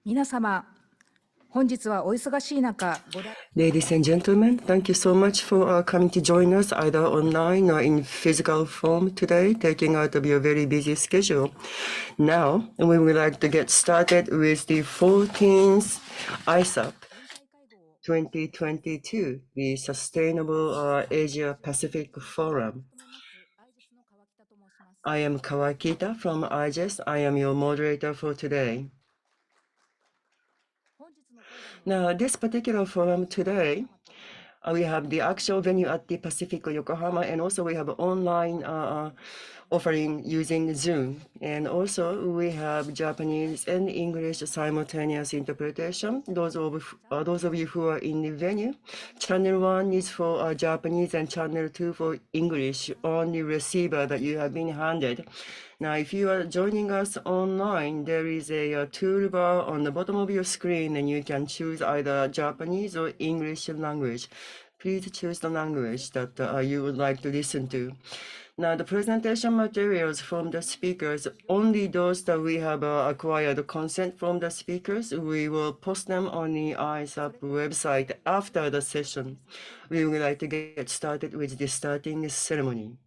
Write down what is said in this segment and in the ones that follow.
皆様、本日はお忙しい中、Ladies and gentlemen, thank you so much for coming to join us either online or in physical form today, taking out of your very busy schedule. Now, we would like to get started with the 14th ISAP 2022, the Sustainable Asia Pacific Forum. I am Kawakita from IGES. I am your moderator for today. Now, this particular forum today, we have the actual venue at the Pacific Yokohama, and also we have online offering using Zoom. And also we have Japanese and English simultaneous interpretation. Those of you who are in the venue, channel 1 is for Japanese and channel 2 for English on the receiver that you have been handed. Now, if you are joining us online, there is a toolbar on the bottom of your screen, and you can choose either Japanese or English language. Please choose the language that you would like to listen to. Now, the presentation materials from the speakers, only those that we have acquired consent from the speakers, we will post them on the ISAP website after the session. We would like to get started with the starting ceremony.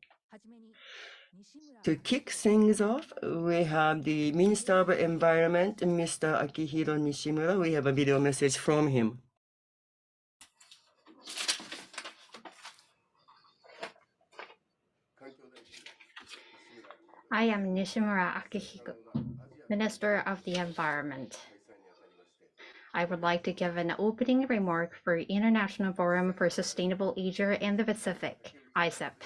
To kick things off, we have the Minister of Environment, Mr. Akihiro Nishimura. We have a video message from him. I am Nishimura Akihiko, Minister of the Environment. I would like to give an opening remark for International Forum for Sustainable Asia and the Pacific, ISAP.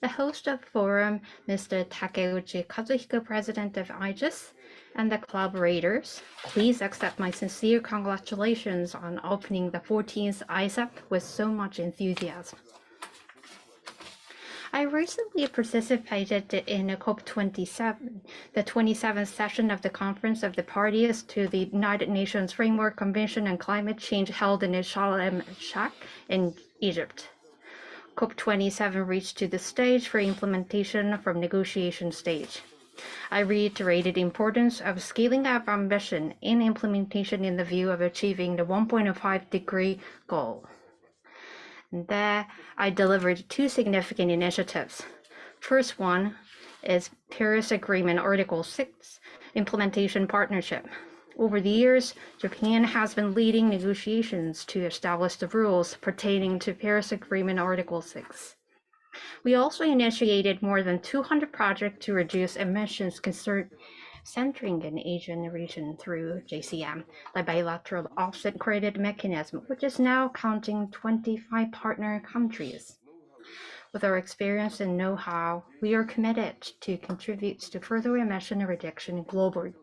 The host of the forum, Mr. Takeuchi Kazuhiko, President of IGES, and the collaborators, please accept my sincere congratulations on opening the 14th ISAP with so much enthusiasm. I recently participated in COP27, the 27th session of the Conference of the Parties to the United Nations Framework Convention on Climate Change held in Sharm el-Sheikh in Egypt. COP27 reached to the stage for implementation from negotiation stage. I reiterated the importance of scaling up ambition in implementation in the view of achieving the 1.5-degree goal. There, I delivered two significant initiatives. First one is Paris Agreement Article 6 Implementation Partnership. Over the years, Japan has been leading negotiations to establish the rules pertaining to Paris Agreement Article 6. We also initiated more than 200 projects to reduce emissions centering in Asian region through JCM, the bilateral offset credit mechanism, which is now counting 25 partner countries. With our experience and know-how, we are committed to contribute to further emission reduction globally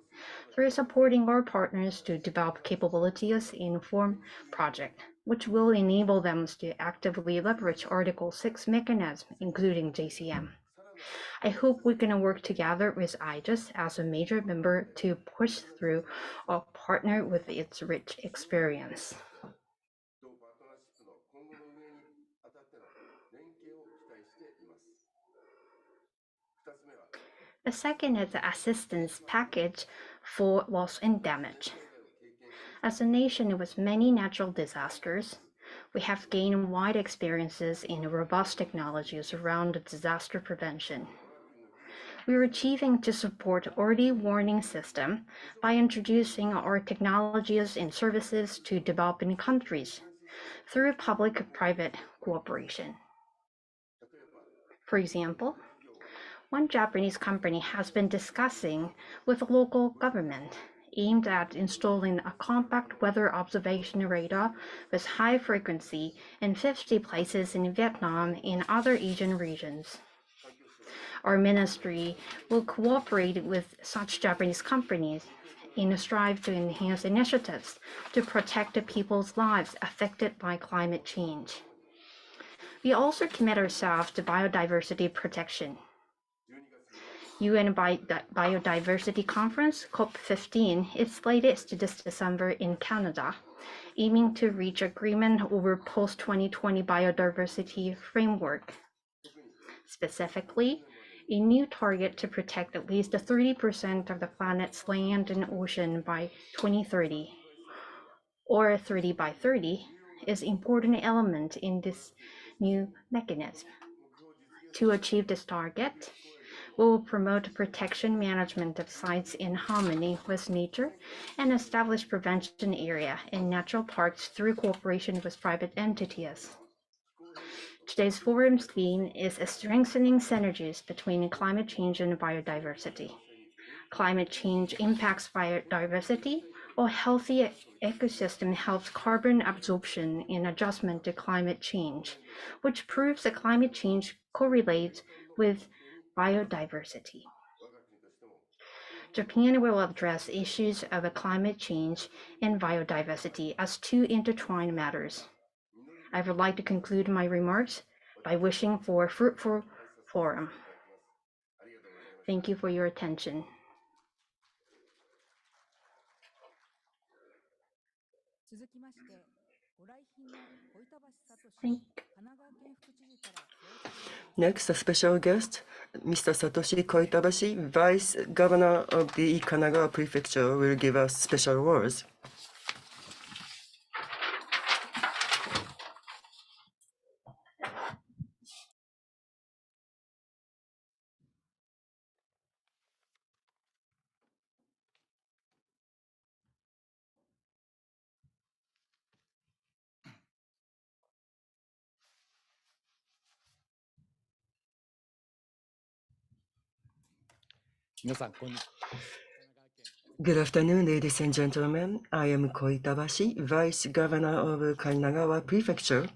through supporting our partners to develop capabilities in form project, which will enable them to actively leverage Article 6 mechanism, including JCM. I hope we can work together with IGES as a major member to push through a partner with its rich experience. The second is the assistance package for loss and damage. As a nation with many natural disasters, we have gained wide experiences in robust technologies around disaster prevention. We are achieving to support early warning system by introducing our technologies and services to developing countries through public-private cooperation. For example, one Japanese company has been discussing with the local government aimed at installing a compact weather observation radar with high frequency in 50 places in Vietnam and other Asian regions. Our ministry will cooperate with such Japanese companies in a strive to enhance initiatives to protect the people's lives affected by climate change. We also commit ourselves to biodiversity protection. UN Biodiversity Conference, COP15, is slated this December in Canada, aiming to reach agreement over post-2020 biodiversity framework. Specifically, a new target to protect at least 30% of the planet's land and ocean by 2030, or 30 by 30, is an important element in this new mechanism. To achieve this target, we will promote protection management of sites in harmony with nature and establish prevention area in natural parks through cooperation with private entities. Today's forum's theme is strengthening synergies between climate change and biodiversity. Climate change impacts biodiversity, or healthy ecosystem helps carbon absorption and adjustment to climate change, which proves that climate change correlates with biodiversity. Japan will address issues of climate change and biodiversity as two intertwined matters. I would like to conclude my remarks by wishing for a fruitful forum. Thank you for your attention. Thank Next, a special guest, Mr. Satoshi Koitabashi, Vice Governor of the Kanagawa Prefecture, will give us special words. Good afternoon, ladies and gentlemen. I am Koitabashi, Vice Governor of Kanagawa Prefecture.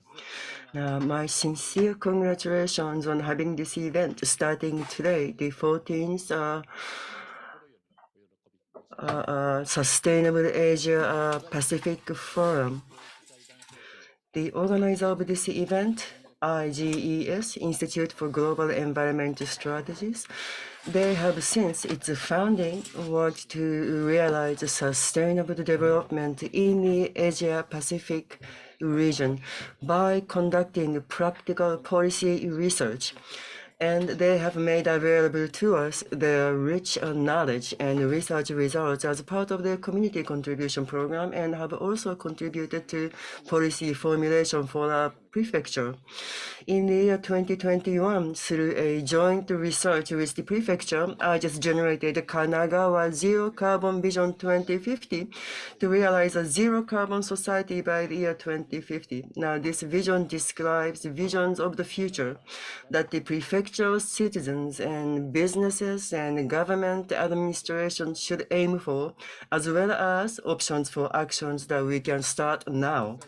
My sincere congratulations on having this event starting today, the 14th Sustainable Asia Pacific Forum. The organizer of this event, IGES, Institute for Global Environmental Strategies, they have since its founding worked to realize sustainable development in the Asia-Pacific region by conducting practical policy research. And they have made available to us their rich knowledge and research results as part of their community contribution program, and have also contributed to policy formulation for our prefecture. In the year 2021, through a joint research with the prefecture, I just generated the Kanagawa Zero Carbon Vision 2050 to realize a zero carbon society by the year 2050. Now, this vision describes visions of the future that the prefectural citizens and businesses and government administration should aim for, as well as options for actions that we can start now.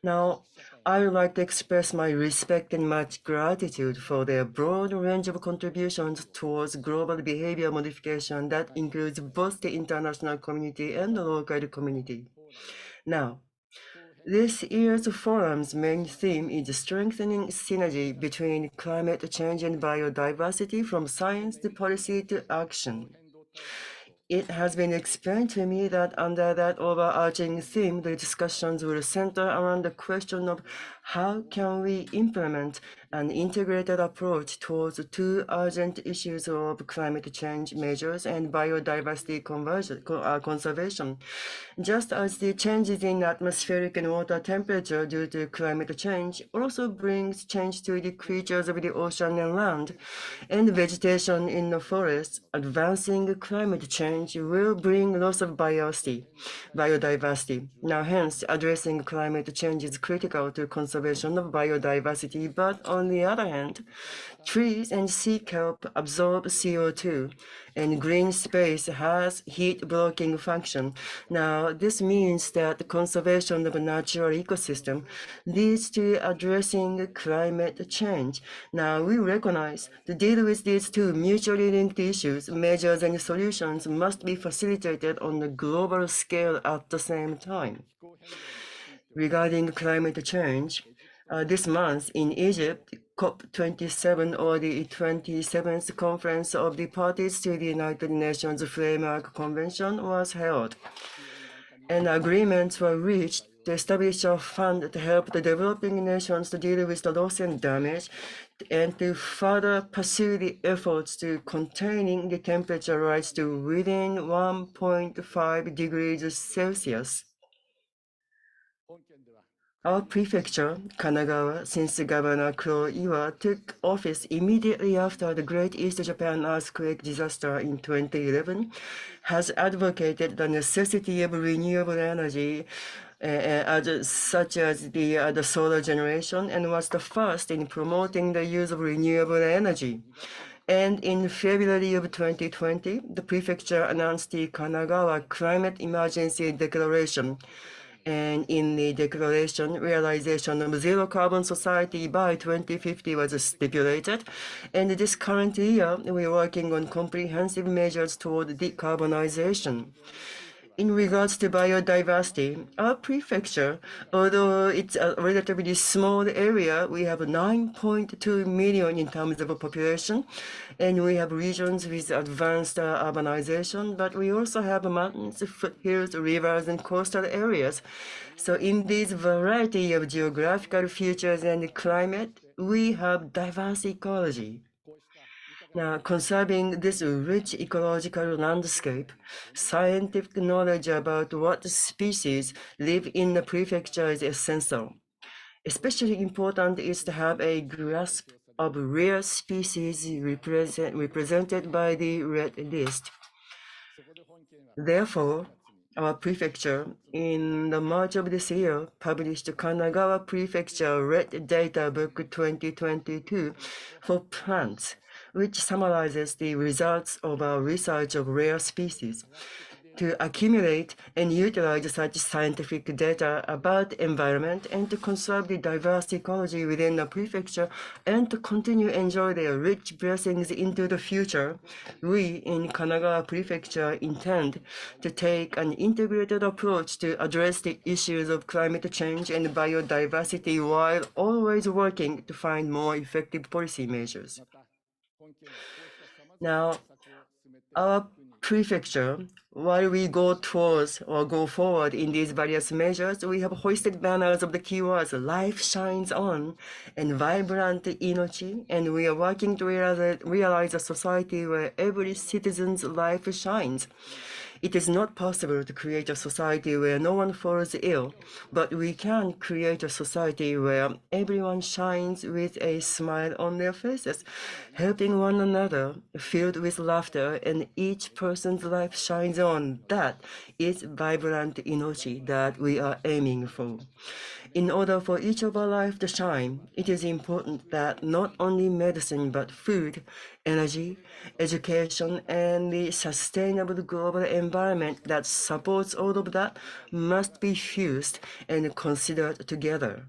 Now, I would like to express my respect and much gratitude for their broad range of contributions towards global behavior modification that includes both the international community and the local community. Now, this year's forum's main theme is strengthening synergy between climate change and biodiversity from science to policy to action. It has been explained to me that under that overarching theme, the discussions will center around the question of how can we implement an integrated approach towards the two urgent issues of climate change measures and biodiversity conservation. Just as the changes in atmospheric and water temperature due to climate change also brings change to the creatures of the ocean and land, and vegetation in the forests, advancing climate change will bring loss of biodiversity. Now, hence, addressing climate change is critical to conservation of biodiversity, but on the other hand, trees and sea kelp absorb CO2, and green space has heat-blocking function. Now, this means that the conservation of a natural ecosystem leads to addressing climate change. Now, we recognize to deal with these two mutually linked issues, measures and solutions must be facilitated on a global scale at the same time. Regarding climate change, this month in Egypt, COP27, or the 27th Conference of the Parties to the United Nations Framework Convention, was held. And agreements were reached to establish a fund to help the developing nations to deal with the loss and damage and to further pursue the efforts to containing the temperature rise to within 1.5 degrees Celsius. Our prefecture, Kanagawa, since Governor Kuroiwa took office immediately after the Great East Japan earthquake disaster in 2011, has advocated the necessity of renewable energy, such as the solar generation, and was the first in promoting the use of renewable energy. And in February of 2020, the prefecture announced the Kanagawa Climate Emergency Declaration. And in the declaration, realization of zero carbon society by 2050 was stipulated. And this current year, we are working on comprehensive measures toward decarbonization. In regards to biodiversity, our prefecture, although it's a relatively small area, we have 9.2 million in terms of population, and we have regions with advanced urbanization, but we also have mountains, foothills, rivers, and coastal areas. So in this variety of geographical features and climate, we have diverse ecology. Now, conserving this rich ecological landscape, scientific knowledge about what species live in the prefecture is essential. Especially important is to have a grasp of rare species represented by the red list. Therefore, our prefecture, in the March of this year, published Kanagawa Prefecture Red Data Book 2022 for plants, which summarizes the results of our research of rare species. To accumulate and utilize such scientific data about the environment and to conserve the diverse ecology within the prefecture and to continue enjoy their rich blessings into the future, we in Kanagawa Prefecture intend to take an integrated approach to address the issues of climate change and biodiversity while always working to find more effective policy measures. Now, our prefecture, while we go towards or go forward in these various measures, we have hoisted banners of the keywords "Life Shines On" and "Vibrant Inochi," and we are working to realize a society where every citizen's life shines. It is not possible to create a society where no one falls ill, but we can create a society where everyone shines with a smile on their faces, helping one another, filled with laughter, and each person's life shines on. That is vibrant inochi that we are aiming for. In order for each of our life to shine, it is important that not only medicine but food, energy, education, and the sustainable global environment that supports all of that must be fused and considered together.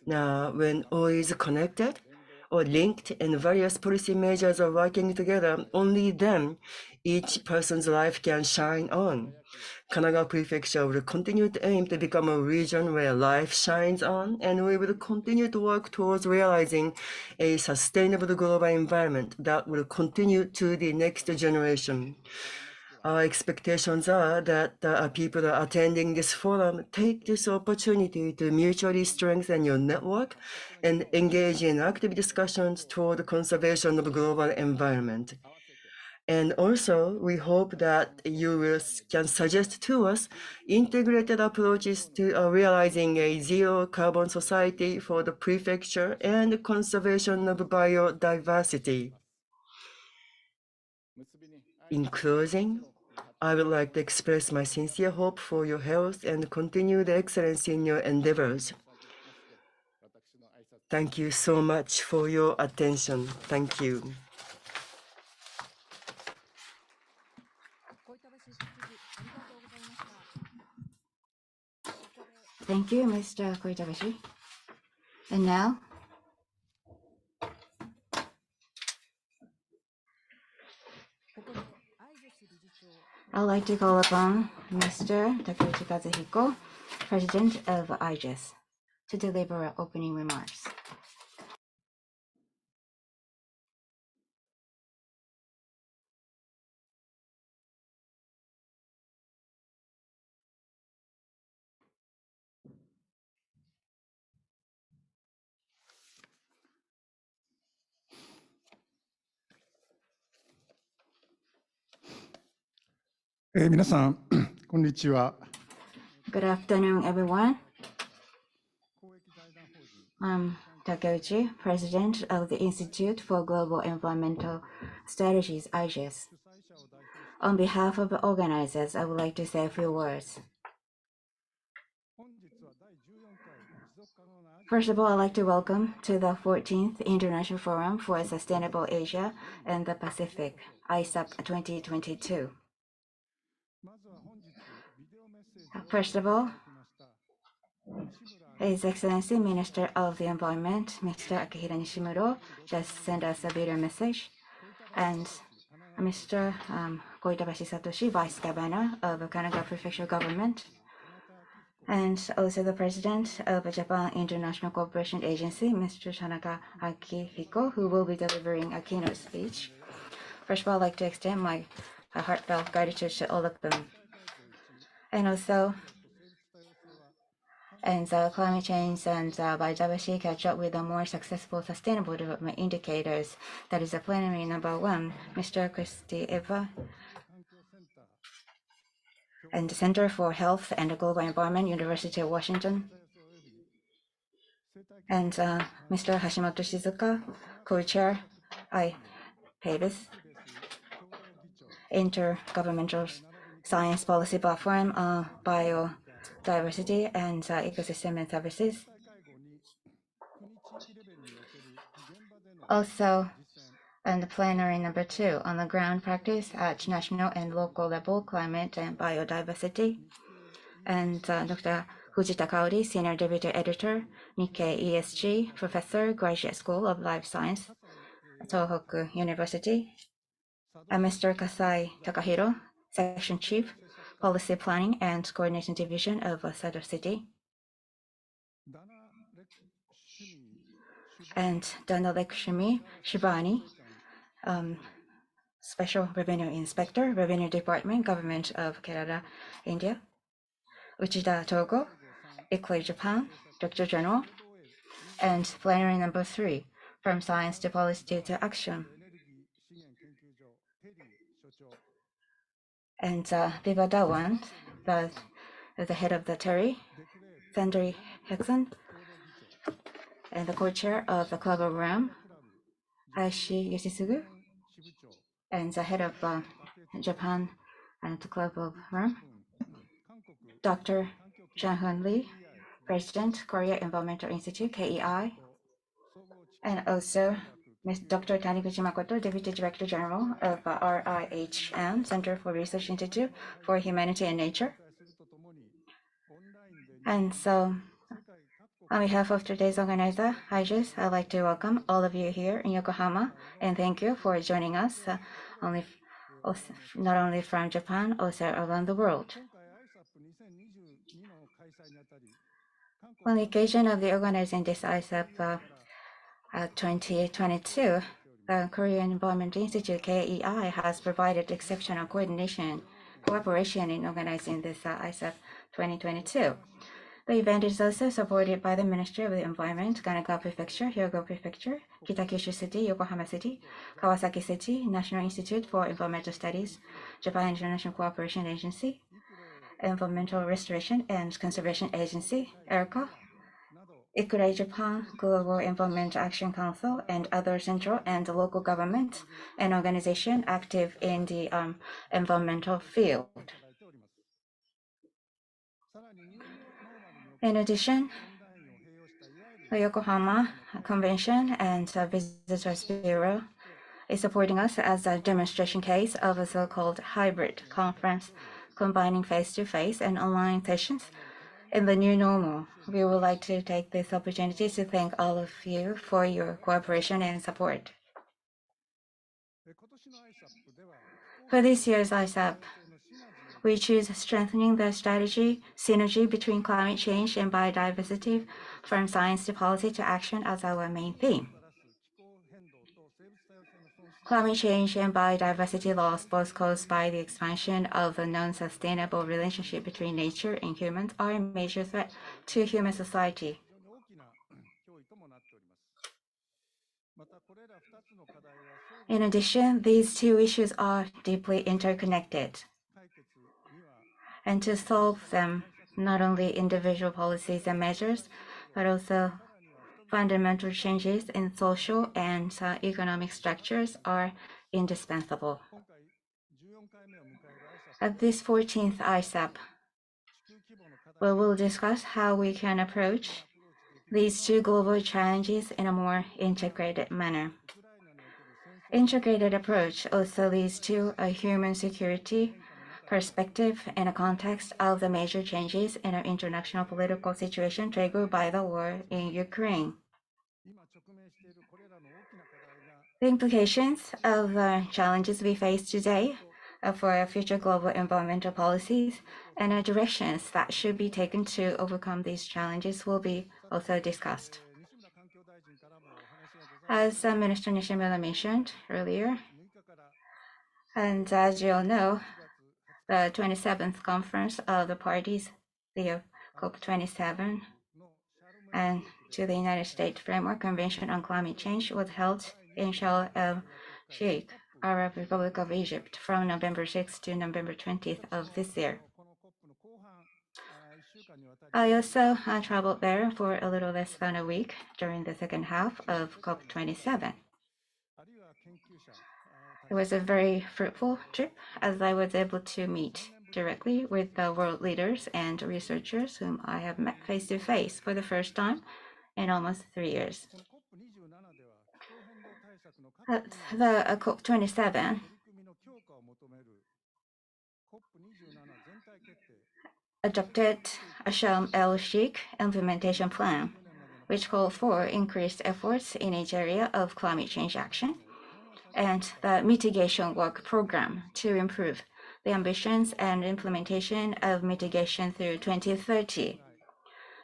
Now, when all is connected or linked and various policy measures are working together, only then each person's life can shine on. Kanagawa Prefecture will continue to aim to become a region where life shines on, and we will continue to work towards realizing a sustainable global environment that will continue to the next generation. Our expectations are that people attending this forum take this opportunity to mutually strengthen your network and engage in active discussions toward the conservation of the global environment. And also, we hope that you can suggest to us integrated approaches to realizing a zero carbon society for the prefecture and the conservation of biodiversity. In closing, I would like to express my sincere hope for your health and continued excellence in your endeavors. Thank you so much for your attention. Thank you. Thank you, Mr. Koitabashi. And now, I'd like to call upon Mr. Takeuchi Kazuhiko, President of IGES, to deliver opening remarks. 皆さん、こんにちは。 Good afternoon, everyone. I'm Takeuchi, President of the Institute for Global Environmental Strategies, IGES. On behalf of the organizers, I would like to say a few words. First of all, I'd like to welcome to the 14th International Forum for Sustainable Asia and the Pacific, ISAP 2022. First of all, His Excellency Minister of the Environment, Mr. Akihiro Nishimuro, just sent us a video message, and Mr. Koitabashi Satoshi, Vice Governor of Kanagawa Prefectural Government, and also the President of Japan International Cooperation Agency, Mr. Tanaka Akihiko, who will be delivering a keynote speech. First of all, I'd like to extend my heartfelt gratitude to all of them. And also, climate change and biodiversity catch up with the more successful sustainable development indicators. That is a plenary number 1, Mr. Christy Eva, and the Center for Health and Global Environment, University of Washington, and Mr. Hashimoto Shizuka, co-chair, PAVIS, Intergovernmental Science Policy Platform on Biodiversity and Ecosystem and Services. Also, and the plenary number 2 on the ground practice at national and local level, climate and biodiversity. And Dr. Fujita Kaori, Senior Deputy Editor, Nikkei ESG, Professor, Graduate School of Life Science, Tohoku University. And Mr. Kasai Takahiro, Section Chief, Policy Planning and Coordination Division of Sato City. And Dhanalakshmi Shibani, Special Revenue Inspector, Revenue Department, Government of Kerala, India. Uchida Togo, ICLEI Japan, Director General. And plenary number 3, From Science to Policy to Action. And Viva Dawan, the head of the TERI, Sandri Hexon, and the co-chair of the Club of Rome, Aishi Yoshisugu, and the head of Japan and the Club of Rome, Dr. Jang-Hoon Lee, President, Korea Environmental Institute, KEI, and also Dr. Taniguchi Makoto, Deputy Director General of RIHN, Center for Research Institute for Humanity and Nature. And so, on behalf of today's organizer, IGES, I'd like to welcome all of you here in Yokohama, and thank you for joining us, not only from Japan, also around the world. On the occasion of the organizing this ISAP 2022, the Korean Environment Institute, KEI, has provided exceptional cooperation in organizing this ISAP 2022. The event is also supported by the Ministry of the Environment, Kanagawa Prefecture, Hyogo Prefecture, Kitakyushu City, Yokohama City, Kawasaki City, National Institute for Environmental Studies, Japan International Cooperation Agency, Environmental Restoration and Conservation Agency, ERCA, ICLEI Japan, Global Environment Action Council, and other central and local governments and organizations active in the environmental field. In addition, the Yokohama Convention and Visitors Bureau is supporting us as a demonstration case of a so-called hybrid conference combining face-to-face and online sessions. In the new normal, we would like to take this opportunity to thank all of you for your cooperation and support. For this year's ISAP, we choose strengthening the synergy between climate change and biodiversity, from science to policy to action as our main theme. Climate change and biodiversity loss, both caused by the expansion of the non-sustainable relationship between nature and humans, are a major threat to human society. In addition, these two issues are deeply interconnected. and to solve them, not only individual policies and measures, but also fundamental changes in social and economic structures are indispensable. At this 14th ISAP, we will discuss how we can approach these two global challenges in a more integrated manner. Integrated approach also leads to a human security perspective in a context of the major changes in our international political situation triggered by the war in Ukraine. The implications of the challenges we face today for future global environmental policies and directions that should be taken to overcome these challenges will be also discussed. As Minister Nishimura mentioned earlier, and as you all know, the 27th conference of the parties, the COP27, and to the United States Framework Convention on Climate Change was held in Sharm el-Sheikh, Arab Republic of Egypt, from November 6th to November 20th of this year. I also traveled there for a little less than a week during the second half of COP27. It was a very fruitful trip, as I was able to meet directly with the world leaders and researchers whom I have met face to face for the first time in almost 3 years. At the COP27 adopted a Sharm el-Sheikh implementation plan, which called for increased efforts in each area of climate change action and the mitigation work program to improve the ambitions and implementation of mitigation through 2030.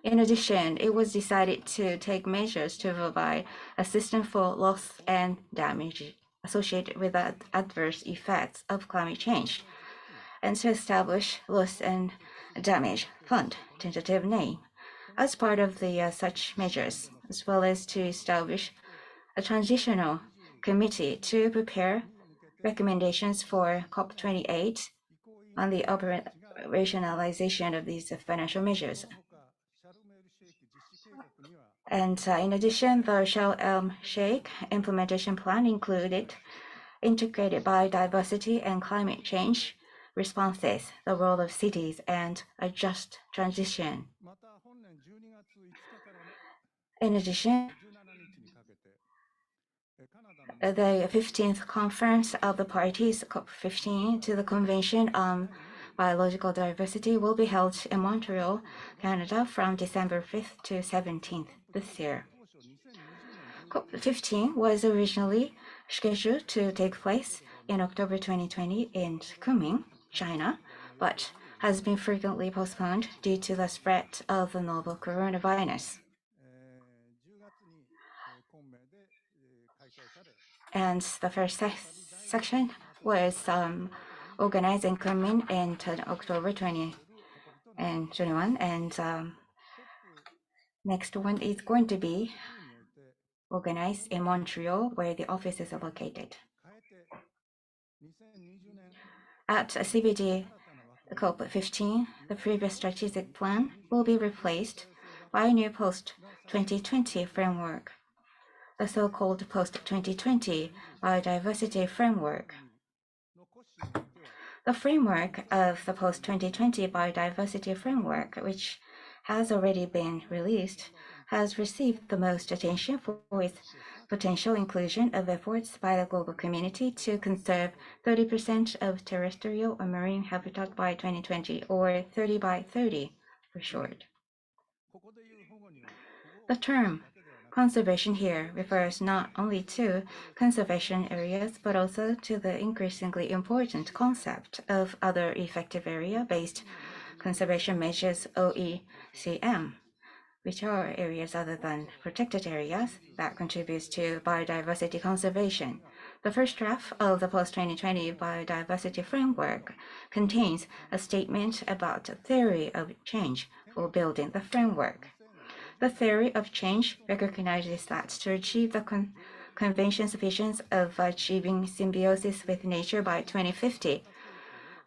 In addition, it was decided to take measures to provide assistance for loss and damage associated with the adverse effects of climate change, and to establish loss and damage fund, tentative name, as part of the such measures, as well as to establish a transitional committee to prepare recommendations for COP28 on the operationalization of these financial measures. And in addition, the Sharm el-Sheikh implementation plan included integrated biodiversity and climate change responses, the role of cities, and a just transition. In addition, the 15th conference of the parties, COP15, to the Convention on Biological Diversity will be held in Montreal, Canada, from December 5th to 17th this year. COP15 was originally scheduled to take place in October 2020 in Kunming, China, but has been frequently postponed due to the spread of the novel coronavirus. And the first section was organized in Kunming in October 2021, and next one is going to be organized in Montreal, where the offices are located. At CBD COP15, the previous strategic plan will be replaced by a new post-2020 framework, the so-called post-2020 biodiversity framework. The framework of the post-2020 biodiversity framework, which has already been released, has received the most attention for its potential inclusion of efforts by the global community to conserve 30% of terrestrial or marine habitat by 2020, or 30 by 30 for short. The term conservation here refers not only to conservation areas, but also to the increasingly important concept of other effective area-based conservation measures, OECM, which are areas other than protected areas that contributes to biodiversity conservation. The first draft of the post-2020 biodiversity framework contains a statement about the theory of change for building the framework. The theory of change recognizes that to achieve the Convention's visions of achieving symbiosis with nature by 2050,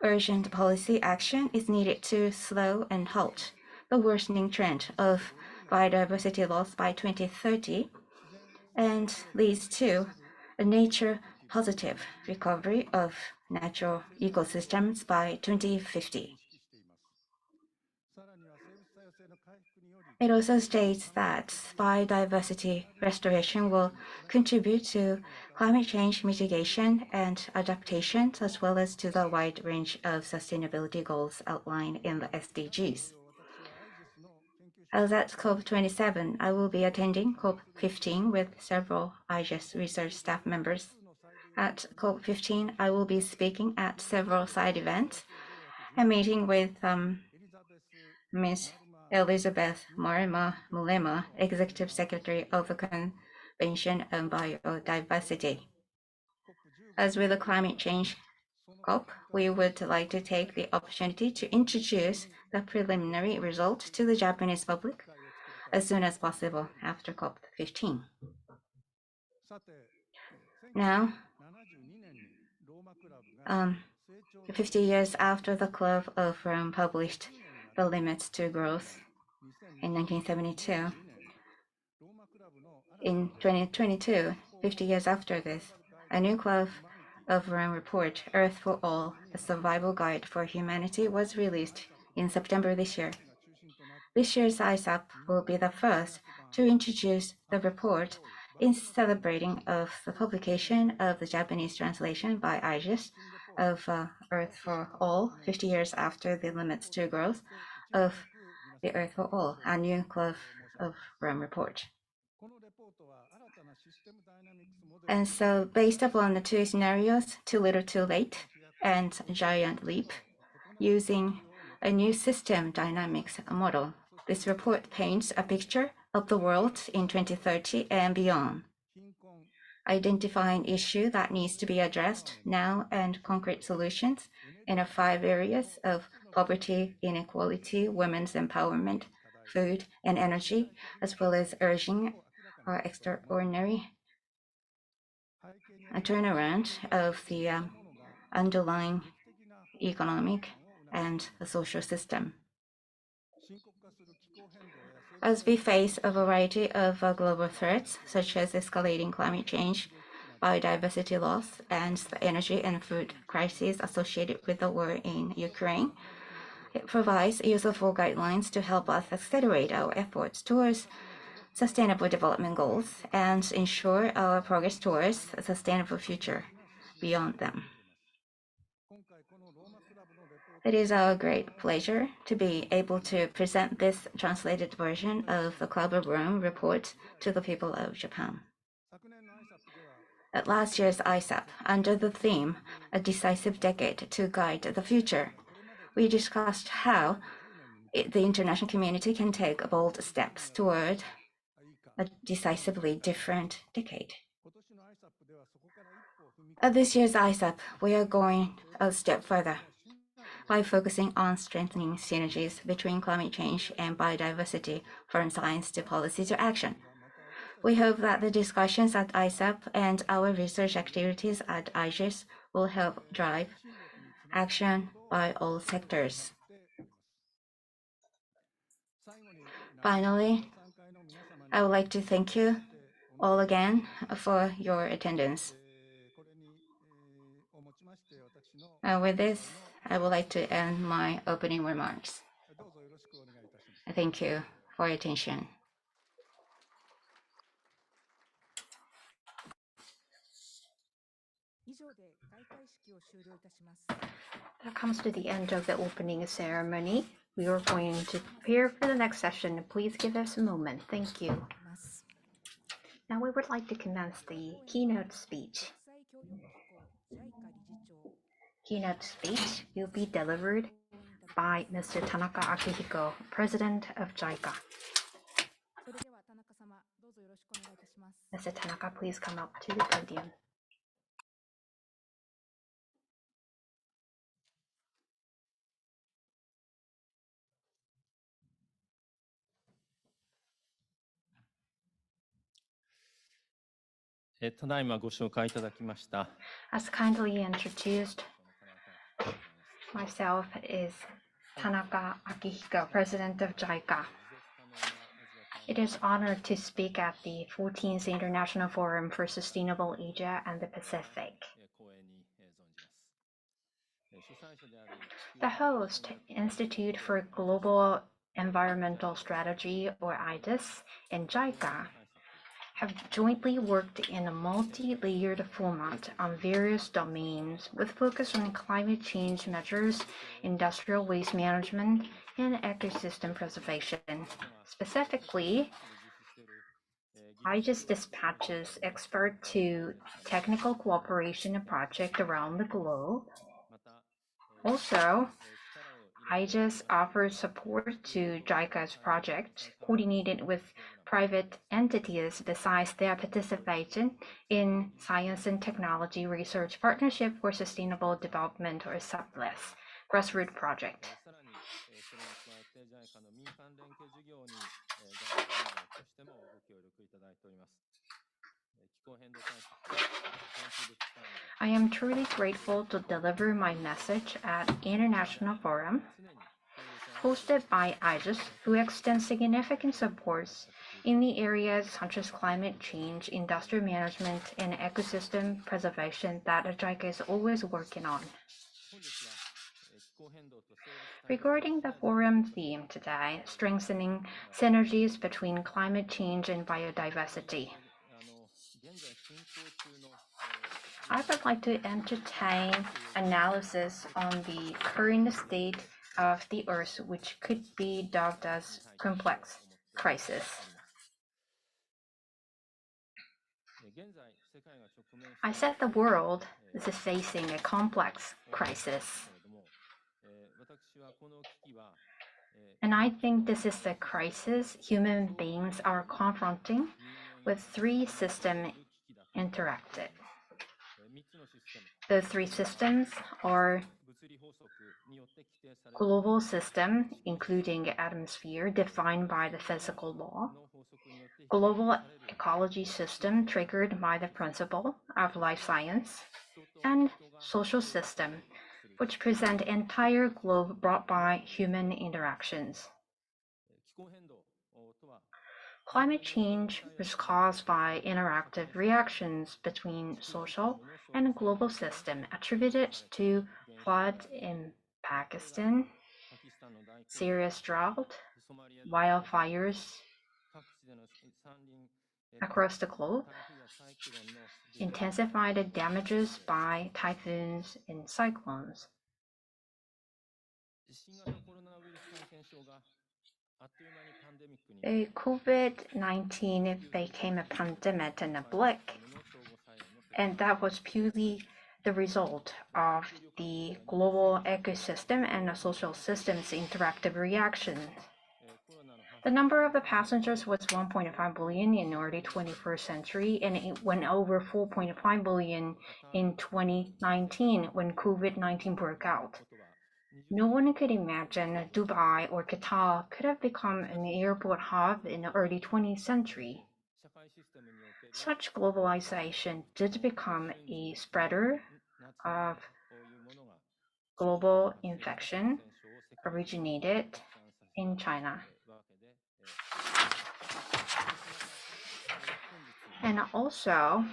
Urgent policy action is needed to slow and halt the worsening trend of biodiversity loss by 2030 and leads to a nature-positive recovery of natural ecosystems by 2050. It also states that biodiversity restoration will contribute to climate change mitigation and adaptation, as well as to the wide range of sustainability goals outlined in the SDGs. As at COP27, I will be attending COP15 with several IGES research staff members. At COP15, I will be speaking at several side events and meeting with Ms. Elizabeth Marima Mulema, Executive Secretary of the Convention on Biodiversity. As with the climate change COP, we would like to take the opportunity to introduce the preliminary result to the Japanese public as soon as possible after COP15. Now, 50 years after the Club of Rome published the limits to growth in 1972, in 2022, 50 years after this, a new Club of Rome report, Earth for All, a survival guide for humanity, was released in September this year. This year's ISAP will be the first to introduce the report in celebrating of the publication of the Japanese translation by IGES of Earth for All, 50 years after the limits to growth of the Earth for All, a new Club of Rome report. And so based upon the two scenarios, too little too late and giant leap, using a new system dynamics model, this report paints a picture of the world in 2030 and beyond, identifying issues that needs to be addressed now and concrete solutions in the 5 areas of poverty, inequality, women's empowerment, food and energy, as well as urging extraordinary a turnaround of the underlying economic and the social system. As we face a variety of global threats, such as escalating climate change, biodiversity loss, and the energy and food crises associated with the war in Ukraine, it provides useful guidelines to help us accelerate our efforts towards sustainable development goals and ensure our progress towards a sustainable future beyond them. It is our great pleasure to be able to present this translated version of the Club of Rome report to the people of Japan. At last year's ISAP, under the theme, A Decisive Decade to Guide the Future, we discussed how the international community can take bold steps toward a decisively different decade. At this year's ISAP, we are going a step further by focusing on strengthening synergies between climate change and biodiversity from science to policy to action. We hope that the discussions at ISAP and our research activities at IGES will help drive action by all sectors. Finally, I would like to thank you all again for your attendance. With this, I would like to end my opening remarks. Thank you for your attention. That comes to the end of the opening ceremony. We are going to prepare for the next session. Please give us a moment. Thank you. Now we would like to commence the keynote speech. Keynote speech will be delivered by Mr. Tanaka Akihiko, President of JICA. Mr. Tanaka, please come up to the podium. As kindly introduced Myself is Tanaka Akihiko, President of JICA. It is an honor to speak at the 14th International Forum for Sustainable Asia and the Pacific. The host, Institute for Global Environmental Strategy, or IDIS, and JICA have jointly worked in a multi-layered format on various domains with focus on climate change measures, industrial waste management, and ecosystem preservation. Specifically, IGES dispatches experts to technical cooperation projects around the globe. Also, IGES offers support to JICA's project, coordinated with private entities besides their participation in Science and Technology Research Partnership for Sustainable Development, or SUPLES, grassroots project. I am truly grateful to deliver my message at International Forum, hosted by IGES, who extends significant supports in the areas such as climate change, industrial management, and ecosystem preservation that JICA is always working on. Regarding the forum theme today, strengthening synergies between climate change and biodiversity, I would like to entertain analysis on the current state of the Earth, which could be dubbed as complex crisis. I said the world is facing a complex crisis. And I think this is the crisis human beings are confronting with three systems interacted. The three systems are global system, including atmosphere defined by the physical law, global ecology system triggered by the principle of life science, and social system, which present entire globe brought by human interactions. Climate change is caused by interactive reactions between social and global system attributed to flood in Pakistan, serious drought, wildfires across the globe, intensified damages by typhoons and cyclones. COVID-19 became a pandemic in a blink, and that was purely the result of the global ecosystem and the social system's interactive reaction. The number of the passengers was 1.5 billion in early 21st century, and it went over 4.5 billion in 2019 when COVID-19 broke out. No one could imagine Dubai or Qatar could have become an airport hub in the early 20th century. Such globalization did become a spreader of global infection originated in China. And also,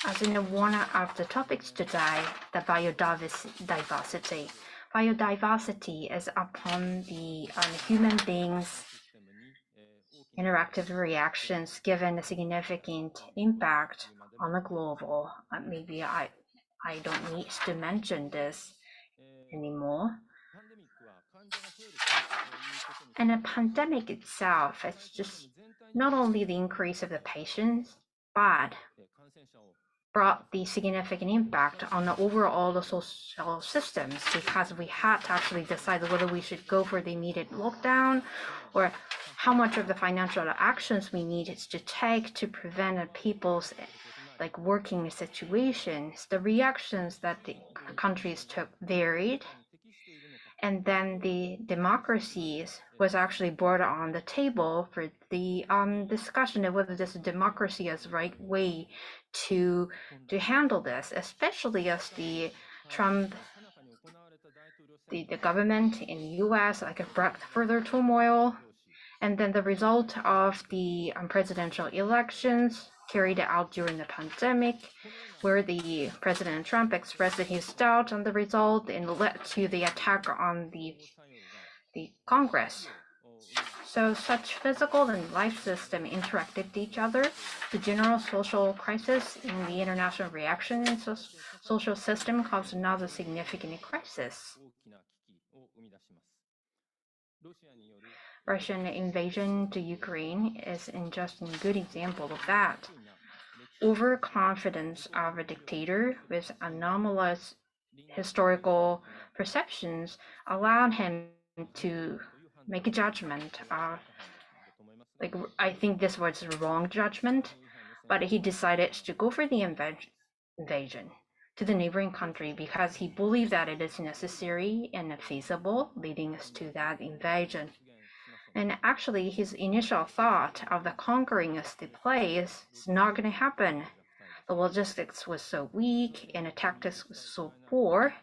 as in one of the topics today, the biodiversity. Biodiversity is upon the human beings' interactive reactions given a significant impact on the global. Maybe I don't need to mention this anymore. And the pandemic itself, it's just not only the increase of the patients, but brought the significant impact on the overall social systems, because we had to actually decide whether we should go for the immediate lockdown or how much of the financial actions we needed to take to prevent people's working situations. The reactions that the countries took varied, And then the democracies was actually brought on the table for the discussion of whether this democracy is the right way to handle this, especially as the Trump, the government in the US brought further turmoil. And then the result of the presidential elections carried out during the pandemic, where the President Trump expressed his doubt on the result and led to the attack on the Congress. So such physical and life system interacted with each other. The general social crisis and the international reaction in social system caused another significant crisis. Russian invasion to Ukraine is just a good example of that. Overconfidence of a dictator with anomalous historical perceptions allowed him to make a judgment. I think this was the wrong judgment, but he decided to go for the invasion to the neighboring country because he believed that it is necessary and feasible, leading us to that invasion. And actually, his initial thought of the conquering of the place is not going to happen. The logistics was so weak and the tactics was so poor,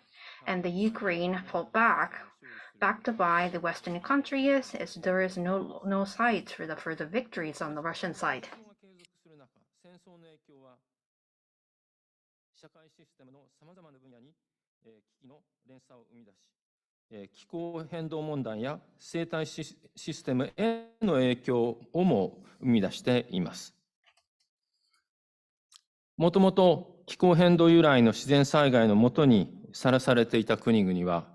and the Ukraine fought back, backed by the Western countries, as there is no sight for the further victories on the Russian side. 気候変動問題や生態システムへの影響をも生み出しています。もともと気候変動由来の自然災害のもとにさらされていた国々は、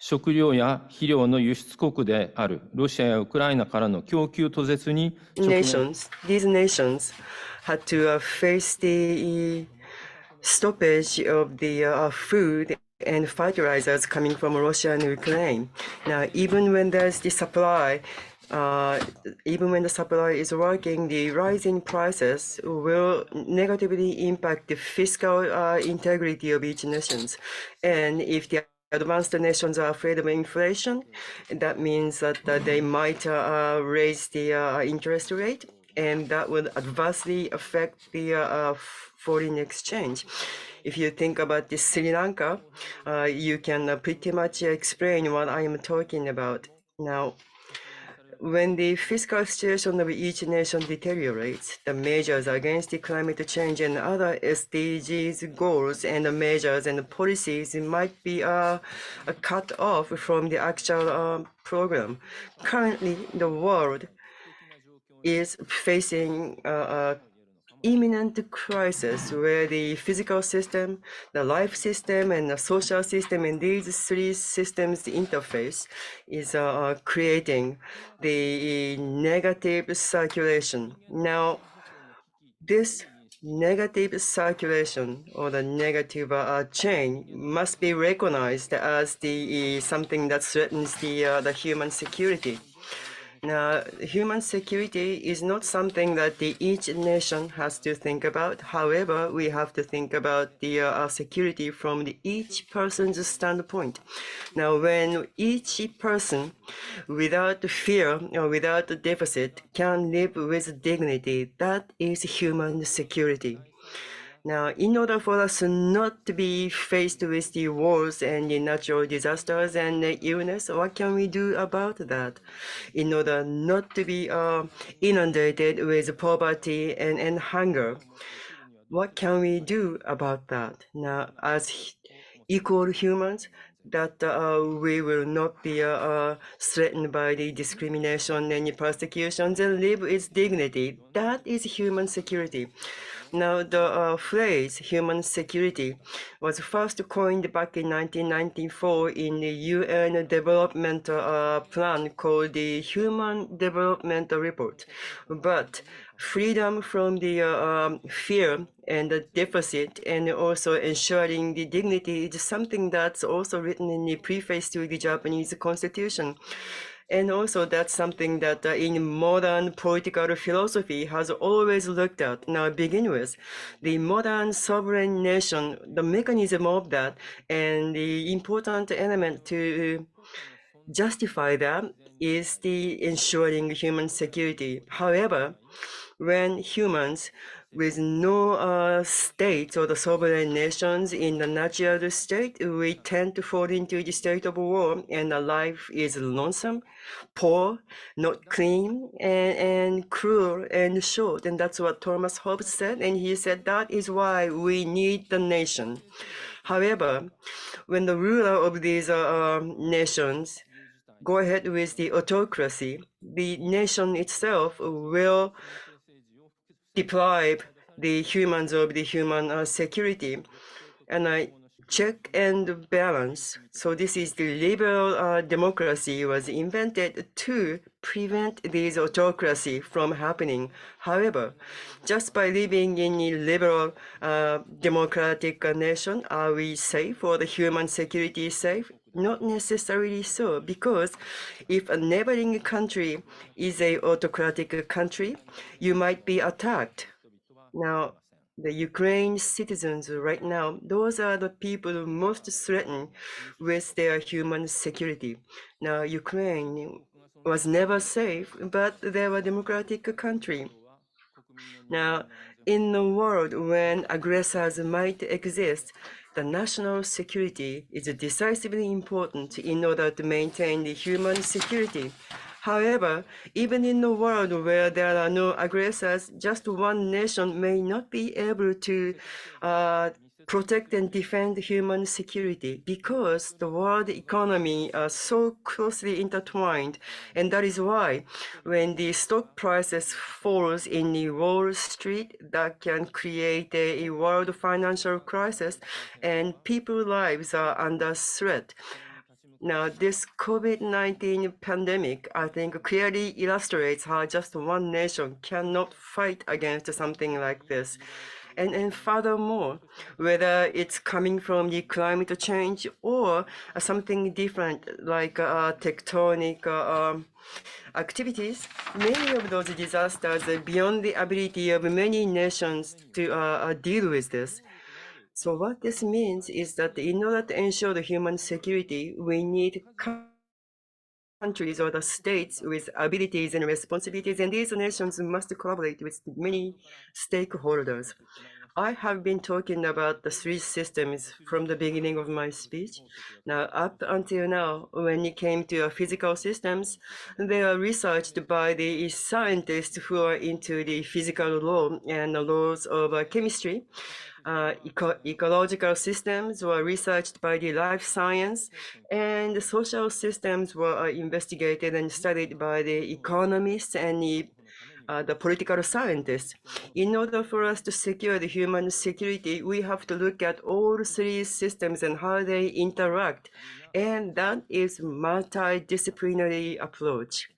食料や肥料の輸出国であるロシアやウクライナからの供給途絶に直面。These nations had to face the stoppage of the food and fertilizers coming from Russia and Ukraine. Now, even when there's the supply, even when the supply is working, the rising prices will negatively impact the fiscal integrity of each nation. And if the advanced nations are afraid of inflation, that means that they might raise the interest rate, and that will adversely affect the foreign exchange. If you think about this Sri Lanka, you can pretty much explain what I am talking about. Now, when the fiscal situation of each nation deteriorates, the measures against the climate change and other SDGs goals and the measures and the policies might be cut off from the actual program. Currently, the world is facing imminent crisis where the physical system, the life system, and the social system, and these three systems interface is creating the negative circulation. Now, this negative circulation or the negative chain must be recognized as the something that threatens the human security. Now, human security is not something that each nation has to think about. However, we have to think about the security from each person's standpoint. Now, when each person, without fear or without deficit, can live with dignity, that is human security. Now, in order for us not to be faced with the wars and the natural disasters and the illness, what can we do about that? In order not to be inundated with poverty and hunger, what can we do about that? Now, as equal humans, that we will not be threatened by the discrimination and persecutions and live with dignity. That is human security. Now, the phrase human security was first coined back in 1994 in the UN development plan called the Human Development Report. But freedom from the fear and the deficit and also ensuring the dignity is something that's also written in the preface to the Japanese Constitution. And also that's something that in modern political philosophy has always looked at. Now, begin with the modern sovereign nation, the mechanism of that, and the important element to justify that is the ensuring human security. However, when humans with no states or the sovereign nations in the natural state, we tend to fall into the state of war, and the life is lonesome, poor, not clean, and cruel and short. And that's what Thomas Hobbes said. And he said that is why we need the nation. However, when the ruler of these nations go ahead with the autocracy, the nation itself will deprive the humans of the human security. And check and balance. So this is the liberal democracy was invented to prevent this autocracy from happening. However, just by living in a liberal democratic nation, are we safe or the human security is safe? Not necessarily so, because if a neighboring country is a autocratic country, you might be attacked. Now, the Ukraine citizens right now, those are the people most threatened with their human security. Now, Ukraine was never safe, but they were a democratic country. Now, in a world when aggressors might exist, the national security is decisively important in order to maintain the human security. However, even in a world where there are no aggressors, just one nation may not be able to protect and defend human security because the world economy are so closely intertwined. And that is why when the stock prices falls in the Wall Street, that can create a world financial crisis and people's lives are under threat. Now, this COVID-19 pandemic, I think, clearly illustrates how just one nation cannot fight against something like this. And furthermore, whether it's coming from the climate change or something different like tectonic activities, many of those disasters are beyond the ability of many nations to deal with this. So what this means is that in order to ensure the human security, we need countries or the states with abilities and responsibilities, and these nations must collaborate with many stakeholders. I have been talking about the three systems from the beginning of my speech. Now, up until now, when it came to physical systems, they are researched by the scientists who are into the physical law and the laws of chemistry. Ecological systems were researched by the life science, and the social systems were investigated and studied by the economists and the political scientists. In order for us to secure the human security, we have to look at all three systems and how they interact, and that is multidisciplinary approach.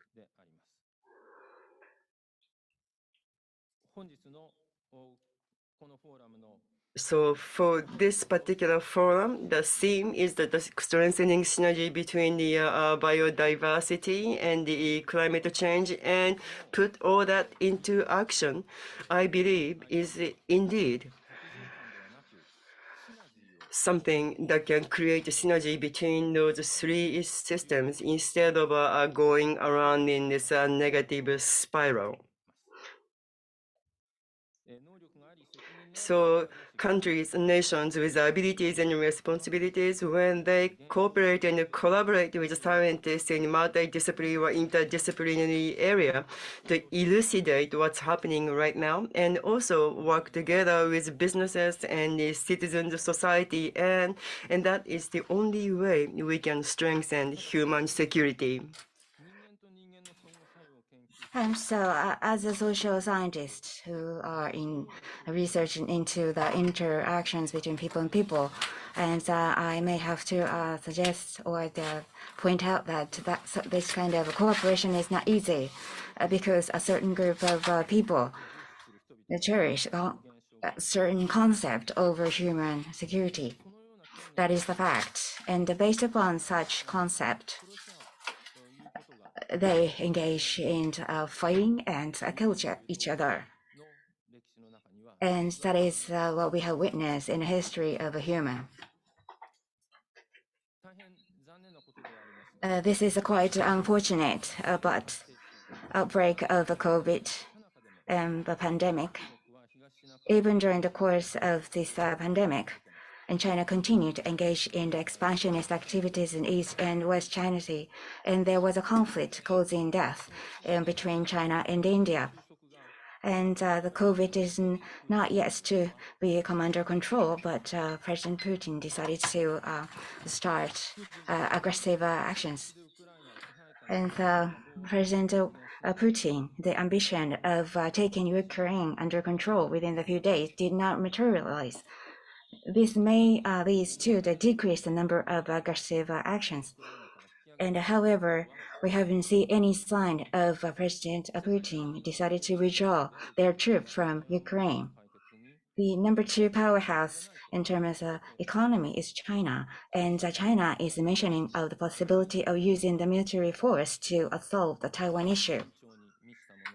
So for this particular forum, the theme is that the strengthening synergy between the biodiversity and the climate change, and put all that into action, I believe is indeed something that can create a synergy between those three systems instead of going around in this negative spiral. So countries and nations with abilities and responsibilities, when they cooperate and collaborate with scientists in multidisciplinary or interdisciplinary area to elucidate what's happening right now, and also work together with businesses and the citizens society, and that is the only way we can strengthen human security. So, as a social scientist who are in researching into the interactions between people and people, and I may have to suggest or point out that this kind of cooperation is not easy because a certain group of people cherish a certain concept over human security. That is the fact. And based upon such concept, they engage in fighting and kill each other. And that is what we have witnessed in the history of a human. This is a quite unfortunate but outbreak of the COVID and the pandemic. Even during the course of this pandemic, and China continued to engage in the expansionist activities in East and West China Sea, and there was a conflict causing death between China and India. And the COVID is not yet to become under control, but President Putin decided to start aggressive actions. And President Putin, the ambition of taking Ukraine under control within a few days did not materialize. This may lead to the decrease in number of aggressive actions. And however, we haven't seen any sign of President Putin decided to withdraw their troops from Ukraine. The number 2 powerhouse in terms of economy is China, and China is mentioning of the possibility of using the military force to solve the Taiwan issue.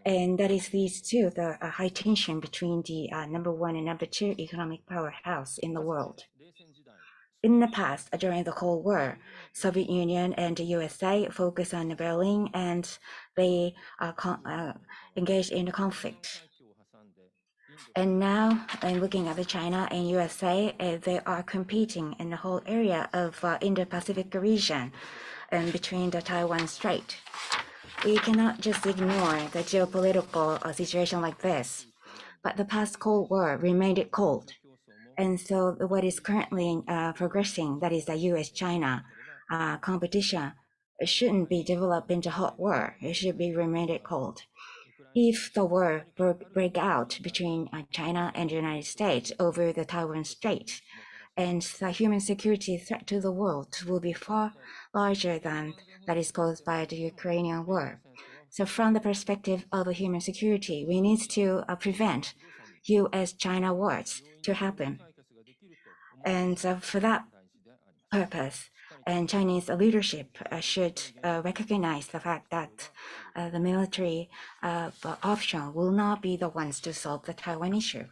And that leads to the high tension between the number 1 and number 2 economic powerhouse in the world. In the past, during the Cold War, Soviet Union and the USA focused on Berlin, and they engaged in the conflict. And now, looking at China and USA, they are competing in the whole area of Indo-Pacific region and between the Taiwan Strait. We cannot just ignore the geopolitical situation like this, but the past Cold War remained cold. And so what is currently progressing, that is the US-China competition, shouldn't be developed into hot war. It should be remained cold. If the war break out between China and the United States over the Taiwan Strait, and the human security threat to the world will be far larger than that is caused by the Ukrainian war. So from the perspective of human security, we need to prevent US-China wars to happen. And for that purpose, and Chinese leadership should recognize the fact that the military option will not be the ones to solve the Taiwan issue.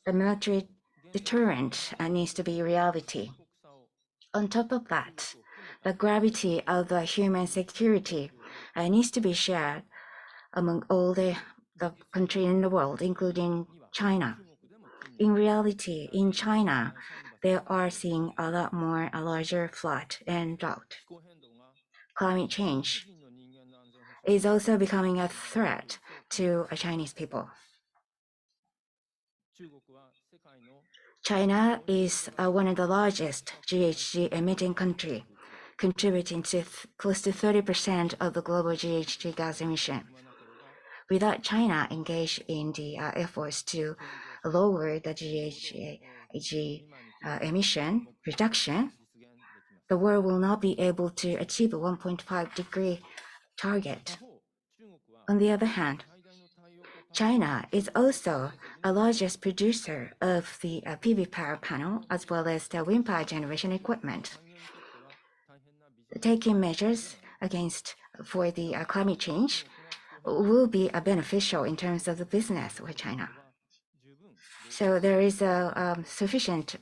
The military deterrent needs to be reality. On top of that, the gravity of the human security needs to be shared among all the countries in the world, including China. In reality, in China, they are seeing a lot more a larger flood and drought. Climate change is also becoming a threat to Chinese people. China is one of the largest GHG emitting country, contributing to close to 30% of the global GHG gas emission. Without China engaged in the efforts to lower the GHG emission reduction, the world will not be able to achieve a 1.5 degree target. On the other hand, China is also a largest producer of the PV power panel as well as the wind power generation equipment. Taking measures for the climate change will be beneficial in terms of the business for China. So there is a sufficient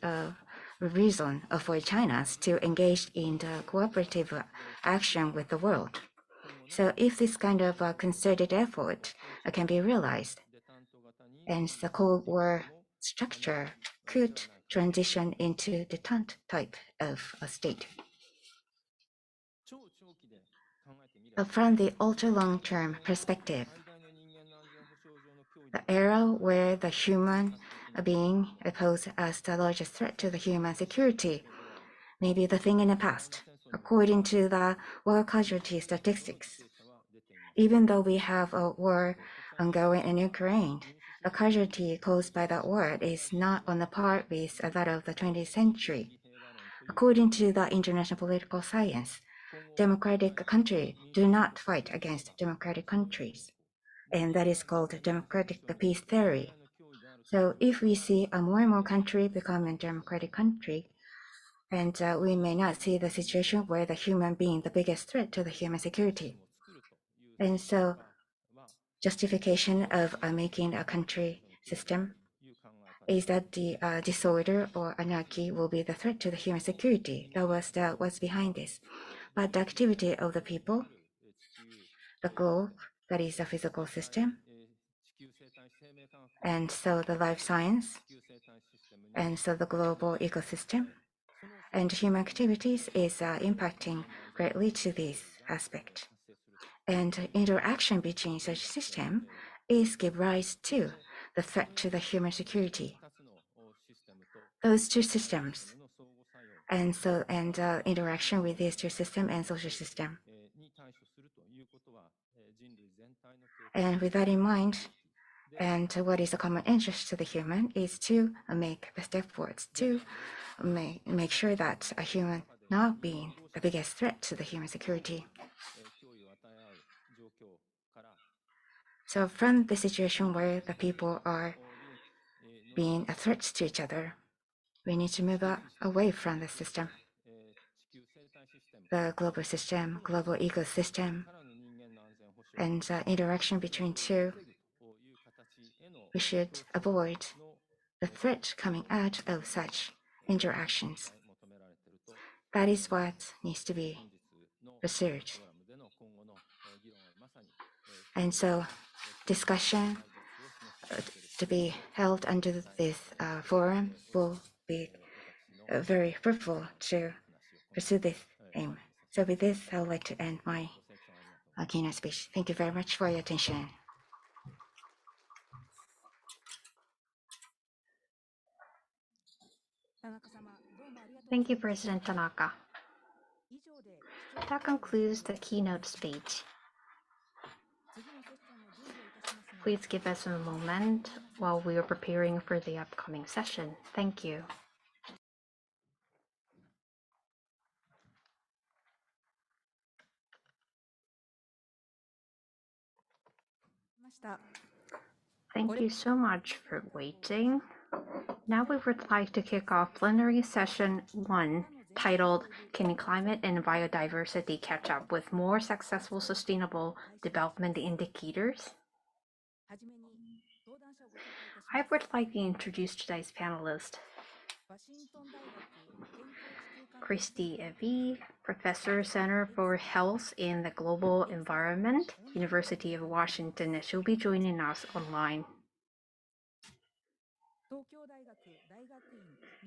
reason for China to engage in the cooperative action with the world. So if this kind of concerted effort can be realized, and the Cold War structure could transition into detente type of a state. From the ultra-long-term perspective, the era where the human being posed as the largest threat to the human security may be the thing in the past, according to the war casualty statistics. Even though we have a war ongoing in Ukraine, the casualty caused by that war is not on the par with that of the 20th century. According to the international political science, democratic countries do not fight against democratic countries, and that is called democratic peace theory. So if we see a more and more country becoming a democratic country, and we may not see the situation where the human being the biggest threat to the human security. And so justification of making a country system is that the disorder or anarchy will be the threat to the human security. That was what's behind this. but the activity of the people, the globe, that is a physical system, and so the life science, and so the global ecosystem, and human activities is impacting greatly to this aspect. And interaction between such system is give rise to the threat to the human security. Those two systems, and interaction with these two systems and social system. And with that in mind, and what is a common interest to the human is to make the step forwards to make sure that a human not being the biggest threat to the human security. So from the situation where the people are being a threat to each other, we need to move away from the system, the global system, global ecosystem, and interaction between two. We should avoid the threat coming out of such interactions. That is what needs to be pursued. And so discussion to be held under this forum will be very fruitful to pursue this aim. So with this, I would like to end my keynote speech. Thank you very much for your attention. Thank you, President Tanaka. That concludes the keynote speech. Please give us a moment while we are preparing for the upcoming session. Thank you. Thank you so much for waiting. Now we would like to kick off plenary session 1, titled Can Climate and Biodiversity Catch Up with More Successful Sustainable Development Indicators? I would like to introduce today's panelist, Christy Evie, Professor, Center for Health in the Global Environment, University of Washington. She'll be joining us online.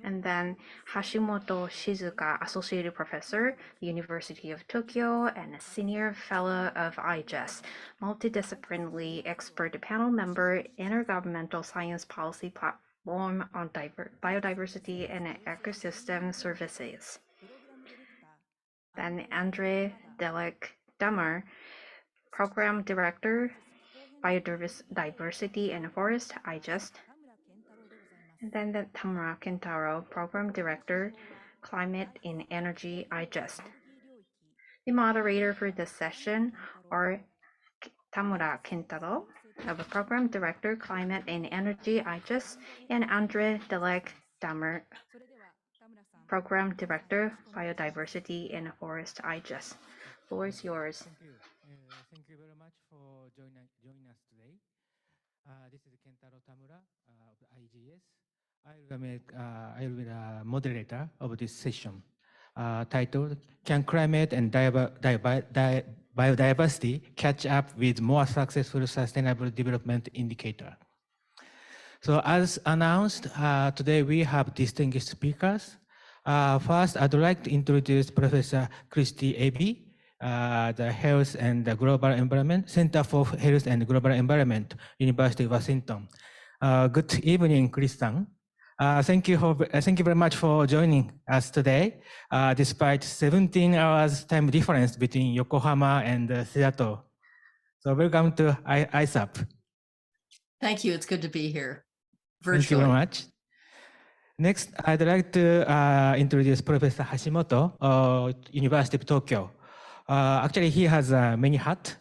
And then Hashimoto Shizuka, Associate Professor, University of Tokyo, and a Senior Fellow of IGES, Multidisciplinary Expert Panel Member, Intergovernmental Science Policy Platform on Biodiversity and Ecosystem Services. Then Andre Delek-Dummer, Program Director, Biodiversity and Forest, IGES. And then the Tamura Kentaro, Program Director, Climate and Energy, IGES. The moderator for this session are Tamura Kentaro, Program Director, Climate and Energy, IGES, and Andre Delek-Dummer, Program Director, Biodiversity and Forest, IGES. The floor is yours. Thank you. Thank you very much for joining us today. This is Kentaro Tamura of IGS. I will be the moderator of this session titled Can Climate and Biodiversity Catch Up with More Successful Sustainable Development Indicator? So as announced, today we have distinguished speakers. First, I'd like to introduce Professor Christy Evie, the Health and the Global Environment, Center for Health and Global Environment, University of Washington. Good evening, Chris-san. Thank you very much for joining us today, despite 17 hours time difference between Yokohama and Seattle. So welcome to ISAP. Thank you. It's good to be here virtually. Thank you very much. Next, I'd like to introduce Professor Hashimoto, University of Tokyo. Actually, he has many hats.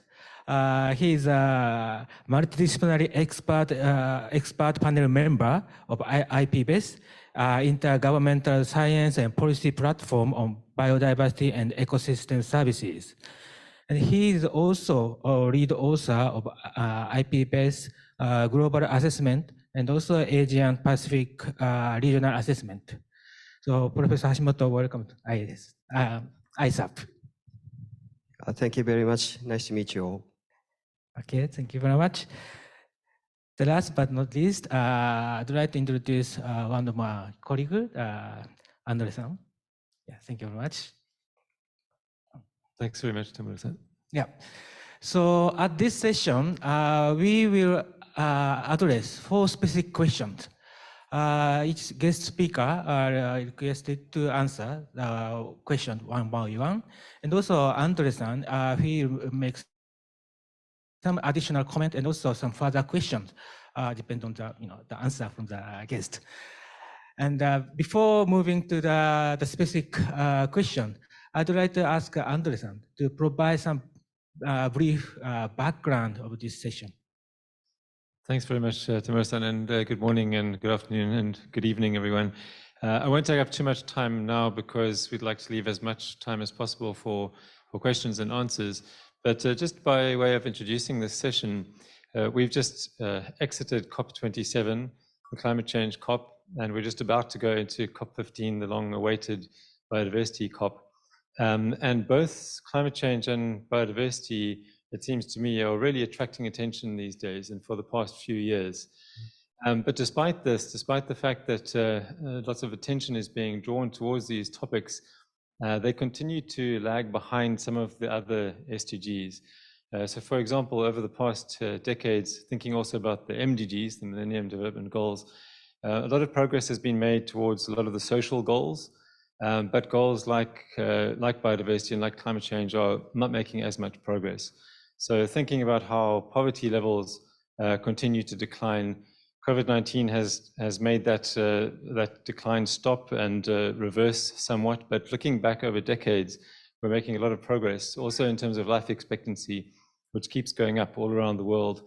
He is a multidisciplinary expert panel member of IPBES, Intergovernmental Science and Policy Platform on Biodiversity and Ecosystem Services. And he is also a lead author of IPBES Global Assessment and also Asian Pacific Regional Assessment. So Professor Hashimoto, welcome to ISAP. Thank you very much. Nice to meet you all. Okay, thank you very much. The last but not least, I'd like to introduce one of my colleagues, Andre-san. Yeah, thank you very much. Thanks very much, Tamura-san. Yeah. So at this session, we will address 4 specific questions. Each guest speaker are requested to answer the question one by one. And also Andre-san, he makes some additional comment and also some further questions, depend on the answer from the guest. And before moving to the specific question, I'd like to ask Andre-san to provide some brief background of this session. Thanks very much, Tamura-san, and good morning and good afternoon and good evening, everyone. I won't take up too much time now because we'd like to leave as much time as possible for questions and answers. But just by way of introducing this session, we've just exited COP27, the climate change COP, and we're just about to go into COP15, the long-awaited biodiversity COP. And both climate change and biodiversity, it seems to me, are really attracting attention these days and for the past few years. But despite this, despite the fact that lots of attention is being drawn towards these topics, they continue to lag behind some of the other SDGs. So for example, over the past decades, thinking also about the MDGs, the Millennium Development Goals, a lot of progress has been made towards a lot of the social goals, but goals like biodiversity and like climate change are not making as much progress. So thinking about how poverty levels continue to decline, COVID-19 has made that decline stop and reverse somewhat, but looking back over decades, we're making a lot of progress, also in terms of life expectancy, which keeps going up all around the world,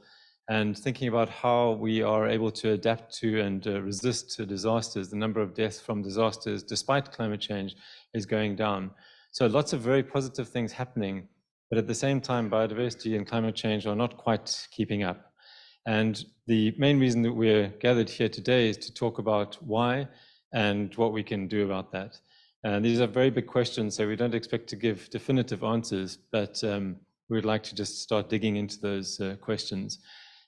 and thinking about how we are able to adapt to and resist to disasters. The number of deaths from disasters, despite climate change, is going down. So lots of very positive things happening, but at the same time, biodiversity and climate change are not quite keeping up. And the main reason that we're gathered here today is to talk about why and what we can do about that. And these are very big questions, so we don't expect to give definitive answers, but we'd like to just start digging into those questions.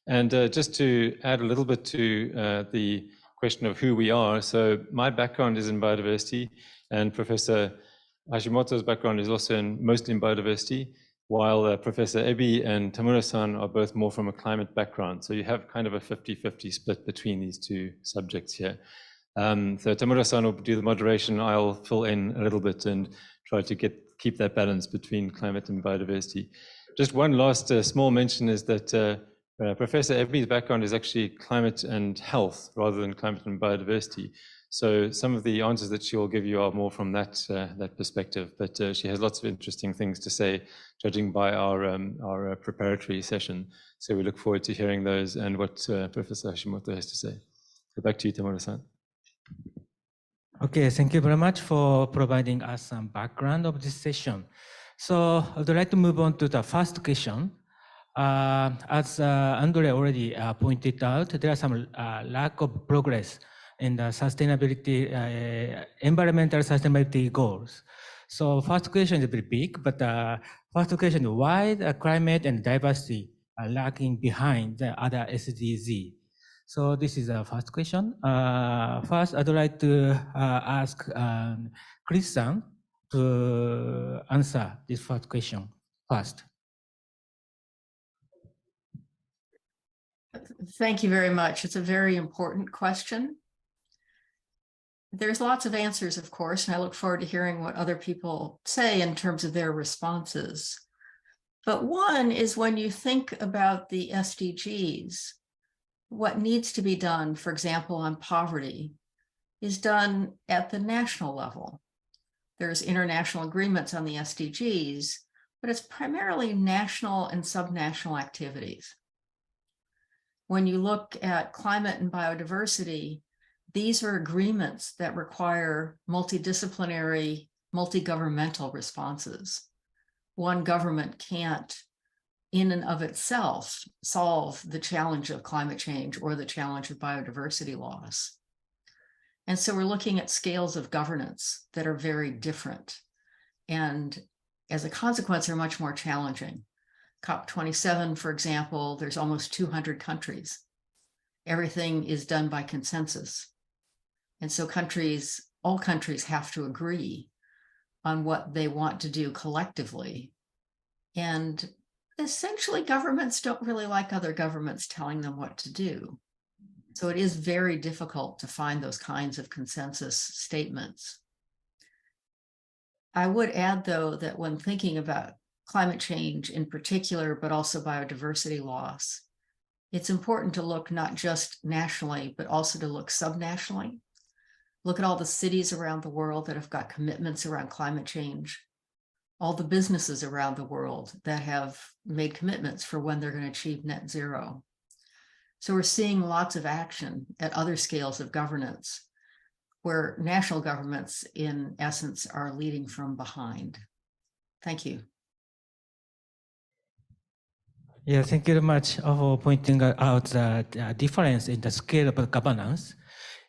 And just to add a little bit to the question of who we are, so my background is in biodiversity, and Professor Hashimoto's background is also mostly in biodiversity, while Professor Ebi and Tamura-san are both more from a climate background. So you have kind of a 50-50 split between these two subjects here. So Tamura-san will do the moderation. I'll fill in a little bit and try to keep that balance between climate and biodiversity. Just one last small mention is that Professor Ebi's background is actually climate and health rather than climate and biodiversity. So some of the answers that she will give you are more from that perspective, but she has lots of interesting things to say, judging by our preparatory session. So we look forward to hearing those and what Professor Hashimoto has to say. So back to you, Tamura-san. Okay, thank you very much for providing us some background of this session. So I'd like to move on to the first question. As Andre already pointed out, there are some lack of progress in the sustainability, environmental sustainability goals. So first question is very big, but first question is why the climate and diversity are lagging behind the other SDGs? So this is the first question. First, I'd like to ask Chris-san to answer this first question first. Thank you very much. It's a very important question. There's lots of answers, of course, and I look forward to hearing what other people say in terms of their responses. But one is when you think about the SDGs, what needs to be done, for example, on poverty, is done at the national level. There's international agreements on the SDGs, but it's primarily national and subnational activities. When you look at climate and biodiversity, these are agreements that require multidisciplinary, multi-governmental responses. One government can't, in and of itself, solve the challenge of climate change or the challenge of biodiversity loss. And so we're looking at scales of governance that are very different. And as a consequence, are much more challenging. COP27, for example, there's almost 200 countries. Everything is done by consensus. And so all countries have to agree on what they want to do collectively. And essentially, governments don't really like other governments telling them what to do. So it is very difficult to find those kinds of consensus statements. I would add, though, that when thinking about climate change in particular, but also biodiversity loss, it's important to look not just nationally, but also to look subnationally. Look at all the cities around the world that have got commitments around climate change, all the businesses around the world that have made commitments for when they're going to achieve net zero. So we're seeing lots of action at other scales of governance where national governments, in essence, are leading from behind. Thank you. Yeah, thank you very much for pointing out the difference in the scale of governance.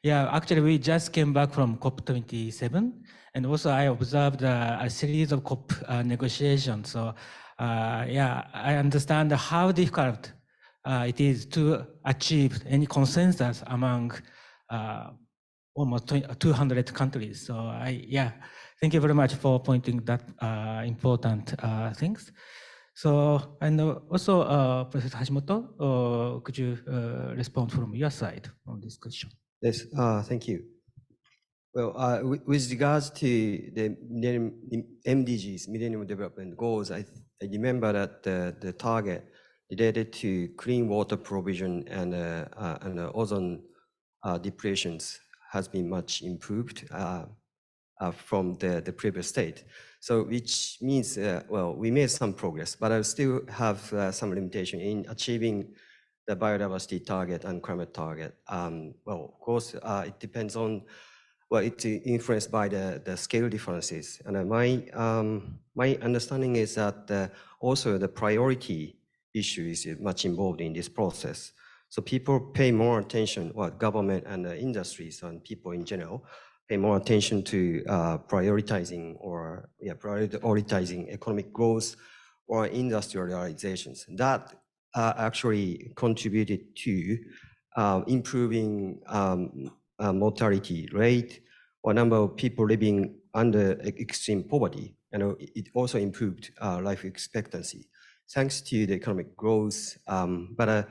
Yeah, actually, we just came back from COP27, and also I observed a series of COP negotiations. So, yeah, I understand how difficult it is to achieve any consensus among almost 200 countries. So, yeah, thank you very much for pointing that important things. So, and also, Professor Hashimoto, could you respond from your side on this question? Yes, thank you. Well, with regards to the MDGs, Millennium Development Goals, I remember that the target related to clean water provision and ozone depletions has been much improved from the previous state. So which means, well, we made some progress, but I still have some limitation in achieving the biodiversity target and climate target. Well, of course, it depends on, well, it's influenced by the scale differences. And my understanding is that also the priority issue is much involved in this process. So people pay more attention, well, government and industries and people in general pay more attention to prioritizing economic growth or industrializations. That actually contributed to improving mortality rate or number of people living under extreme poverty. And it also improved life expectancy thanks to the economic growth. But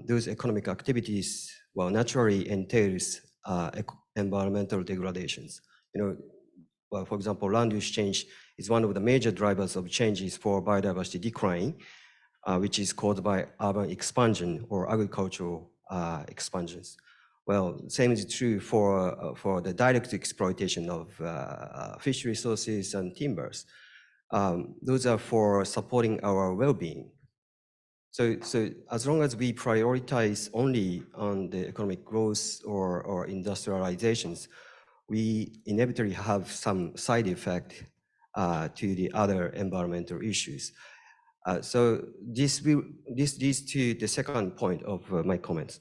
those economic activities, well, naturally entails environmental degradations. Well, for example, land use change is one of the major drivers of changes for biodiversity decline, which is caused by urban expansion or agricultural expansions. Well, same is true for the direct exploitation of fish resources and timbers. Those are for supporting our well-being. So as long as we prioritize only on the economic growth or industrializations, we inevitably have some side effect to the other environmental issues. So this leads to the second point of my comments.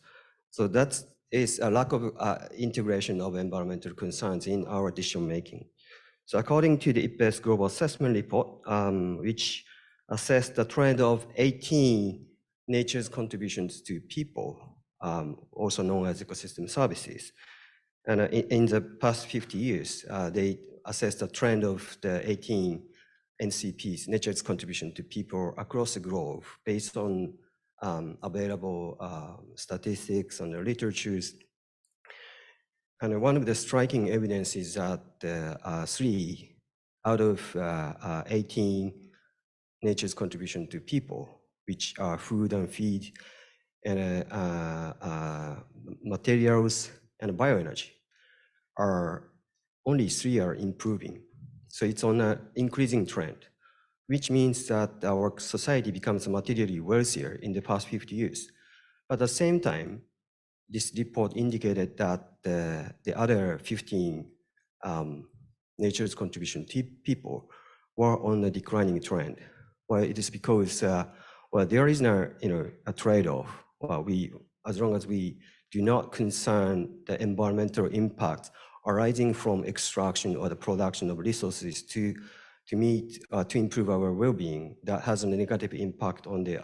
So that is a lack of integration of environmental concerns in our decision making. So according to the IPBES Global Assessment Report, which assessed the trend of 18 nature's contributions to people, also known as ecosystem services. And in the past 50 years, they assessed the trend of the 18 NCPs, nature's contribution to people across the globe, based on available statistics and the literatures. And one of the striking evidence is that 3 out of 18 nature's contribution to people, which are food and feed, and materials and bioenergy, are only 3 are improving. So it's on an increasing trend, which means that our society becomes materially wealthier in the past 50 years. But at the same time, this report indicated that the other 15 nature's contribution to people were on a declining trend. Well, it is because well, there is no, a trade-off. Well, as long as we do not concern the environmental impact arising from extraction or the production of resources to to improve our well-being that has a negative impact on the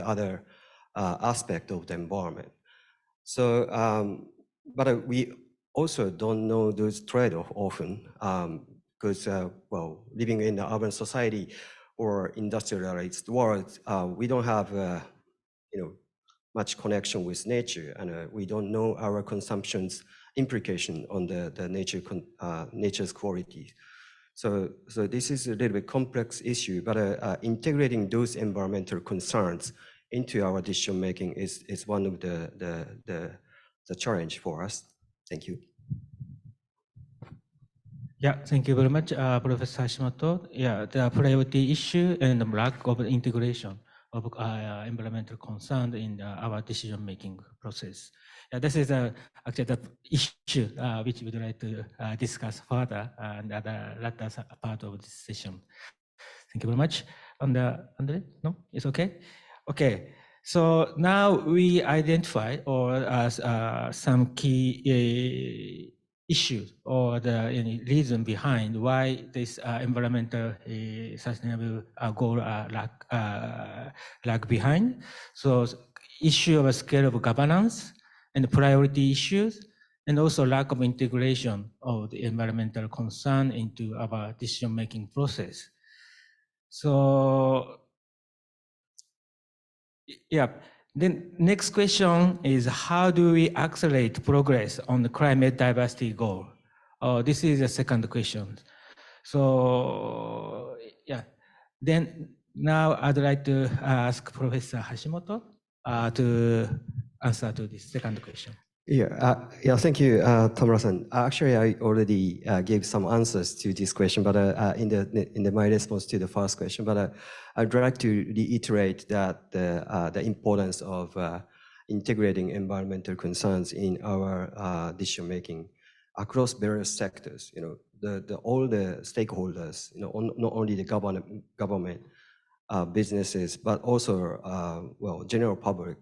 other aspect of the environment. So, but we also don't know those trade-off often because, well, living in the urban society or industrialized world, we don't have, much connection with nature, and we don't know our consumption's implication on the nature's quality. So this is a little bit complex issue, but integrating those environmental concerns into our decision making is one of the challenge for us. Thank you. Yeah, thank you very much, Professor Hashimoto. Yeah, the priority issue and the lack of integration of environmental concern in our decision-making process. Yeah, this is actually the issue which we would like to discuss further and the latter part of this session. Thank you very much. Andre? No, it's okay? Okay, so now we identify some key issues or the reason behind why this environmental sustainable goal lag behind. So issue of a scale of governance and priority issues, and also lack of integration of the environmental concern into our decision-making process. So yeah, then next question is, how do we accelerate progress on the climate diversity goal? This is the second question. So yeah, then now I'd like to ask Professor Hashimoto to answer to this second question. Yeah, thank you, Tamura-san. Actually, I already gave some answers to this question, but in my response to the first question. But I'd like to reiterate that the importance of integrating environmental concerns in our decision making across various sectors. All the stakeholders. Not only the government, businesses, but also well, general public.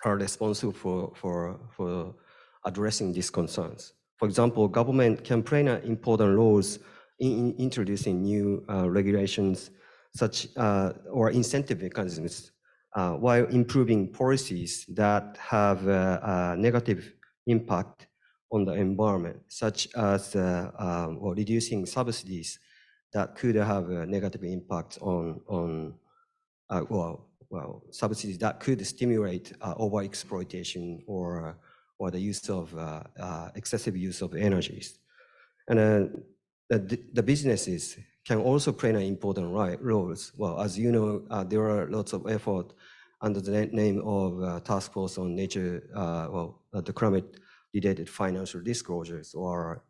Are responsible for addressing these concerns. For example, government can play an important role in introducing new regulations such or incentive mechanisms while improving policies that have a negative impact on the environment, such as or reducing subsidies that could have a negative impact on subsidies that could stimulate overexploitation or the use of excessive use of energies. And the businesses can also play an important roles. Well, as you know, there are lots of effort under the name of Task Force on Nature, the climate-related financial disclosures or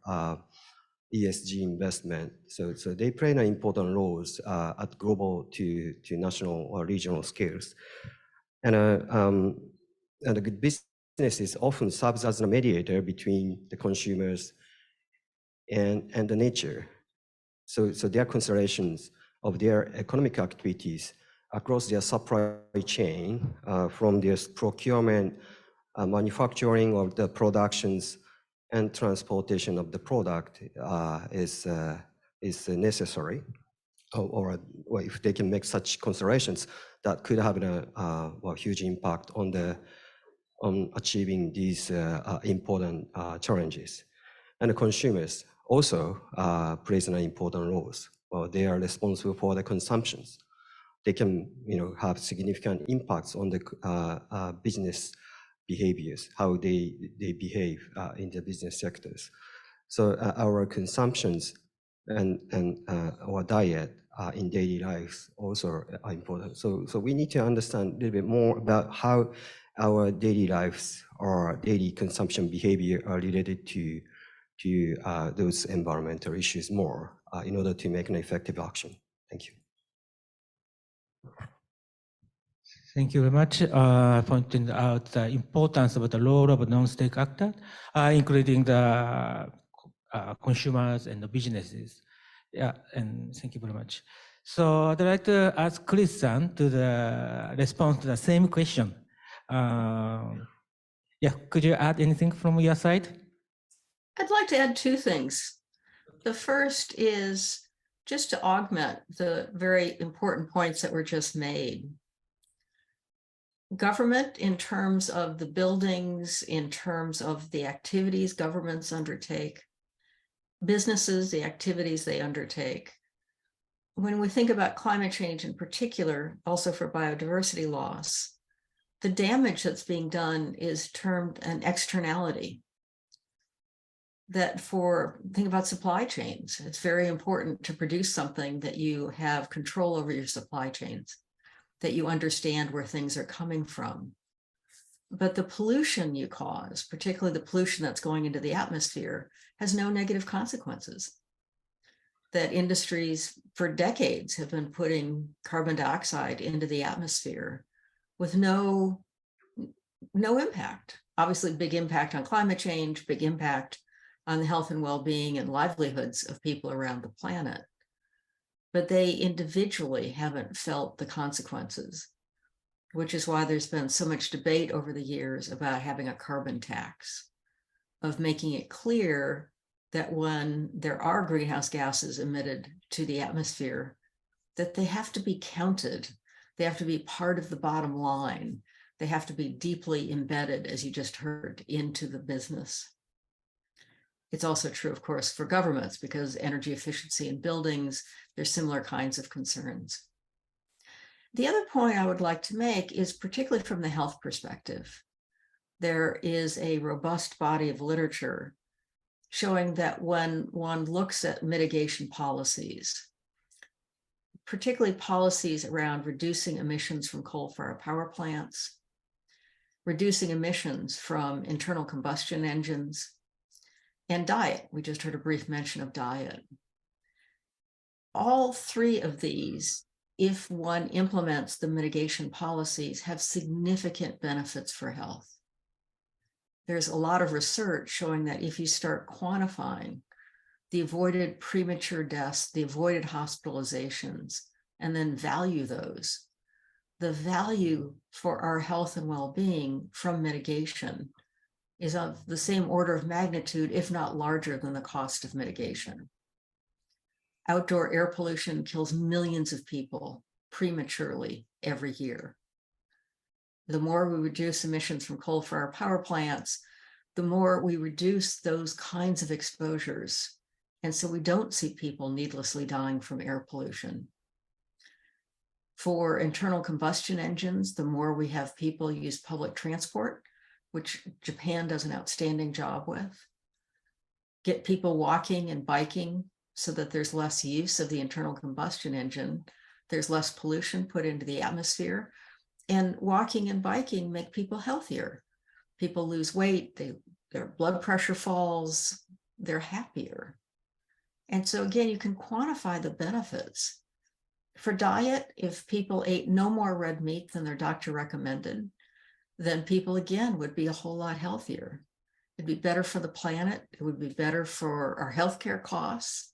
ESG investment. So they play an important roles at global to national or regional scales. And the good businesses often serves as a mediator between the consumers and the nature. So their considerations of their economic activities across their supply chain, from their procurement, manufacturing of the productions, and transportation of the product is necessary, or if they can make such considerations, that could have a huge impact on achieving these important challenges. And the consumers also plays an important role. Well, they are responsible for the consumptions. They can, have significant impacts on the business behaviors, how they behave in the business sectors. So our consumptions and our diet in daily lives also are important. So we need to understand a little bit more about how our daily lives or daily consumption behavior are related to those environmental issues more in order to make an effective action. Thank you. Thank you very much, pointing out the importance of the role of non-state actors, including the consumers and the businesses. Yeah, and thank you very much. So I'd like to ask Chris-san to respond to the same question. Yeah, could you add anything from your side? I'd like to add two things. The first is just to augment the very important points that were just made. Government, in terms of the buildings, in terms of the activities governments undertake, businesses, the activities they undertake. When we think about climate change in particular, also for biodiversity loss, the damage that's being done is termed an externality. That think about supply chains. It's very important to produce something that you have control over your supply chains, that you understand where things are coming from. But the pollution you cause, particularly the pollution that's going into the atmosphere, has no negative consequences. That industries for decades have been putting carbon dioxide into the atmosphere with no impact. Obviously, big impact on climate change, big impact on the health and well-being and livelihoods of people around the planet. But they individually haven't felt the consequences, which is why there's been so much debate over the years about having a carbon tax, of making it clear that when there are greenhouse gases emitted to the atmosphere, that they have to be counted. They have to be part of the bottom line. They have to be deeply embedded, as you just heard, into the business. It's also true, of course, for governments, because energy efficiency in buildings, there's similar kinds of concerns. The other point I would like to make is particularly from the health perspective. There is a robust body of literature showing that when one looks at mitigation policies, particularly policies around reducing emissions from coal-fired power plants, reducing emissions from internal combustion engines, and diet. We just heard a brief mention of diet. All three of these, if one implements the mitigation policies, have significant benefits for health. There's a lot of research showing that if you start quantifying the avoided premature deaths, the avoided hospitalizations, and then value those, the value for our health and well-being from mitigation is of the same order of magnitude, if not larger than the cost of mitigation. Outdoor air pollution kills millions of people prematurely every year. The more we reduce emissions from coal-fired power plants, the more we reduce those kinds of exposures. And so we don't see people needlessly dying from air pollution. For internal combustion engines, the more we have people use public transport, which Japan does an outstanding job with, get people walking and biking so that there's less use of the internal combustion engine, there's less pollution put into the atmosphere, and walking and biking make people healthier. People lose weight, their blood pressure falls, they're happier. And so again, you can quantify the benefits. For diet, if people ate no more red meat than their doctor recommended, then people again would be a whole lot healthier. It'd be better for the planet. It would be better for our healthcare costs,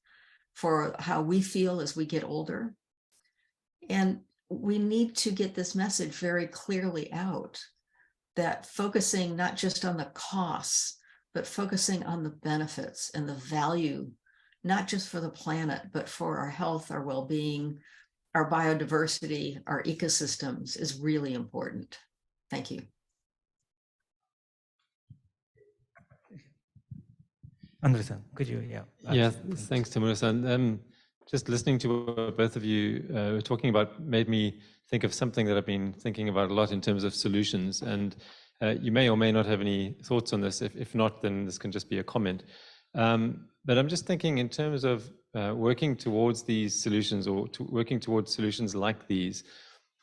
for how we feel as we get older. And we need to get this message very clearly out, that focusing not just on the costs, but focusing on the benefits and the value, not just for the planet, but for our health, our well-being, our biodiversity, our ecosystems is really important. Thank you. Andrew-san, could you, Yeah, thanks, Tamura-san. Just listening to what both of you were talking about made me think of something that I've been thinking about a lot in terms of solutions. And you may or may not have any thoughts on this. If not, then this can just be a comment. But I'm just thinking in terms of working towards these solutions, or working towards solutions like these.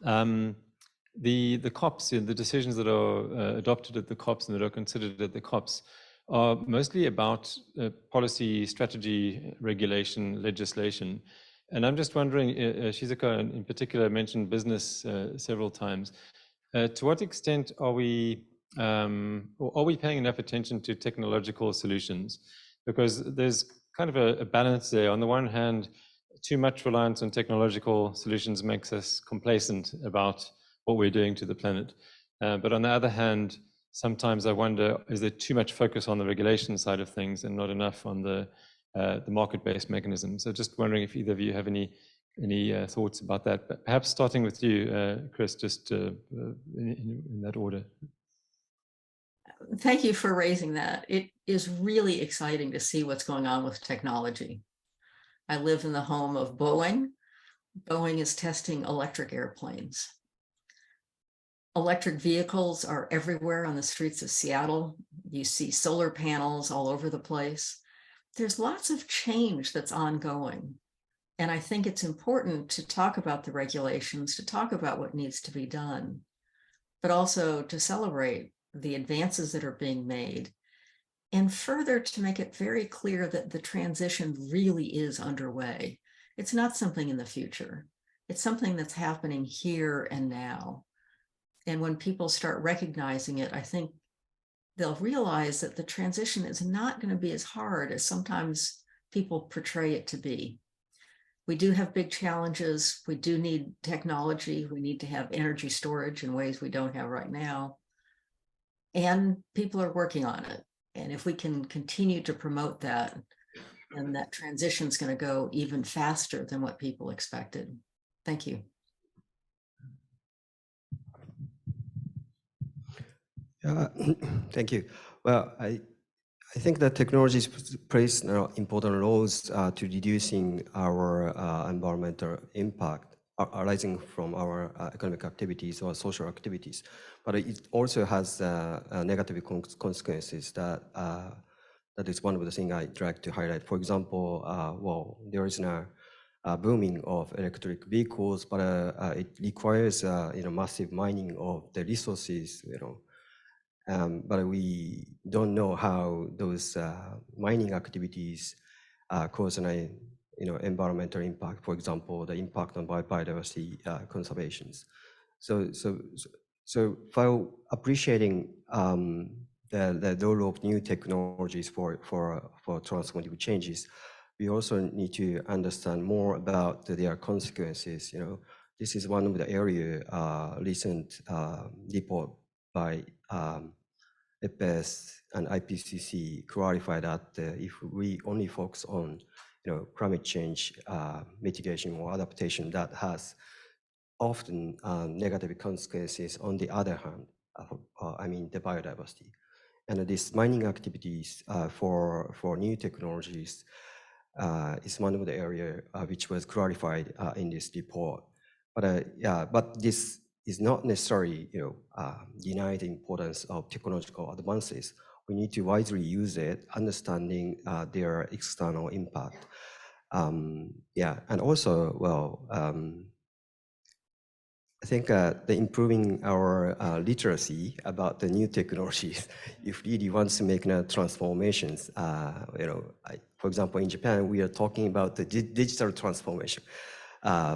The COPs, the decisions that are adopted at the COPs and that are considered at the COPs are mostly about policy, strategy, regulation, legislation. And I'm just wondering, Shizuka in particular mentioned business several times. To what extent are we paying enough attention to technological solutions? Because there's kind of a balance there. On the one hand, too much reliance on technological solutions makes us complacent about what we're doing to the planet. But on the other hand, sometimes I wonder, is there too much focus on the regulation side of things and not enough on the the market-based mechanism. So just wondering if either of you have any thoughts about that. But perhaps starting with you, Chris, just in that order. Thank you for raising that. It is really exciting to see what's going on with technology. I live in the home of Boeing. Boeing is testing electric airplanes. Electric vehicles are everywhere on the streets of Seattle. You see solar panels all over the place. There's lots of change that's ongoing. And I think it's important to talk about the regulations, to talk about what needs to be done, but also to celebrate the advances that are being made, and further to make it very clear that the transition really is underway. It's not something in the future. It's something that's happening here and now. And when people start recognizing it, I think they'll realize that the transition is not going to be as hard as sometimes people portray it to be. We do have big challenges. We do need technology. We need to have energy storage in ways we don't have right now. And people are working on it. And if we can continue to promote that, then that transition is going to go even faster than what people expected. Thank you. Thank you. Well, I think that technology plays important roles to reducing our environmental impact arising from our economic activities or social activities, but it also has negative consequences that is one of the things I'd like to highlight. For example, well, there is now booming of electric vehicles, but it requires massive mining of the resources, but we don't know how those mining activities cause an environmental impact. For example, the impact on biodiversity conservations. So while appreciating the role of new technologies for transformative changes, we also need to understand more about their consequences. This is one of the area recent report by EPS and IPCC clarify that if we only focus on climate change mitigation or adaptation, that has often negative consequences on the other hand, I mean the biodiversity. And these mining activities for new technologies is one of the area which was clarified in this report. But this is not necessarily deny the importance of technological advances. We need to wisely use it, understanding their external impact. And also, well, I think the improving our literacy about the new technologies, if really wants to make transformations, for example, in Japan, we are talking about the digital transformation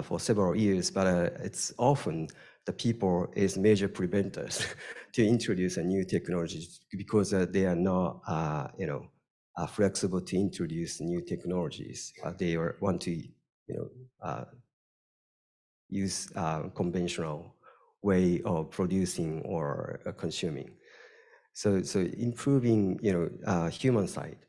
for several years, but it's often the people is major preventers to introduce a new technologies because they are not, flexible to introduce new technologies. They want to, use conventional way of producing or consuming. So improving, human side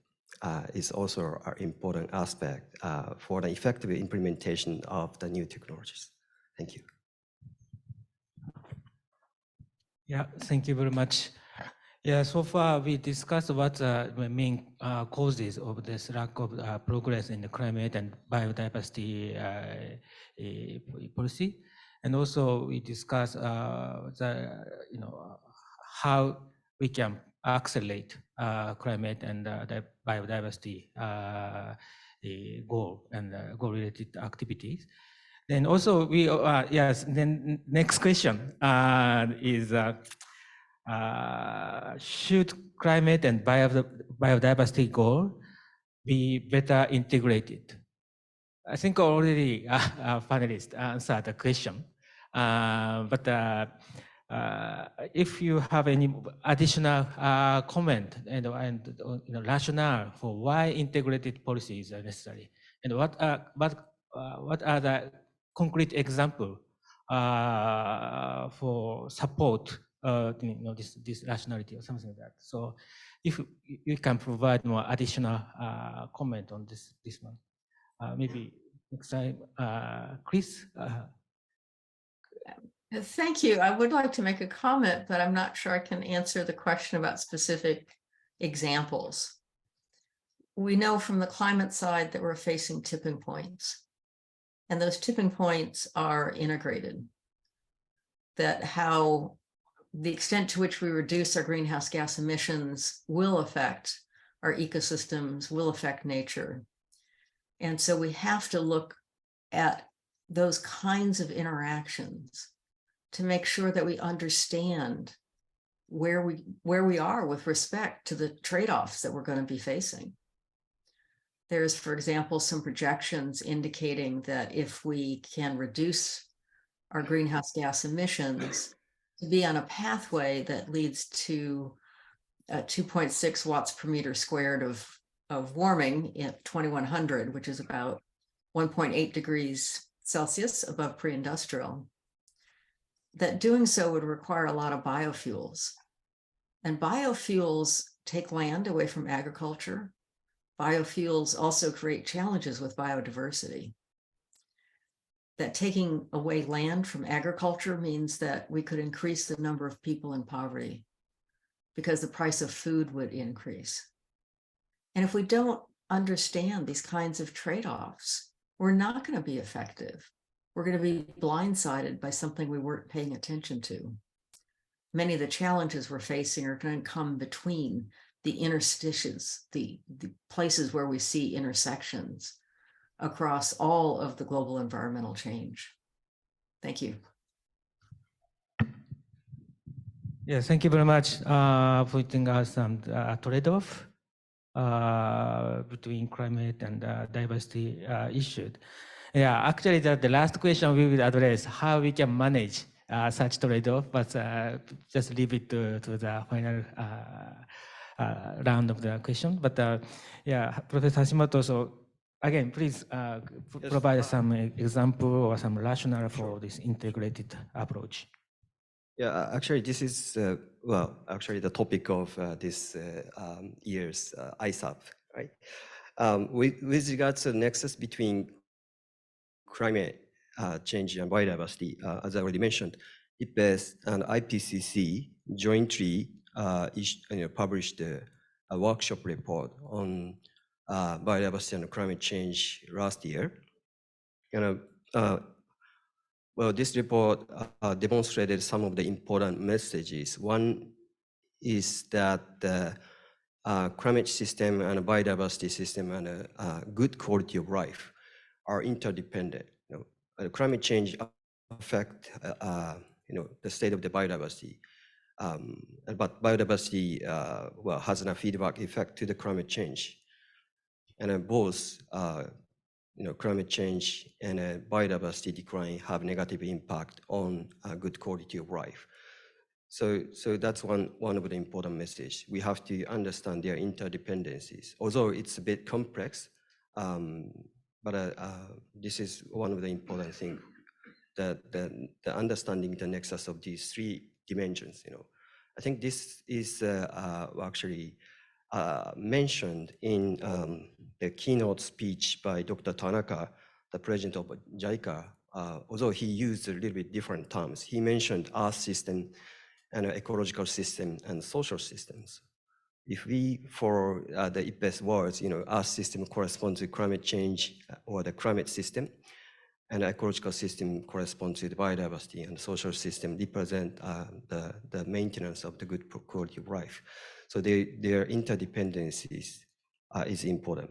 is also an important aspect for the effective implementation of the new technologies. Thank you. Yeah, thank you very much. Yeah, so far we discussed what the main causes of this lack of progress in the climate and biodiversity policy, and also we discussed how we can accelerate climate and the biodiversity goal and goal-related activities. Then also we yes. Then next question is. Should climate and biodiversity goal be better integrated? I think already panelists answered the question, but if you have any additional comment and rationale for why integrated policies are necessary, and what are the concrete examples for support this rationality or something like that. So if you can provide more additional comment on this one. Maybe next time, Chris. Thank you. I would like to make a comment, but I'm not sure I can answer the question about specific examples. We know from the climate side that we're facing tipping points, and those tipping points are integrated. That how the extent to which we reduce our greenhouse gas emissions will affect our ecosystems, will affect nature. And so we have to look at those kinds of interactions to make sure that we understand where we are with respect to the trade-offs that we're going to be facing. There's, for example, some projections indicating that if we can reduce our greenhouse gas emissions to be on a pathway that leads to 2.6 watts per meter squared of warming at 2100, which is about 1.8 degrees Celsius above pre-industrial, that doing so would require a lot of biofuels. And biofuels take land away from agriculture. Biofuels also create challenges with biodiversity. That taking away land from agriculture means that we could increase the number of people in poverty because the price of food would increase. And if we don't understand these kinds of trade-offs, we're not going to be effective. We're going to be blindsided by something we weren't paying attention to. Many of the challenges we're facing are going to come between the interstices, the places where we see intersections across all of the global environmental change. Thank you. Yeah, thank you very much for putting us some trade-off between climate and diversity issues. Yeah, actually, the last question we will address how we can manage such trade-off, but just leave it to the final round of the question. But yeah, Professor Hashimoto, so again, please provide some example or some rationale for this integrated approach. Yeah, actually, this is, well, actually the topic of this year's ISAP, right? With regards to the nexus between climate change and biodiversity, as I already mentioned, IPBES and IPCC jointly published a workshop report on biodiversity and climate change last year. And well, this report demonstrated some of the important messages. One is that the climate system and biodiversity system and good quality of life are interdependent. Climate change affect the state of the biodiversity, but biodiversity well has a feedback effect to the climate change, and both climate change and biodiversity decline have negative impact on good quality of life. So that's one of the important messages. We have to understand their interdependencies. Although it's a bit complex, but this is one of the important things, that the understanding the nexus of these three dimensions. I think this is actually mentioned in the keynote speech by Dr. Tanaka, the president of JICA, although he used a little bit different terms. He mentioned Earth system and ecological system and social systems. If we, for the IPBES words, Earth system corresponds to climate change or the climate system, and the ecological system corresponds to the biodiversity, and social system represent the maintenance of the good quality of life. So their interdependencies is important.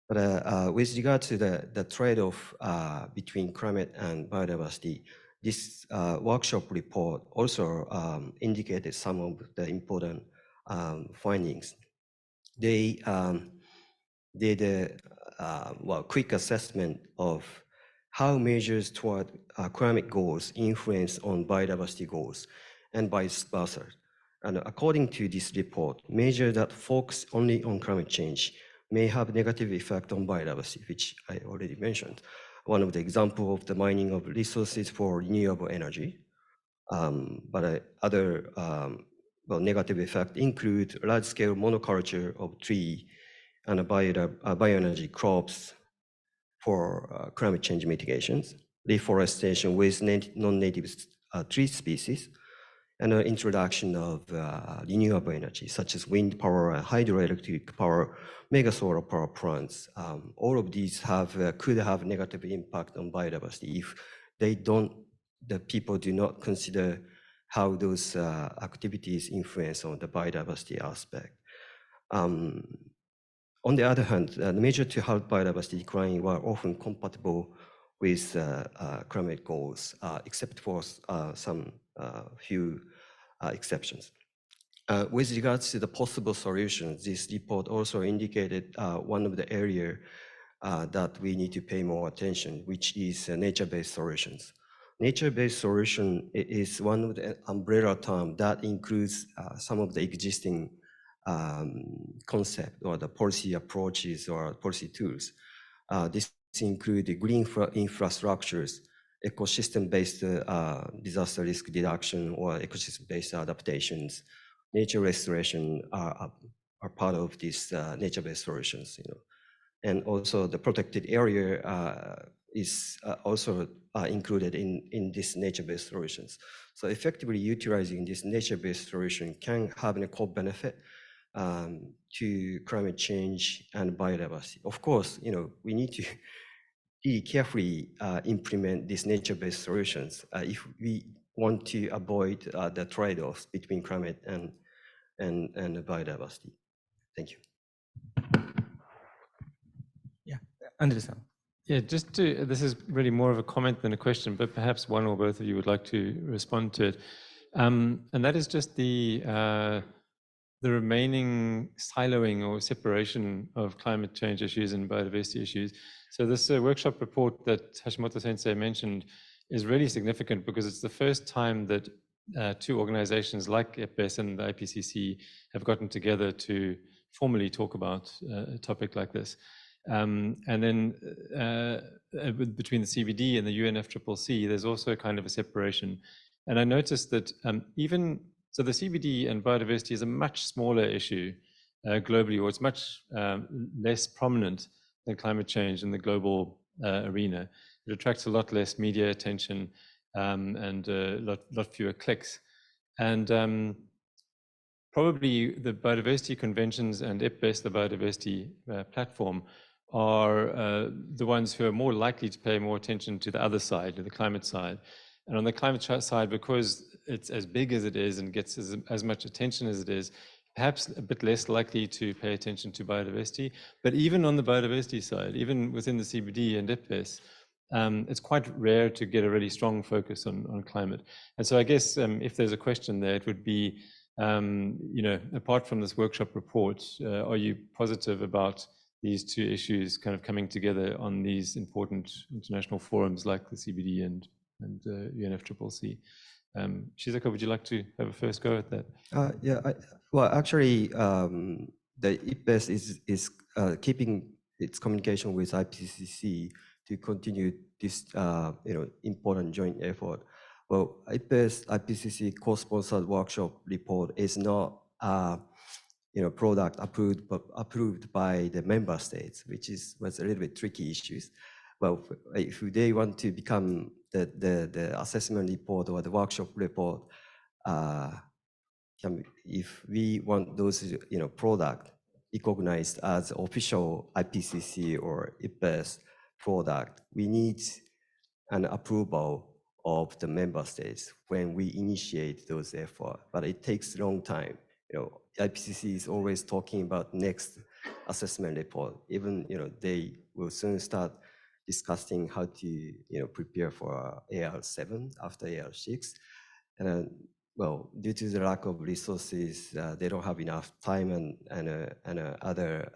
But with regard to the trade-off between climate and biodiversity, this workshop report also indicated some of the important findings. They did a quick assessment of how measures toward climate goals influence on biodiversity goals and vice versa. And according to this report, measures that focus only on climate change may have negative effect on biodiversity, which I already mentioned. One of the examples of the mining of resources for renewable energy, but other negative effect include large-scale monoculture of tree and bioenergy crops for climate change mitigations, reforestation with non-native tree species, and the introduction of renewable energy, such as wind power, hydroelectric power, mega solar power plants. All of these could have negative impact on biodiversity if the people do not consider how those activities influence on the biodiversity aspect. On the other hand, the measures to halt biodiversity decline were often compatible with climate goals, except for some few exceptions. With regards to the possible solutions, this report also indicated one of the areas that we need to pay more attention, which is nature-based solutions. Nature-based solution is one of the umbrella terms that includes some of the existing concept or the policy approaches or policy tools. This includes green infrastructures, ecosystem-based disaster risk reduction or ecosystem-based adaptations. Nature restoration are part of these nature-based solutions, and also the protected area is also included in these nature-based solutions. So effectively utilizing this nature-based solution can have a co-benefit to climate change and biodiversity. Of course, we need to be carefully implement these nature-based solutions if we want to avoid the trade-offs between climate and biodiversity. Thank you. Yeah, Andrew-san. Yeah, this is really more of a comment than a question, but perhaps one or both of you would like to respond to it. And that is just the remaining siloing or separation of climate change issues and biodiversity issues. So this workshop report that Hashimoto-sensei mentioned is really significant because it's the first time that two organizations like EPBES and the IPCC have gotten together to formally talk about a topic like this. And then between the CBD and the UNFCCC, there's also kind of a separation. And I noticed that so the CBD and biodiversity is a much smaller issue globally, or it's much less prominent than climate change in the global arena. It attracts a lot less media attention and a lot fewer clicks. And probably the biodiversity conventions and EPBES, the biodiversity platform, are the ones who are more likely to pay more attention to the other side, to the climate side. And on the climate side, because it's as big as it is and gets as much attention as it is, perhaps a bit less likely to pay attention to biodiversity. But even on the biodiversity side, even within the CBD and EPBES, it's quite rare to get a really strong focus on climate. And so I guess if there's a question there, it would be, apart from this workshop report, are you positive about these two issues kind of coming together on these important international forums like the CBD and UNFCCC? Shizuka, would you like to have a first go at that? Well, actually, the EPBES is keeping its communication with IPCC to continue this important joint effort. Well, EPBES IPCC co-sponsored workshop report is not product approved by the member states, which was a little bit tricky issues. Well, if they want to become the assessment report or the workshop report, if we want those product recognized as official IPCC or EPBES product, we need an approval of the member states when we initiate those efforts. But it takes a long time. IPCC is always talking about next assessment report. Even they will soon start discussing how to prepare for AR7 after AR6. And well, due to the lack of resources, they don't have enough time and other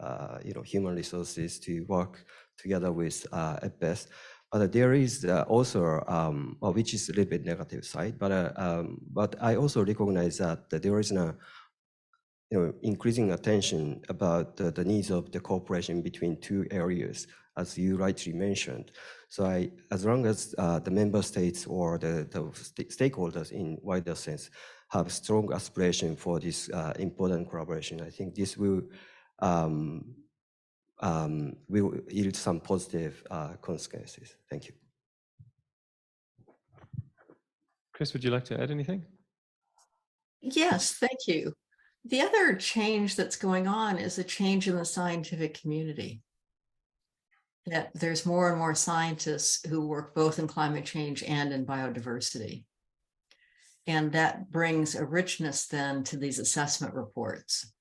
human resources to work together with EPBES. But there is also, which is a little bit negative side, but I also recognize that there is increasing attention about the needs of the cooperation between two areas, as you rightly mentioned. So as long as the member states or the stakeholders in wider sense have strong aspiration for this important collaboration, I think this will yield some positive consequences. Thank you. Chris, would you like to add anything? Yes, thank you. The other change that's going on is a change in the scientific community. That there's more and more scientists who work both in climate change and in biodiversity. And that brings a richness then to these assessment reports.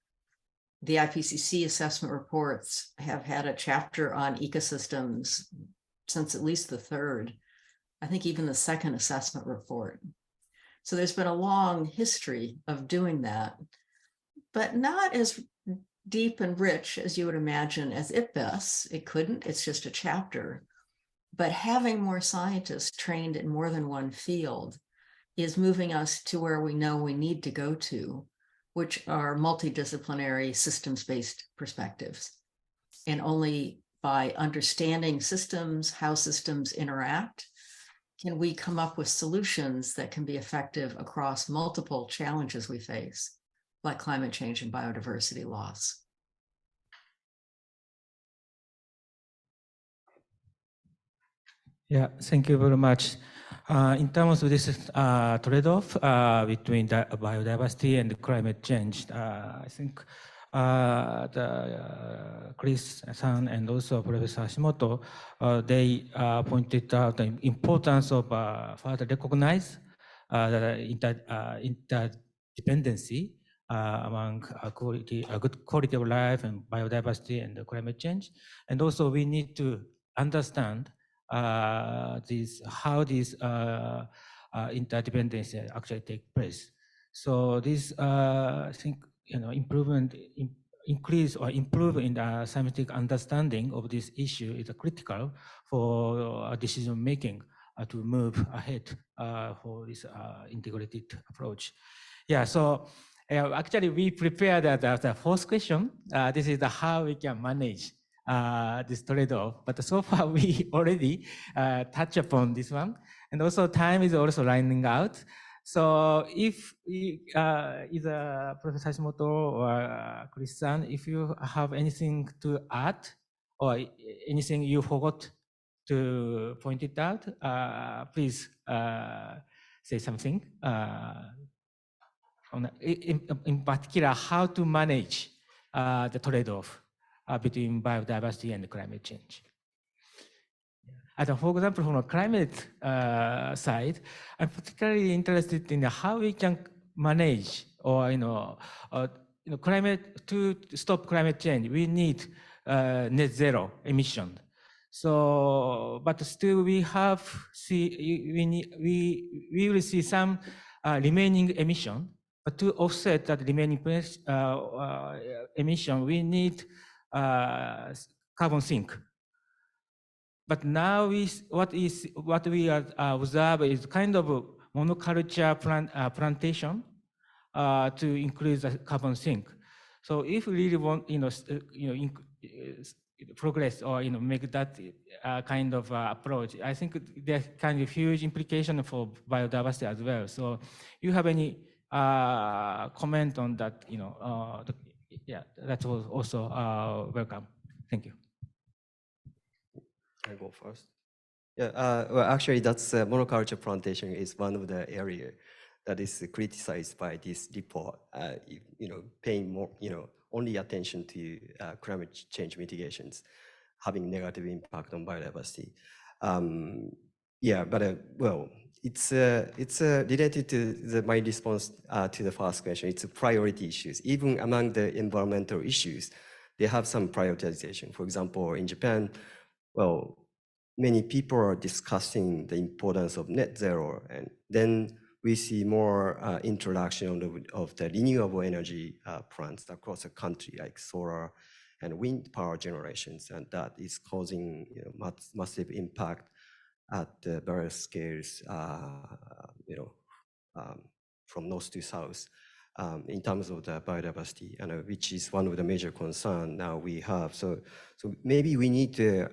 The IPCC assessment reports have had a chapter on ecosystems since at least the third, I think even the second assessment report. So there's been a long history of doing that, but not as deep and rich as you would imagine as IPBES. It couldn't, it's just a chapter. But having more scientists trained in more than one field is moving us to where we know we need to go to, which are multidisciplinary systems-based perspectives. And only by understanding systems, how systems interact, can we come up with solutions that can be effective across multiple challenges we face, like climate change and biodiversity loss. Yeah, thank you very much. In terms of this trade-off between the biodiversity and climate change, I think Chris-san and also Professor Hashimoto, they pointed out the importance of further recognize the interdependency among good quality of life and biodiversity and climate change. And also we need to understand how these interdependence actually take place. So this, I think, increase or improve in the scientific understanding of this issue is critical for decision making to move ahead for this integrated approach. Yeah, so actually we prepared the fourth question. This is how we can manage this trade-off, but so far we already touch upon this one, and also time is also running out. So if either Professor Hashimoto or Chris-san, if you have anything to add or anything you forgot to point it out, please say something. In particular, how to manage the trade-off between biodiversity and climate change. And for example, from a climate side, I'm particularly interested in how we can manage or climate to stop climate change. We need net zero emission. So, but still we will see some remaining emission. But to offset that remaining emission, we need carbon sink. But now what we observe is kind of a monoculture plantation to increase the carbon sink. So if we really want, progress or make that kind of approach, I think there's kind of huge implication for biodiversity as well. So, you have any comment on that? Yeah, that was also welcome. Thank you. I go first. Yeah, well, actually, that's monoculture plantation is one of the area that is criticized by this report. Paying more, only attention to climate change mitigations, having negative impact on biodiversity. Yeah, but well, it's related to my response to the first question. It's priority issues. Even among the environmental issues, they have some prioritization. For example, in Japan, well, many people are discussing the importance of net zero, and then we see more introduction of the renewable energy plants across the country, like solar and wind power generations, and that is causing massive impact at the various scales, from north to south. in terms of the biodiversity, and which is one of the major concerns now we have. So maybe we need to,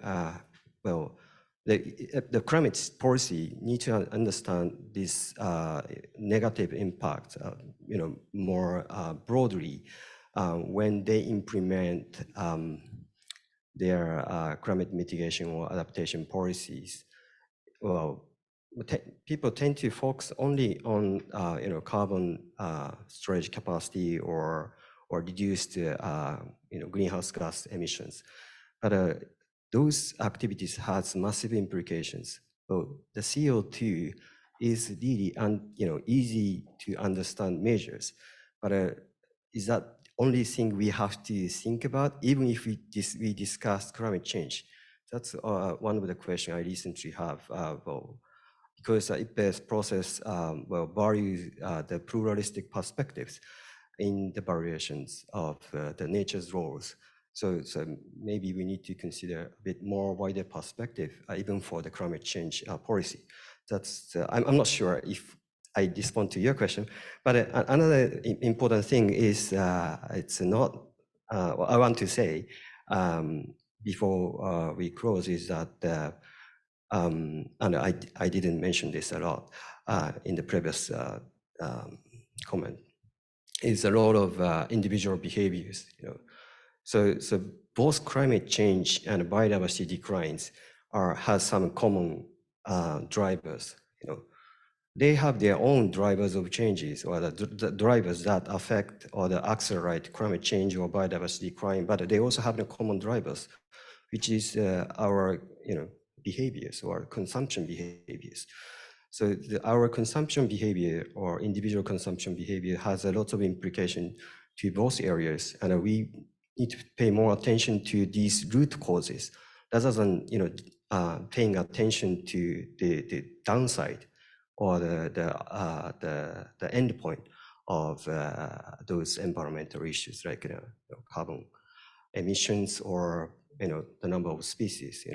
well, the climate policy need to understand this negative impact, more broadly when they implement their climate mitigation or adaptation policies. Well, people tend to focus only on carbon storage capacity or reduced greenhouse gas emissions, but those activities has massive implications. So the CO2 is really easy to understand measures, but is that only thing we have to think about, even if we discuss climate change? That's one of the questions I recently have. Because IPBES process values the pluralistic perspectives in the variations of the nature's roles. So maybe we need to consider a bit more wider perspective, even for the climate change policy. That's I'm not sure if I respond to your question, but another important thing is it's not. What I want to say before we close is that. And I didn't mention this a lot in the previous comment, is a lot of individual behaviors. So both climate change and biodiversity declines has some common drivers. They have their own drivers of changes, or the drivers that affect or that accelerate climate change or biodiversity decline, but they also have the common drivers, which is our behaviors or consumption behaviors. So our consumption behavior or individual consumption behavior has a lot of implication to both areas, and we need to pay more attention to these root causes rather than paying attention to the downside or the end point of those environmental issues like carbon emissions or the number of species.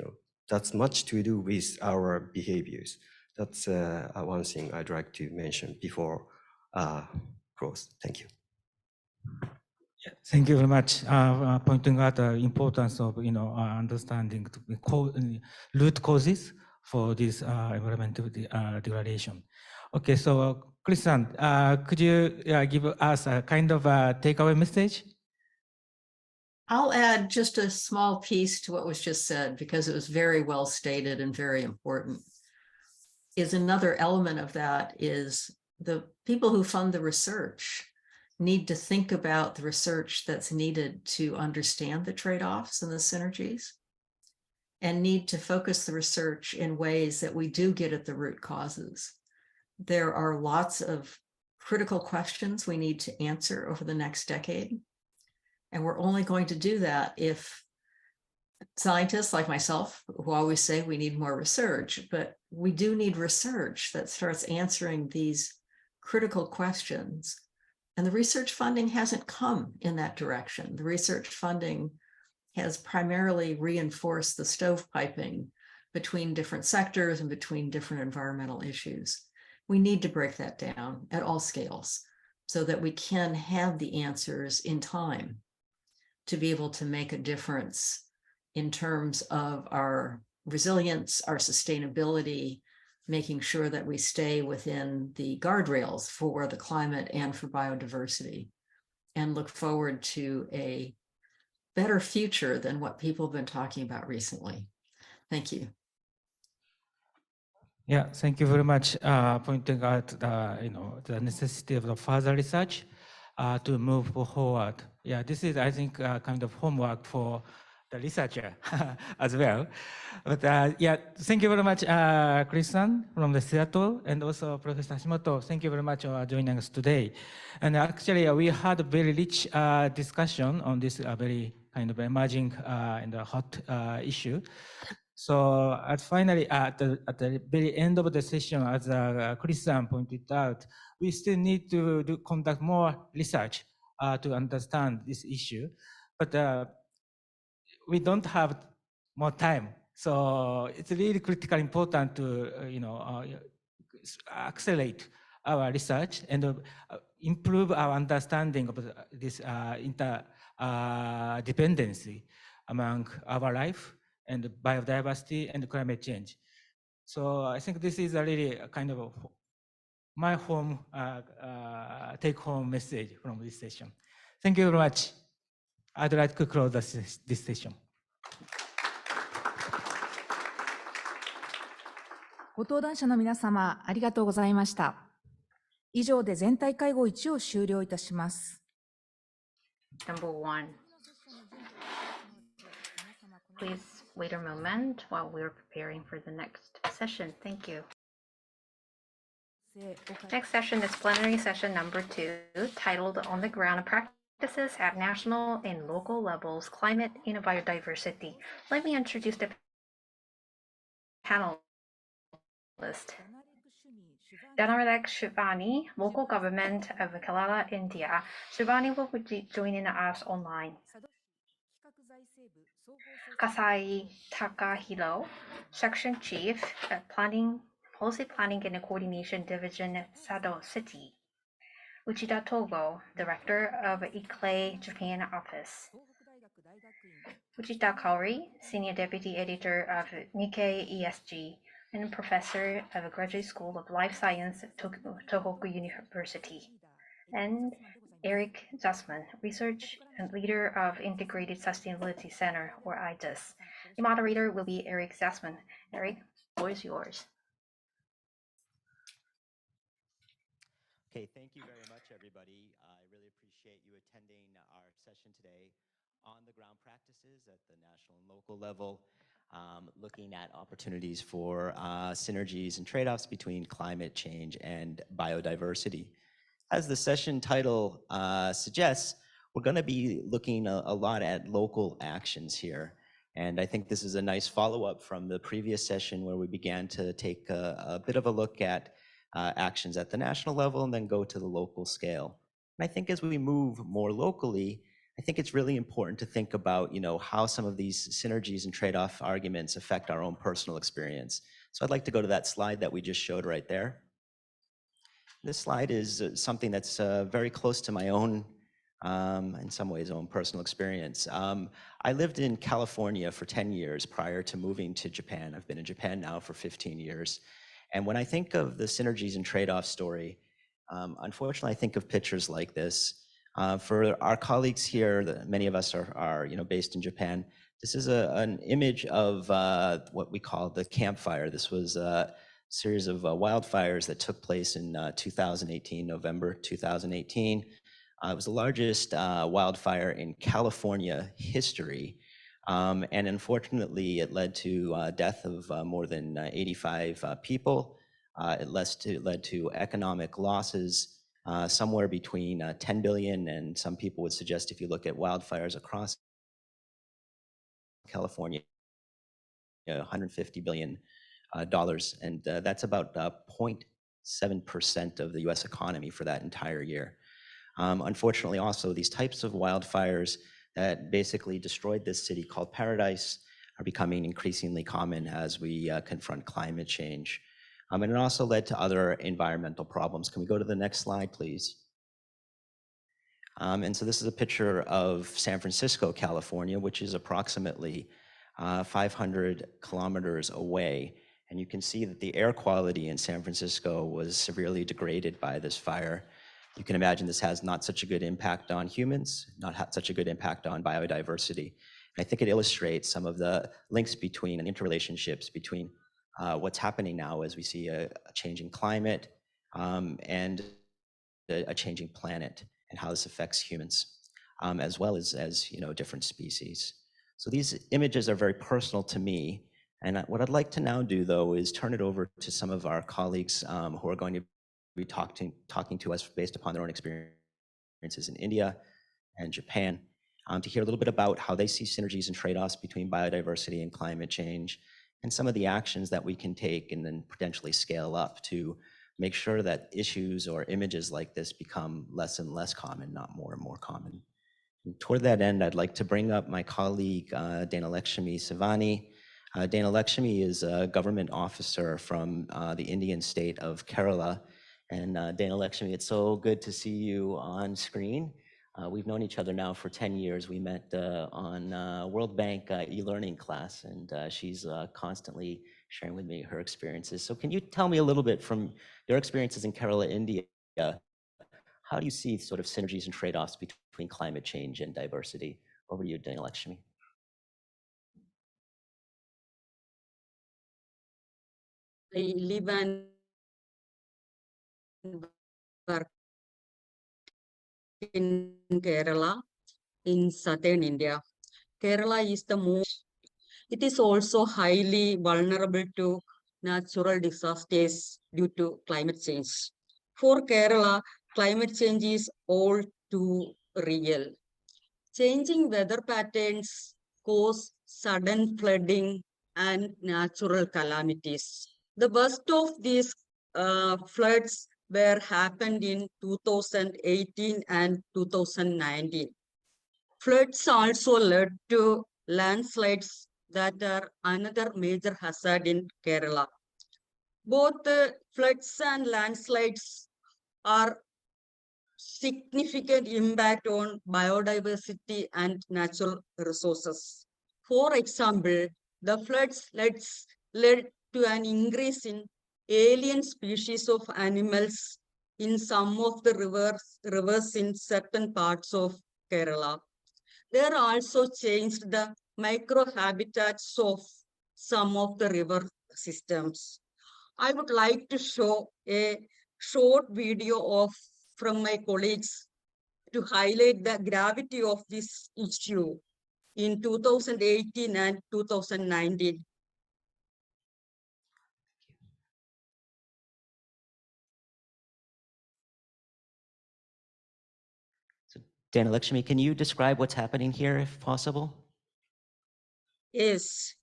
That's much to do with our behaviors. That's one thing I'd like to mention before close. Thank you. Thank you very much for pointing out the importance of understanding the root causes for this environmental degradation. Okay, so Chris-san, could you give us a kind of a takeaway message? I'll add just a small piece to what was just said, because it was very well stated and very important. Is another element of that is the people who fund the research need to think about the research that's needed to understand the trade-offs and the synergies, and need to focus the research in ways that we do get at the root causes. There are lots of critical questions we need to answer over the next decade. And we're only going to do that if scientists like myself, who always say we need more research, but we do need research that starts answering these critical questions. And the research funding hasn't come in that direction. The research funding has primarily reinforced the stovepiping between different sectors and between different environmental issues. We need to break that down at all scales so that we can have the answers in time to be able to make a difference in terms of our resilience, our sustainability, making sure that we stay within the guardrails for the climate and for biodiversity, and look forward to a better future than what people have been talking about recently. Thank you. Yeah, thank you very much pointing out the necessity of the further research to move forward. Yeah, this is, I think, kind of homework for the researcher as well. But yeah, thank you very much, Chris-san from the Seattle, and also Professor Hashimoto. Thank you very much for joining us today. And actually, we had a very rich discussion on this very kind of emerging and hot issue. So finally, at the very end of the session, as Chris-san pointed out, we still need to conduct more research to understand this issue, but we don't have more time. So it's really critically important to accelerate our research and improve our understanding of this interdependency among our life and biodiversity and climate change. So I think this is a really kind of my home take-home message from this session. Thank you very much. I'd like to close this session. ご登壇者の皆様、ありがとうございました。以上で全体会合1を終了いたします。Number 1. Please wait a moment while we're preparing for the next session. Thank you. Next session is plenary session number 2, titled On the Ground Practices at National and Local Levels, Climate and Biodiversity. Let me introduce the panelists. Danarek Shivani, local government of Kerala, India. Shivani will be joining us online. Kasai Takahiro, Section Chief at Policy Planning and Coordination Division at Sado City. Uchida Togo, Director of ICLE Japan Office. Uchida Kaori, Senior Deputy Editor of Nikkei ESG and Professor of Graduate School of Life Science at Tohoku University. And Eric Zussman, Research and Leader of Integrated Sustainability Center, or IDUS. The moderator will be Eric Zussman. Eric, the floor is yours. Okay, thank you very much, everybody. I really appreciate you attending our session today on the ground practices at the national and local level, looking at opportunities for synergies and trade-offs between climate change and biodiversity. As the session title suggests, we're going to be looking a lot at local actions here. And I think this is a nice follow-up from the previous session where we began to take a bit of a look at actions at the national level and then go to the local scale. And I think as we move more locally, I think it's really important to think about, how some of these synergies and trade-off arguments affect our own personal experience. So I'd like to go to that slide that we just showed right there. This slide is something that's very close to my own, in some ways, own personal experience. I lived in California for 10 years prior to moving to Japan. I've been in Japan now for 15 years. And when I think of the synergies and trade-off story, unfortunately, I think of pictures like this. For our colleagues here, many of us are based in Japan. This is an image of what we call the campfire. This was a series of wildfires that took place in 2018, November 2018. It was the largest wildfire in California history. And unfortunately, it led to death of more than 85 people. It led to economic losses somewhere between 10 billion and some people would suggest, if you look at wildfires across California, $150 billion. And that's about 0.7% of the US economy for that entire year. Unfortunately, also, these types of wildfires that basically destroyed this city called Paradise are becoming increasingly common as we confront climate change. And it also led to other environmental problems. Can we go to the next slide, please? And so this is a picture of San Francisco, California, which is approximately 500 kilometers away. And you can see that the air quality in San Francisco was severely degraded by this fire. You can imagine this has not such a good impact on humans, not such a good impact on biodiversity. And I think it illustrates some of the links between and interrelationships between what's happening now as we see a changing climate and a changing planet and how this affects humans, as well as different species. So these images are very personal to me. And what I'd like to now do, though, is turn it over to some of our colleagues who are going to be talking to us based upon their own experiences in India and Japan, to hear a little bit about how they see synergies and trade-offs between biodiversity and climate change, and some of the actions that we can take and then potentially scale up to make sure that issues or images like this become less and less common, not more and more common. And toward that end, I'd like to bring up my colleague, Dhanalakshmi Sivani. Dhanalakshmi is a government officer from the Indian state of Kerala, And Dana Lakshmi, it's so good to see you on screen. We've known each other now for 10 years. We met on World Bank e-learning class, and she's constantly sharing with me her experiences. So can you tell me a little bit from your experiences in Kerala, India? How do you see sort of synergies and trade-offs between climate change and diversity? Over to you, Dana Lakshmi. I live and work in Kerala, in southern India. Kerala is the most, it is also highly vulnerable to natural disasters due to climate change. For Kerala, climate change is all too real. Changing weather patterns cause sudden flooding and natural calamities. The worst of these floods were happened in 2018 and 2019. Floods also led to landslides that are another major hazard in Kerala. Both the floods and landslides are significant impact on biodiversity and natural resources. For example, the floods led to an increase in alien species of animals in some of the rivers in certain parts of Kerala. They also changed the microhabitats of some of the river systems. I would like to show a short video from my colleagues to highlight the gravity of this issue in 2018 and 2019. So Dana Lakshmi, can you describe what's happening here if possible? Yes,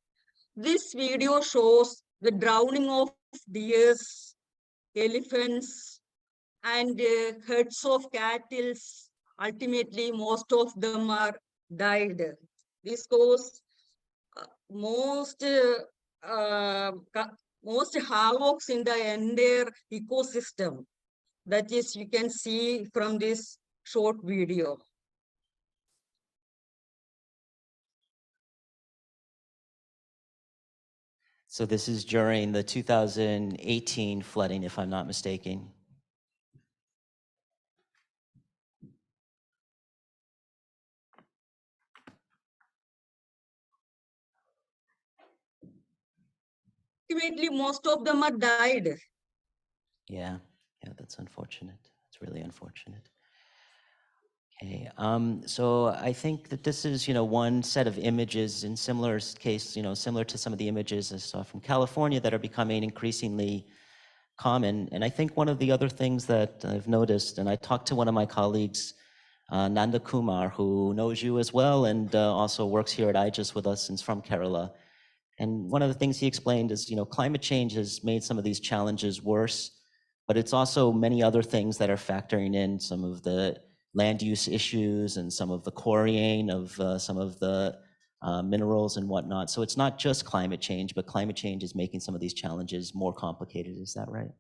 this video shows the drowning of deers, elephants, and herds of cattle. Ultimately, most of them are died. This cause most havocs in the entire ecosystem. That is, you can see from this short video. So this is during the 2018 flooding, if I'm not mistaken. Ultimately, most of them are died. Yeah, that's unfortunate. It's really unfortunate. Okay, so I think that this is, one set of images in similar case, similar to some of the images I saw from California that are becoming increasingly common. And I think one of the other things that I've noticed, and I talked to one of my colleagues, Nanda Kumar, who knows you as well and also works here at IGES with us and is from Kerala. And one of the things he explained is, climate change has made some of these challenges worse, but it's also many other things that are factoring in, some of the land use issues and some of the quarrying of some of the minerals and whatnot. So it's not just climate change, but climate change is making some of these challenges more complicated. Is that right?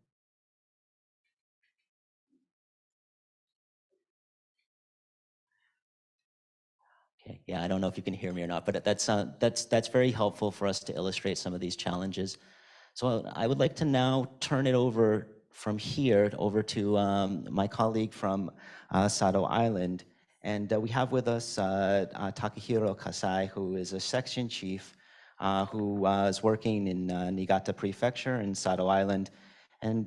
Okay, yeah, I don't know if you can hear me or not, but that's very helpful for us to illustrate some of these challenges. So I would like to now turn it over from here over to my colleague from Sado Island. And we have with us Takahiro Kasai, who is a section chief who is working in Niigata Prefecture in Sado Island. And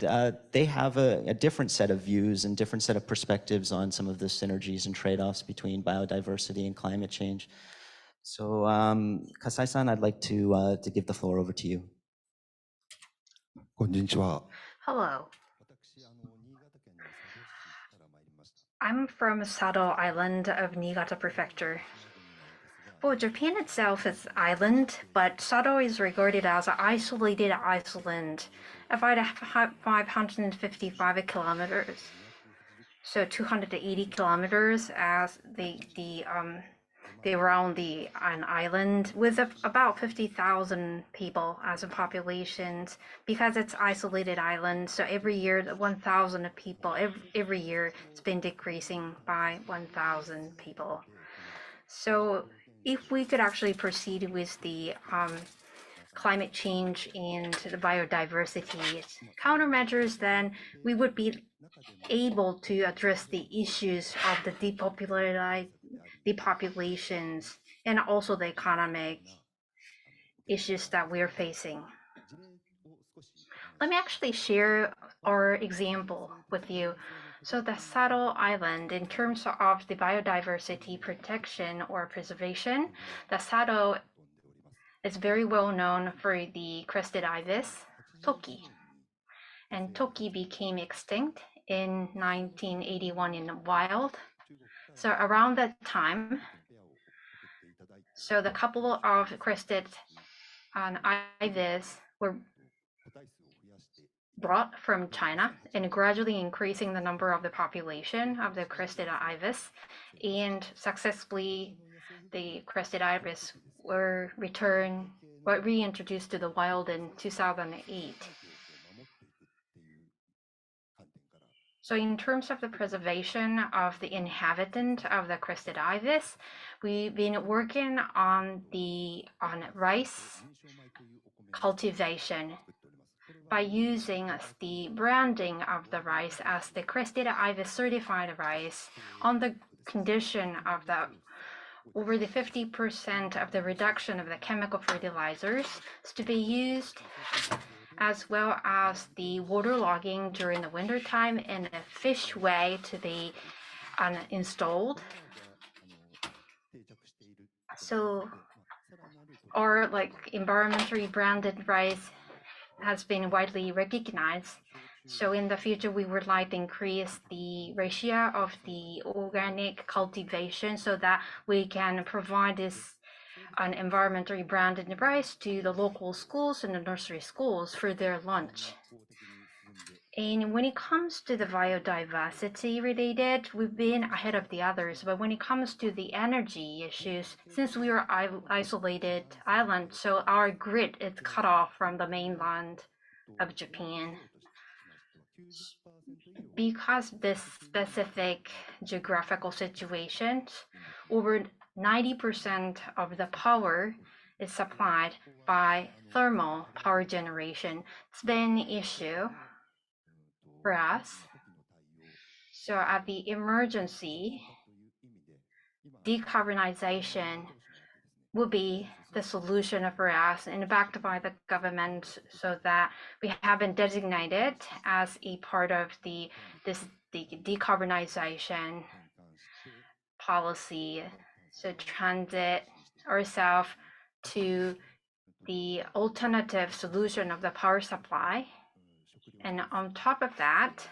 they have a different set of views and different set of perspectives on some of the synergies and trade-offs between biodiversity and climate change. So Kasai-san, I'd like to give the floor over to you. Hello. I'm from Sado Island of Niigata Prefecture. Well, Japan itself is island, but Sado is regarded as an isolated island, about 555 kilometers. So 280 kilometers as the were on an island with about 50,000 people as a population, because it's isolated island. So every year, 1,000 people, every year it's been decreasing by 1,000 people. So if we could actually proceed with the climate change and the biodiversity countermeasures, then we would be able to address the issues of the depopulations and also the economic issues that we're facing. Let me actually share our example with you. So the Sado Island, in terms of the biodiversity protection or preservation, the Sado is very well known for the crested ibis, Toki. And Toki became extinct in 1981 in the wild. So around that time, so the couple of crested ibis were brought from China and gradually increasing the number of the population of the crested ibis, and successfully the crested ibis were reintroduced to the wild in 2008. So in terms of the preservation of the inhabitant of the crested ibis, we've been working on rice cultivation by using the branding of the rice as the crested ibis certified rice, on the condition of the over the 50% of the reduction of the chemical fertilizers to be used, as well as the water logging during the winter time and a fish way to be installed. So our environmentally branded rice has been widely recognized. So in the future, we would like to increase the ratio of the organic cultivation so that we can provide this environmentally branded rice to the local schools and the nursery schools for their lunch. And when it comes to the biodiversity related, we've been ahead of the others. But when it comes to the energy issues, since we are isolated island, so our grid is cut off from the mainland of Japan. Because this specific geographical situation, over 90% of the power is supplied by thermal power generation. It's been an issue for us. So at the emergency, decarbonization would be the solution for us and backed by the government, so that we have been designated as a part of the decarbonization policy. So transit ourselves to the alternative solution of the power supply. And on top of that,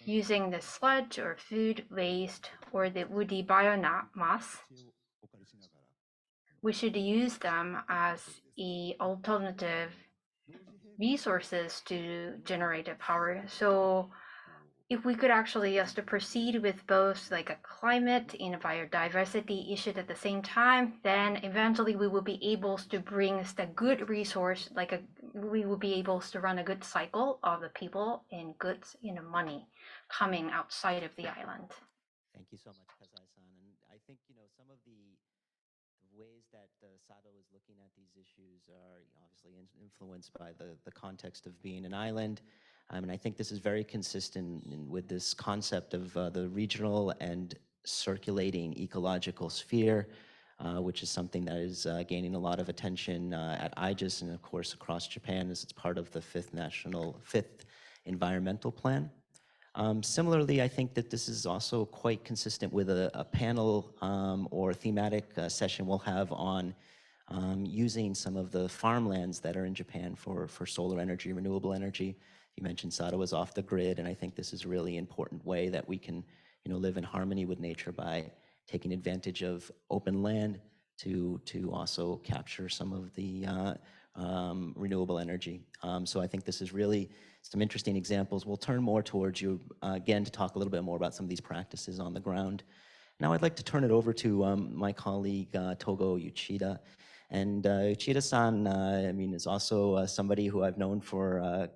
using the sludge or food waste or the woody biomass, we should use them as alternative resources to generate the power. So if we could actually just proceed with both like a climate and a biodiversity issue at the same time, then eventually we will be able to bring the good resource, we will be able to run a good cycle of the people and goods and money coming outside of the island. Thank you so much, Kazai-san. And I think, some of the ways that Sado is looking at these issues are obviously influenced by the context of being an island. And I think this is very consistent with this concept of the regional and circulating ecological sphere, which is something that is gaining a lot of attention at IGES and of course across Japan, as it's part of the fifth environmental plan. Similarly, I think that this is also quite consistent with a panel or thematic session we'll have on using some of the farmlands that are in Japan for solar energy, renewable energy. You mentioned Sado was off the grid, and I think this is a really important way that we can live in harmony with nature by taking advantage of open land to also capture some of the renewable energy. So I think this is really some interesting examples. We'll turn more towards you again to talk a little bit more about some of these practices on the ground. Now I'd like to turn it over to my colleague, Togo Uchida. And Uchida-san, I mean, is also somebody who I've known for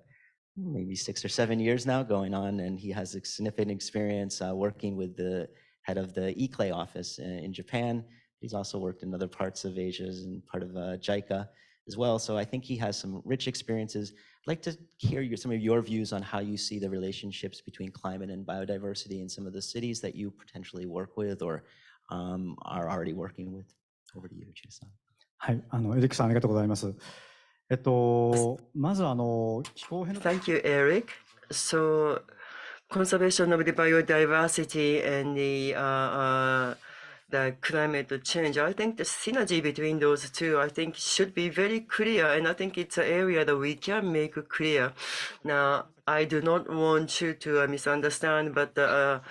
maybe 6 or 7 years now going on, and he has a significant experience working with the head of the ICLEI office in Japan. He's also worked in other parts of Asia and part of JICA as well. So I think he has some rich experiences. I'd like to hear some of your views on how you see the relationships between climate and biodiversity in some of the cities that you potentially work with or are already working with. Over to you, Uchida-san. はい、エリックさんありがとうございます。まず気候変動。Thank you, Eric. So, conservation of the biodiversity and the climate change, I think the synergy between those two, I think should be very clear, and I think it's an area that we can make clear. Now, I do not want you to misunderstand, but the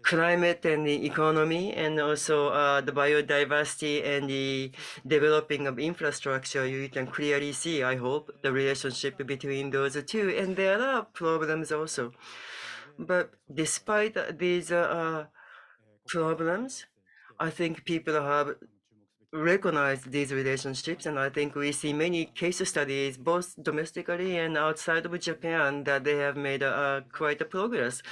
climate and the economy and also the biodiversity and the developing of infrastructure, you can clearly see, I hope, the relationship between those two. And there are problems also. But despite these problems, I think people have recognized these relationships, and I think we see many case studies, both domestically and outside of Japan, that they have made quite a progress.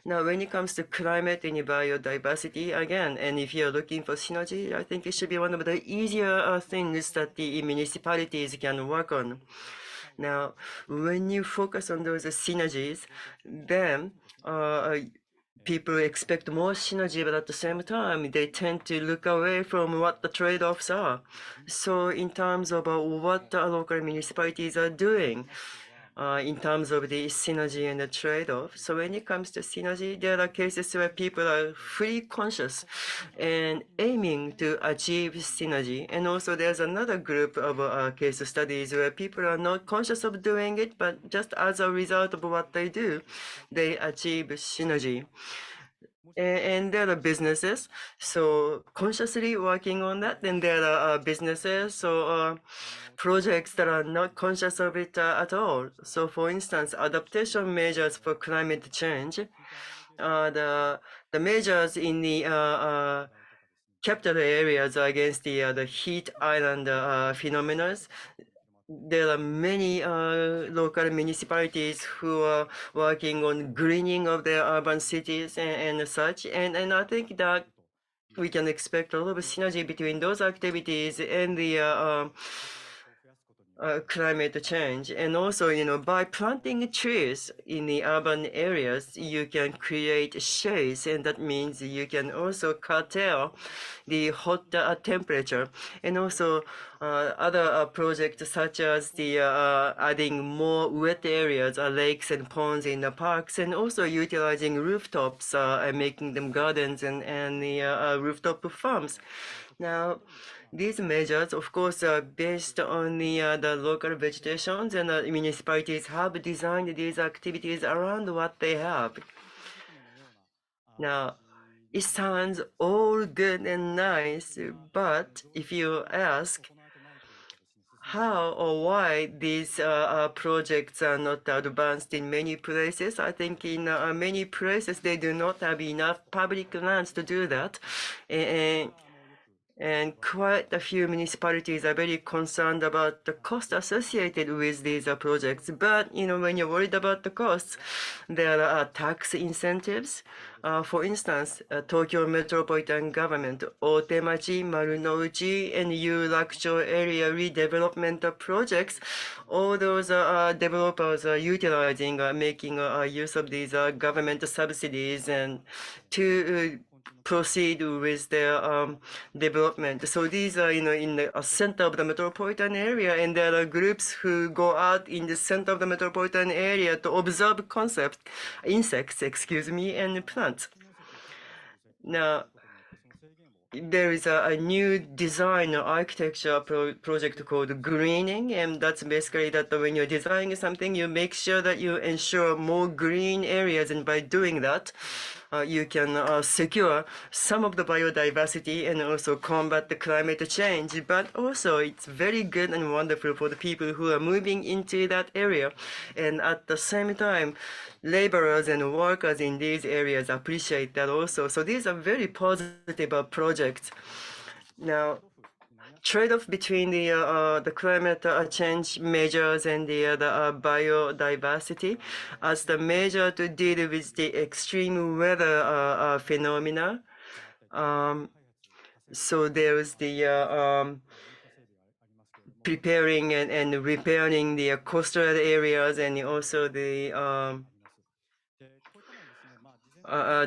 Now, when it comes to climate and biodiversity, again, and if you're looking for synergy, I think it should be one of the easier things that the municipalities can work on. Now, when you focus on those synergies, then people expect more synergy, but at the same time, they tend to look away from what the trade-offs are. So in terms of what the local municipalities are doing, in terms of the synergy and the trade-off. So when it comes to synergy, there are cases where people are fully conscious and aiming to achieve synergy. And also there's another group of case studies where people are not conscious of doing it, but just as a result of what they do, they achieve synergy. And there are businesses, so consciously working on that. Then there are businesses, so projects that are not conscious of it at all. So for instance, adaptation measures for climate change, the measures in the capital areas against the heat island phenomena. There are many local municipalities who are working on greening of their urban cities and such. And I think that we can expect a lot of synergy between those activities and the climate change. And also, by planting trees in the urban areas, you can create shades, and that means you can also curtail the hot temperature. And also other projects such as the adding more wet areas, lakes and ponds in the parks, and also utilizing rooftops and making them gardens and the rooftop farms. Now, these measures, of course, are based on the local vegetations, and the municipalities have designed these activities around what they have. Now, it sounds all good and nice, but if you ask how or why these projects are not advanced in many places, I think in many places they do not have enough public lands to do that. And quite a few municipalities are very concerned about the cost associated with these projects. But, when you're worried about the costs, there are tax incentives. For instance, Tokyo Metropolitan Government, Otemachi, Marunouchi, and Yurakucho area redevelopment projects, all those developers are utilizing, making use of these government subsidies and to proceed with their development. So these are, in the center of the metropolitan area, and there are groups who go out in the center of the metropolitan area to observe insects, and plants. Now, there is a new design architecture project called greening, and that's basically that when you're designing something, you make sure that you ensure more green areas, and by doing that, you can secure some of the biodiversity and also combat the climate change. But also it's very good and wonderful for the people who are moving into that area. And at the same time, laborers and workers in these areas appreciate that also. So these are very positive projects. Now, trade-off between the climate change measures and the biodiversity as the measure to deal with the extreme weather phenomena. So there's the preparing and repairing the coastal areas and also the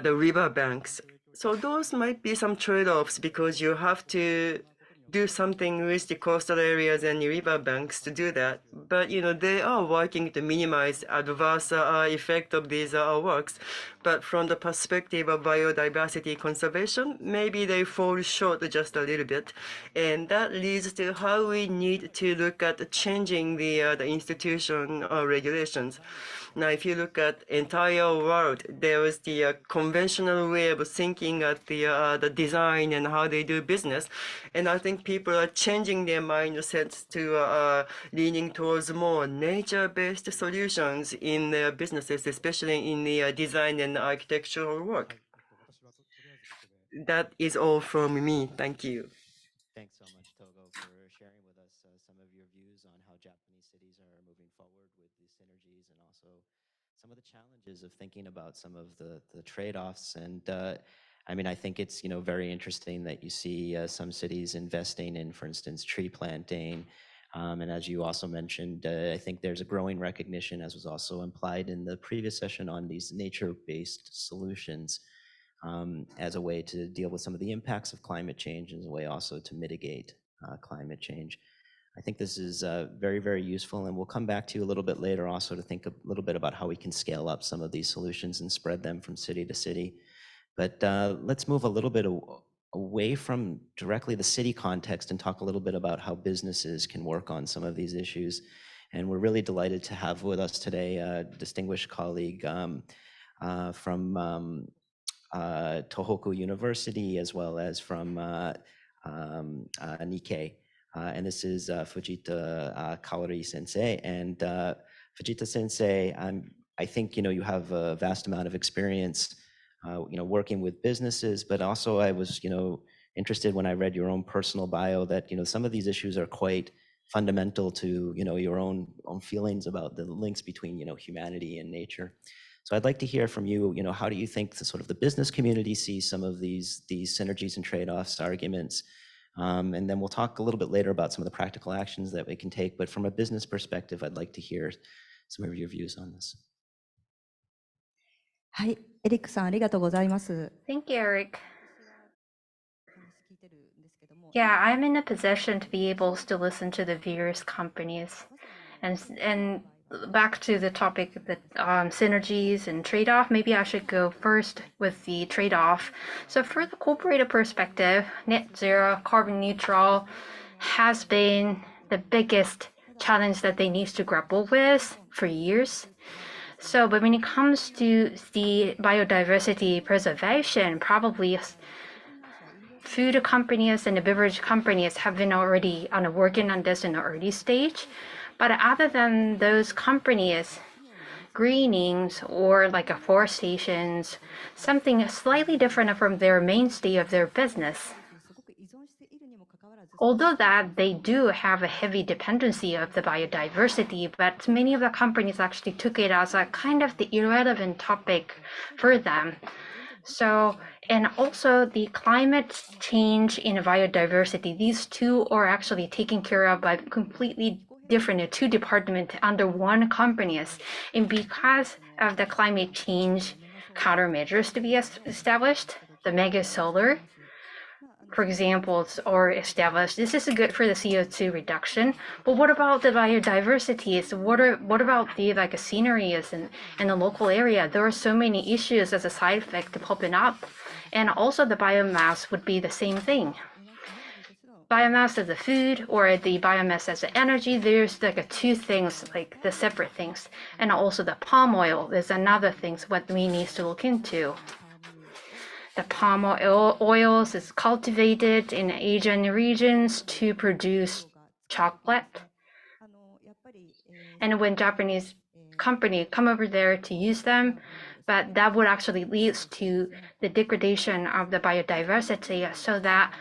river banks. So those might be some trade-offs because you have to do something with the coastal areas and the river banks to do that. But they are working to minimize adverse effect of these works. But from the perspective of biodiversity conservation, maybe they fall short just a little bit. And that leads to how we need to look at changing the institution regulations. Now, if you look at entire world, there is the conventional way of thinking at the design and how they do business. And I think people are changing their mindsets to leaning towards more nature-based solutions in their businesses, especially in the design and architectural work. That is all from me. Thank you. Thanks so much, Togo, for sharing with us some of your views on how Japanese cities are moving forward with the synergies and also some of the challenges of thinking about some of the trade-offs. And I mean, I think it's very interesting that you see some cities investing in, for instance, tree planting. And as you also mentioned, I think there's a growing recognition, as was also implied in the previous session, on these nature-based solutions as a way to deal with some of the impacts of climate change, and as a way also to mitigate climate change. I think this is very, very useful, and we'll come back to you a little bit later also to think a little bit about how we can scale up some of these solutions and spread them from city to city. But let's move a little bit away from directly the city context and talk a little bit about how businesses can work on some of these issues. And we're really delighted to have with us today a distinguished colleague from Tohoku University, as well as from Nikkei. And this is Fujita Kawari Sensei. And Fujita Sensei, I think you have a vast amount of experience working with businesses, but also I was interested when I read your own personal bio that some of these issues are quite fundamental to your own feelings about the links between humanity and nature. So I'd like to hear from you, how do you think the business community sees some of these synergies and trade-offs arguments? And then we'll talk a little bit later about some of the practical actions that we can take. But from a business perspective, I'd like to hear some of your views on this. Thank you, Eric. Yeah, I'm in a position to be able to listen to the various companies. And back to the topic of the synergies and trade-off, maybe I should go first with the trade-off. So for the corporate perspective, net zero, carbon neutral has been the biggest challenge that they need to grapple with for years. So, but when it comes to the biodiversity preservation, probably food companies and the beverage companies have been already working on this in the early stage. But other than those companies, greenings or like afforestations, something slightly different from their mainstay of their business. Although that they do have a heavy dependency of the biodiversity, but many of the companies actually took it as a kind of the irrelevant topic for them. So, and also the climate change and biodiversity, these two are actually taken care of by completely different two departments under one companies. And because of the climate change countermeasures to be established, the mega solar, for example, are established. This is good for the CO2 reduction. But what about the biodiversity? So what about the sceneries in the local area? There are so many issues as a side effect popping up. And also the biomass would be the same thing. Biomass as a food or the biomass as the energy, there's two things, the separate things. And also the palm oil is another thing what we need to look into. the palm oils is cultivated in Asian regions to produce chocolate. And when Japanese company come over there to use them, but that would actually lead to the degradation of the biodiversity, so that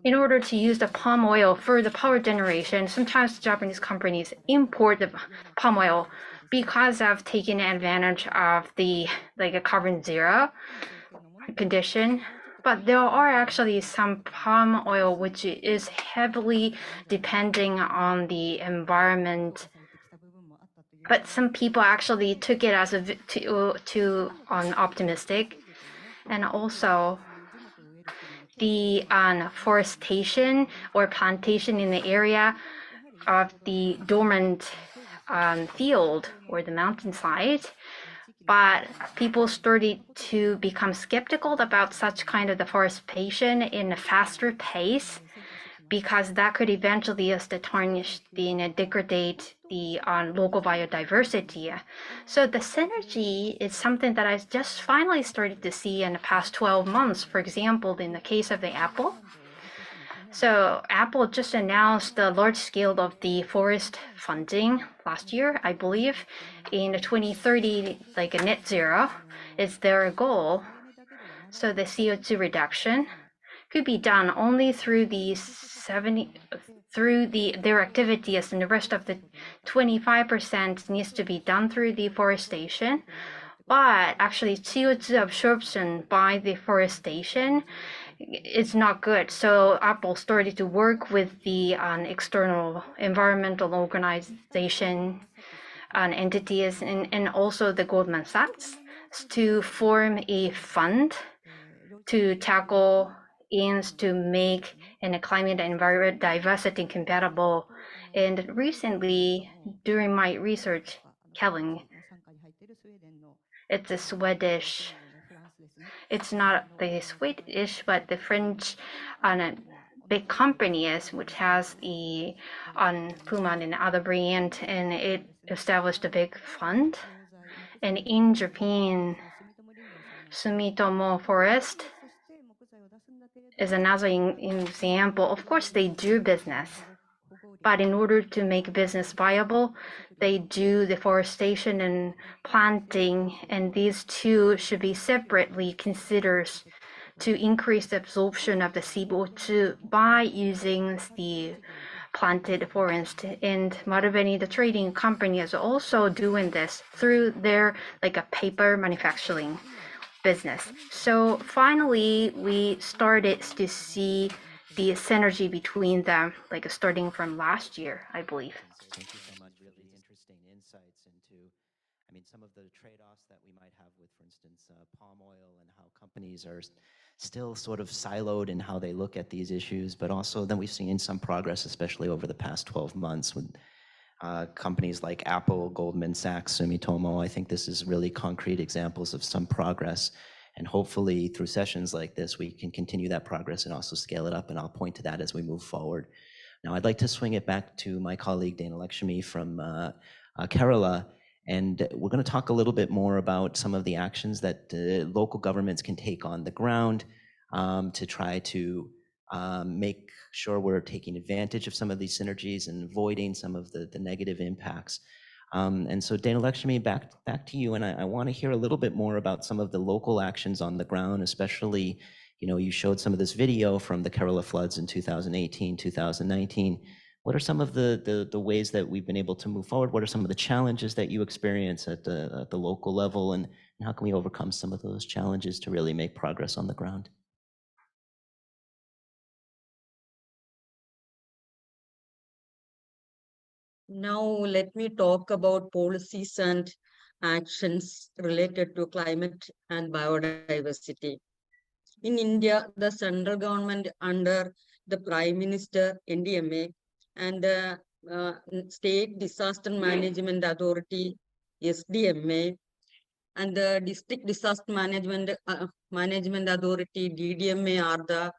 in order to use the palm oil for the power generation, sometimes Japanese companies import the palm oil because of taking advantage of the a carbon zero condition. But there are actually some palm oil which is heavily depending on the environment. But some people actually took it as too optimistic, and also the forestation or plantation in the area of the dormant field or the mountainside. But people started to become skeptical about such kind of deforestation in a faster pace, because that could eventually tarnish and degrade the local biodiversity. So the synergy is something that I just finally started to see in the past 12 months. For example, in the case of the apple. So Apple just announced the large scale of the forest funding last year, I believe. In 2030, like a net zero is their goal. So the CO2 reduction could be done only through their activities, and the rest of the 25% needs to be done through deforestation. But actually CO2 absorption by deforestation is not good. So Apple started to work with the external environmental organization entities and also the Goldman Sachs to form a fund to tackle aims to make a climate and biodiversity compatible. And recently, during my research, Kellen, it's a Swedish, it's not the Swedish, but the French big companies which has the Puma and other brand, and it established a big fund. And in Japan, Sumitomo Forest is another example. Of course, they do business, but in order to make business viable, they do deforestation and planting, and these two should be separately considered to increase the absorption of the CO2 by using the planted forest. And Marubeni, the trading company, is also doing this through their a paper manufacturing business. So finally, we started to see the synergy between them, starting from last year, I believe. Thank you so much. Really interesting insights into, some of the trade-offs that we might have with, for instance, palm oil, and how companies are still sort of siloed in how they look at these issues. But also then we've seen some progress, especially over the past 12 months with companies like Apple, Goldman Sachs, Sumitomo. I think this is really concrete examples of some progress. And hopefully through sessions like this, we can continue that progress and also scale it up. And I'll point to that as we move forward. Now, I'd like to swing it back to my colleague, Dana Lakshmi from Kerala. And we're going to talk a little bit more about some of the actions that local governments can take on the ground to try to make sure we're taking advantage of some of these synergies and avoiding some of the negative impacts. And so Dana Lakshmi, back to you, and I want to hear a little bit more about some of the local actions on the ground, especially, you showed some of this video from the Kerala floods in 2018, 2019. What are some of the ways that we've been able to move forward? What are some of the challenges that you experience at the local level, and how can we overcome some of those challenges to really make progress on the ground? Now, let me talk about policies and actions related to climate and biodiversity. In India, the central government under the Prime Minister, NDMA, and the State Disaster Management Authority, SDMA, and the District Disaster Management Authority, DDMA, are the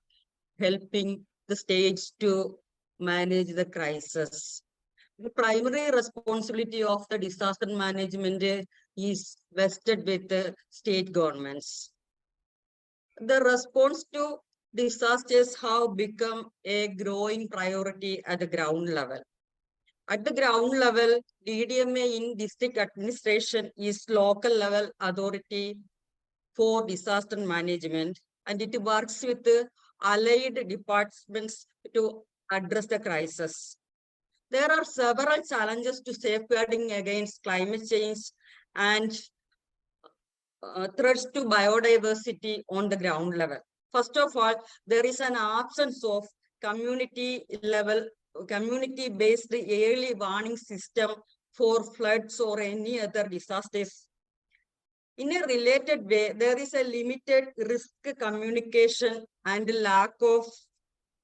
helping the states to manage the crisis. The primary responsibility of the disaster management is vested with the state governments. the response to disasters have become a growing priority at the ground level. At the ground level, DDMA in district administration is local level authority for disaster management, and it works with the allied departments to address the crisis. There are several challenges to safeguarding against climate change and threats to biodiversity on the ground level. First of all, there is an absence of community-based early warning system for floods or any other disasters. In a related way, there is a limited risk communication and lack of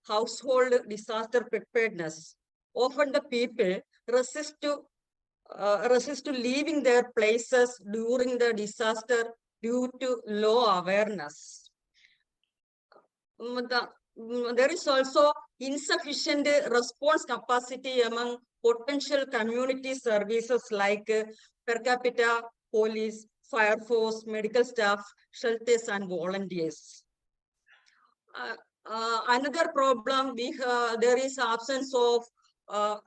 household disaster preparedness. Often the people resist to leaving their places during the disaster due to low awareness. There is also insufficient response capacity among potential community services like per capita, police, fire force, medical staff, shelters, and volunteers. Another problem, there is absence of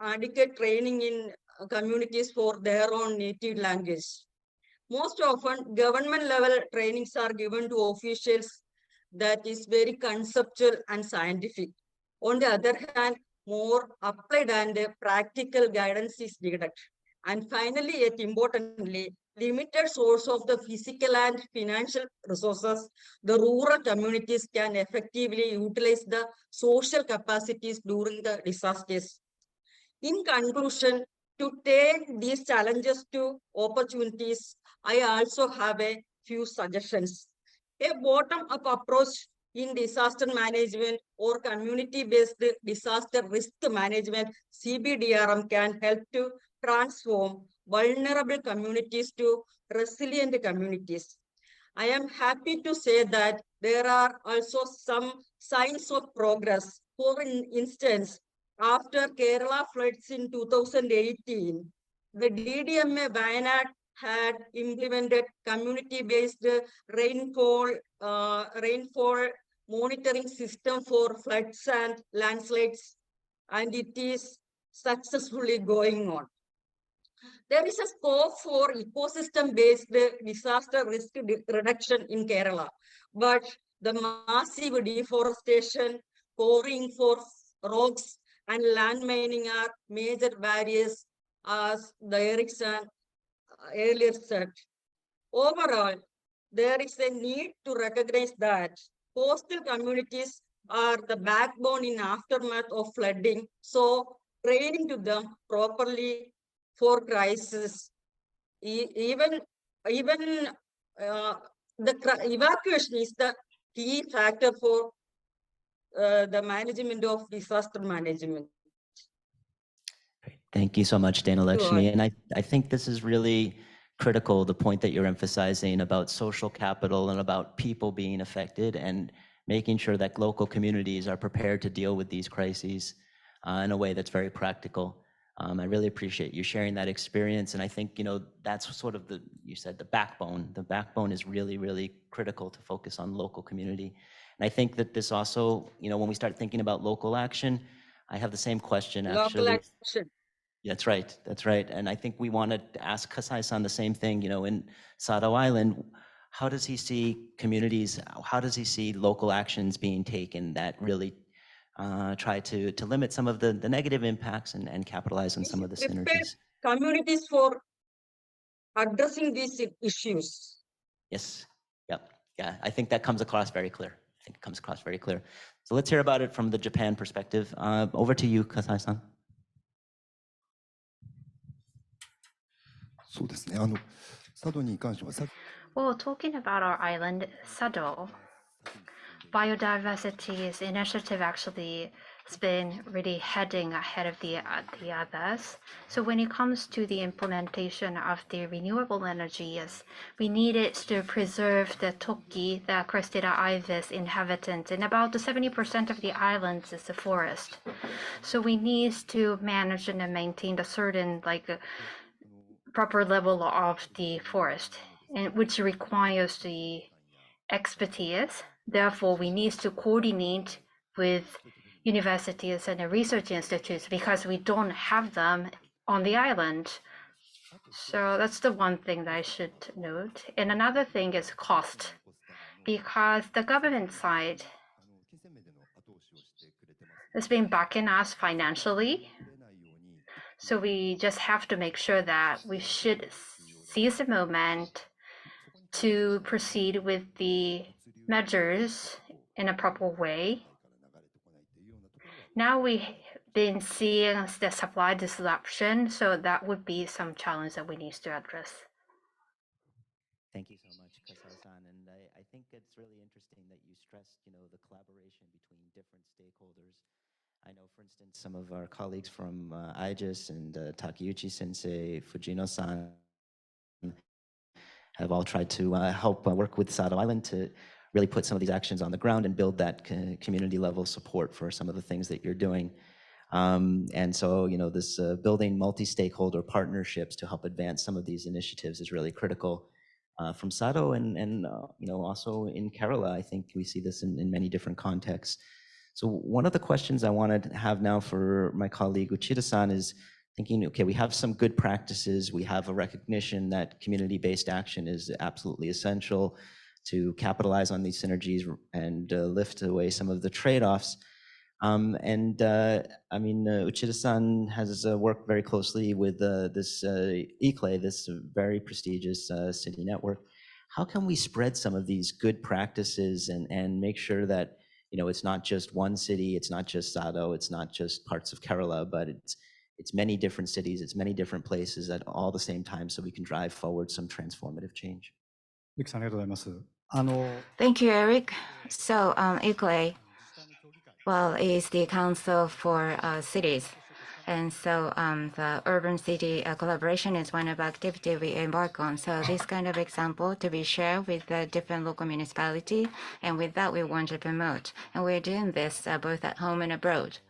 adequate training in communities for their own native language. Most often, government level trainings are given to officials that is very conceptual and scientific. On the other hand, more applied and practical guidance is needed. And finally, yet importantly, limited source of the physical and financial resources, the rural communities can effectively utilize the social capacities during the disasters. In conclusion, to take these challenges to opportunities, I also have a few suggestions. A bottom-up approach in disaster management or community-based disaster risk management, CBDRM, can help to transform vulnerable communities to resilient communities. I am happy to say that there are also some signs of progress. For instance, after Kerala floods in 2018, the DDMA Wayanad had implemented community-based rainfall monitoring system for floods and landslides, and it is successfully going on. There is a scope for ecosystem-based disaster risk reduction in Kerala, but the massive deforestation, quarrying for rocks, and land mining are major barriers, as the Erickson earlier said. Overall, there is a need to recognize that coastal communities are the backbone in aftermath of flooding, so training to them properly for crisis, even the evacuation is the key factor for the management of disaster management. Thank you so much, Dana Lakshmi. And I think this is really critical, the point that you're emphasizing about social capital and about people being affected and making sure that local communities are prepared to deal with these crises in a way that's very practical. I really appreciate you sharing that experience. And I think, that's sort of you said the backbone. The backbone is really, really critical to focus on local community. And I think that this also, when we start thinking about local action, I have the same question actually. Local action. That's right. That's right. And I think we want to ask Kasai-san the same thing, in Sado Island. How does he see communities, how does he see local actions being taken that really try to limit some of the negative impacts and capitalize on some of the synergies? Communities for addressing these issues. Yes. Yep. Yeah. I think that comes across very clear. So let's hear about it from the Japan perspective. Over to you, Kasai-san. Well, talking about our island, Sado, biodiversity initiative actually has been really heading ahead of the others. So when it comes to the implementation of the renewable energies, we needed to preserve the toki, the Crestida ibis inhabitant, and about 70% of the islands is the forest. So we need to manage and maintain a certain proper level of the forest, and which requires the expertise Therefore, we need to coordinate with universities and research institutes because we don't have them on the island. So that's the one thing that I should note. And another thing is cost, because the government side has been backing us financially. So we just have to make sure that we should seize the moment to proceed with the measures in a proper way. Now we've been seeing the supply disruption, so that would be some challenge that we need to address. Thank you so much, Kasai-san. And I think it's really interesting that you stressed, the collaboration between different stakeholders. I know, for instance, some of our colleagues from IGES and Takeuchi-sensei, Fujino-san have all tried to help work with Sado Island to really put some of these actions on the ground and build that community level support for some of the things that you're doing. And so, this building multi-stakeholder partnerships to help advance some of these initiatives is really critical. From Sado and also in Kerala, I think we see this in many different contexts. So one of the questions I wanted to have now for my colleague Uchida-san is thinking, okay, we have some good practices. We have a recognition that community-based action is absolutely essential to capitalize on these synergies and lift away some of the trade-offs. Uchida-san has worked very closely with this ICLE, this very prestigious city network. How can we spread some of these good practices and make sure that it's not just one city, it's not just Sado, it's not just parts of Kerala, but it's many different cities, it's many different places at all the same time, so we can drive forward some transformative change. Thank you, Eric. So ICLE, well, is the Council for Cities. And so the urban city collaboration is one of the activities we embark on. So this kind of example to be shared with the different local municipality, and with that we want to promote. And we're doing this both at home and abroad.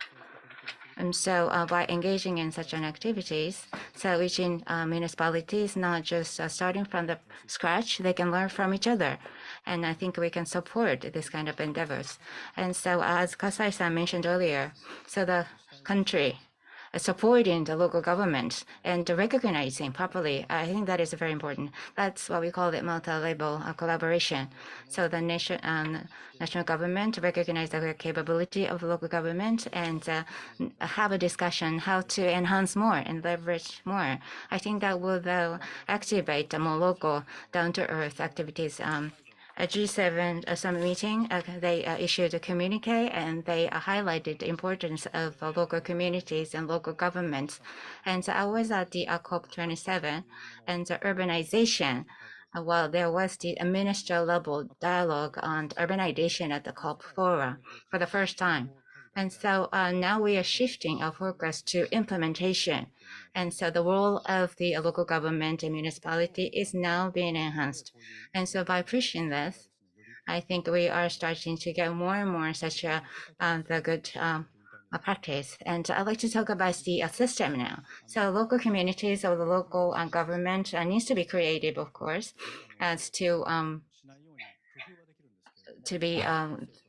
And so by engaging in such an activities, so each municipalities, not just starting from the scratch, they can learn from each other. And I think we can support this kind of endeavors. And so as Kasai-san mentioned earlier, so the country supporting the local government and recognizing properly, I think that is very important. That's what we call it multi-level collaboration. So the national government recognize the capability of local government and have a discussion how to enhance more and leverage more. I think that will activate more local down-to-earth activities. A G7 summit meeting, they issued a communique and they highlighted the importance of local communities and local governments. And so I was at the COP27 and the urbanization. Well, there was the minister level dialogue on urbanization at the COP Forum for the first time. And so now we are shifting our focus to implementation. And so the role of the local government and municipality is now being enhanced. And so by pushing this, I think we are starting to get more and more such the good practice. And I'd like to talk about the system now. So local communities or the local government needs to be creative, of course, as to be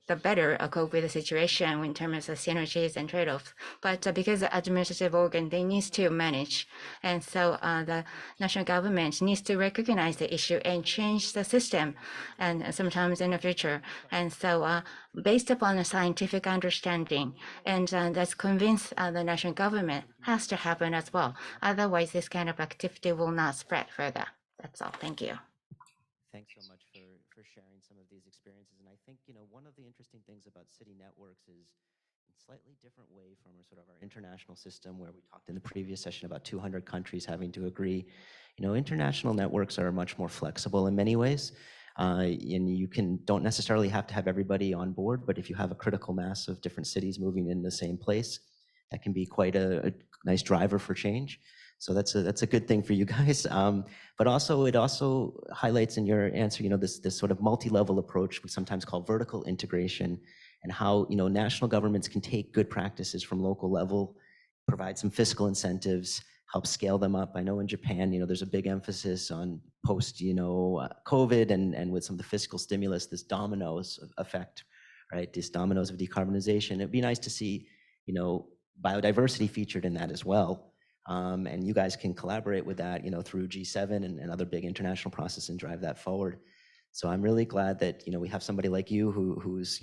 the better cope with the situation in terms of synergies and trade-offs. But because the administrative organ, they need to manage. And so the national government needs to recognize the issue and change the system and sometimes in the future. And so based upon a scientific understanding, and that's convinced the national government has to happen as well. Otherwise, this kind of activity will not spread further. That's all. Thank you. Thanks so much for sharing some of these experiences. And I think, one of the interesting things about city networks is in slightly different way from sort of our international system where we talked in the previous session about 200 countries having to agree. International networks are much more flexible in many ways. And you don't necessarily have to have everybody on board, but if you have a critical mass of different cities moving in the same place, that can be quite a nice driver for change. So that's a good thing for you guys. But also it also highlights in your answer, this sort of multi-level approach we sometimes call vertical integration, and how national governments can take good practices from local level, provide some fiscal incentives, help scale them up. I know in Japan, there's a big emphasis on post, COVID and with some of the fiscal stimulus, this dominoes effect, right? These dominoes of decarbonization. It'd be nice to see, biodiversity featured in that as well. And you guys can collaborate with that, through G7 and other big international process and drive that forward. So I'm really glad that, we have somebody like you who's,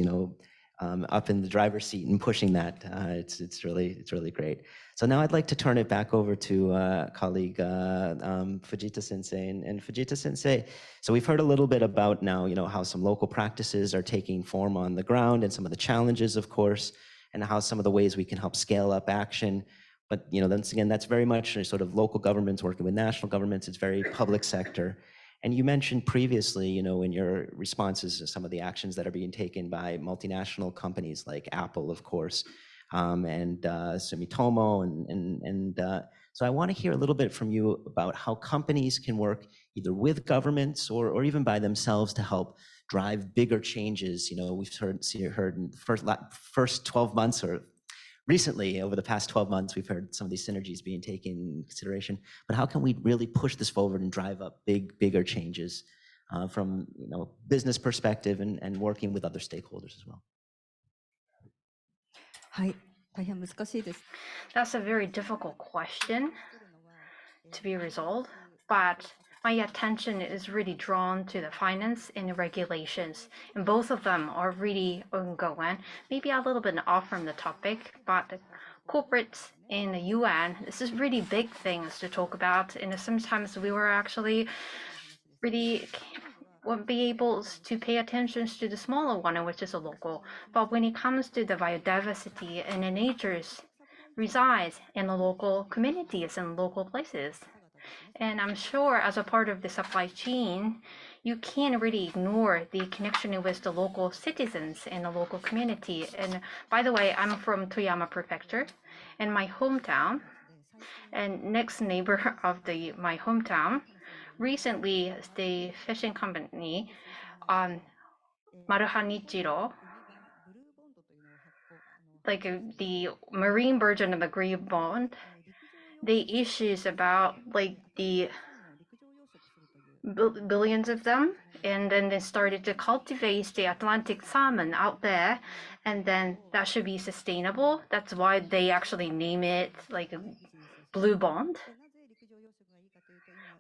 up in the driver's seat and pushing that. It's really great. So now I'd like to turn it back over to colleague Fujita Sensei. And Fujita Sensei, so we've heard a little bit about now, how some local practices are taking form on the ground and some of the challenges, of course, and how some of the ways we can help scale up action. But once again, that's very much a sort of local governments working with national governments. It's very public sector. And you mentioned previously, in your responses to some of the actions that are being taken by multinational companies like Apple, of course, and Sumitomo. And so I want to hear a little bit from you about how companies can work either with governments or even by themselves to help drive bigger changes. We've heard in the first 12 months or recently, over the past 12 months, we've heard some of these synergies being taken in consideration, but how can we really push this forward and drive up bigger changes from business perspective and working with other stakeholders as well? That's a very difficult question to be resolved, but my attention is really drawn to the finance and the regulations, and both of them are really ongoing. Maybe a little bit off from the topic, but the corporates in the UN, this is really big things to talk about, and sometimes we were actually really won't be able to pay attention to the smaller one, which is a local. But when it comes to the biodiversity and the natures resides in the local communities and local places. And I'm sure as a part of the supply chain, you can't really ignore the connection with the local citizens and the local community. And by the way, I'm from Toyama Prefecture, and my hometown, and next neighbor of my hometown, recently the fishing company, Maruhanichiro, like the marine version of the green bond, they issues about like the billions of them, and then they started to cultivate the Atlantic salmon out there, and then that should be sustainable. That's why they actually name it like a blue bond.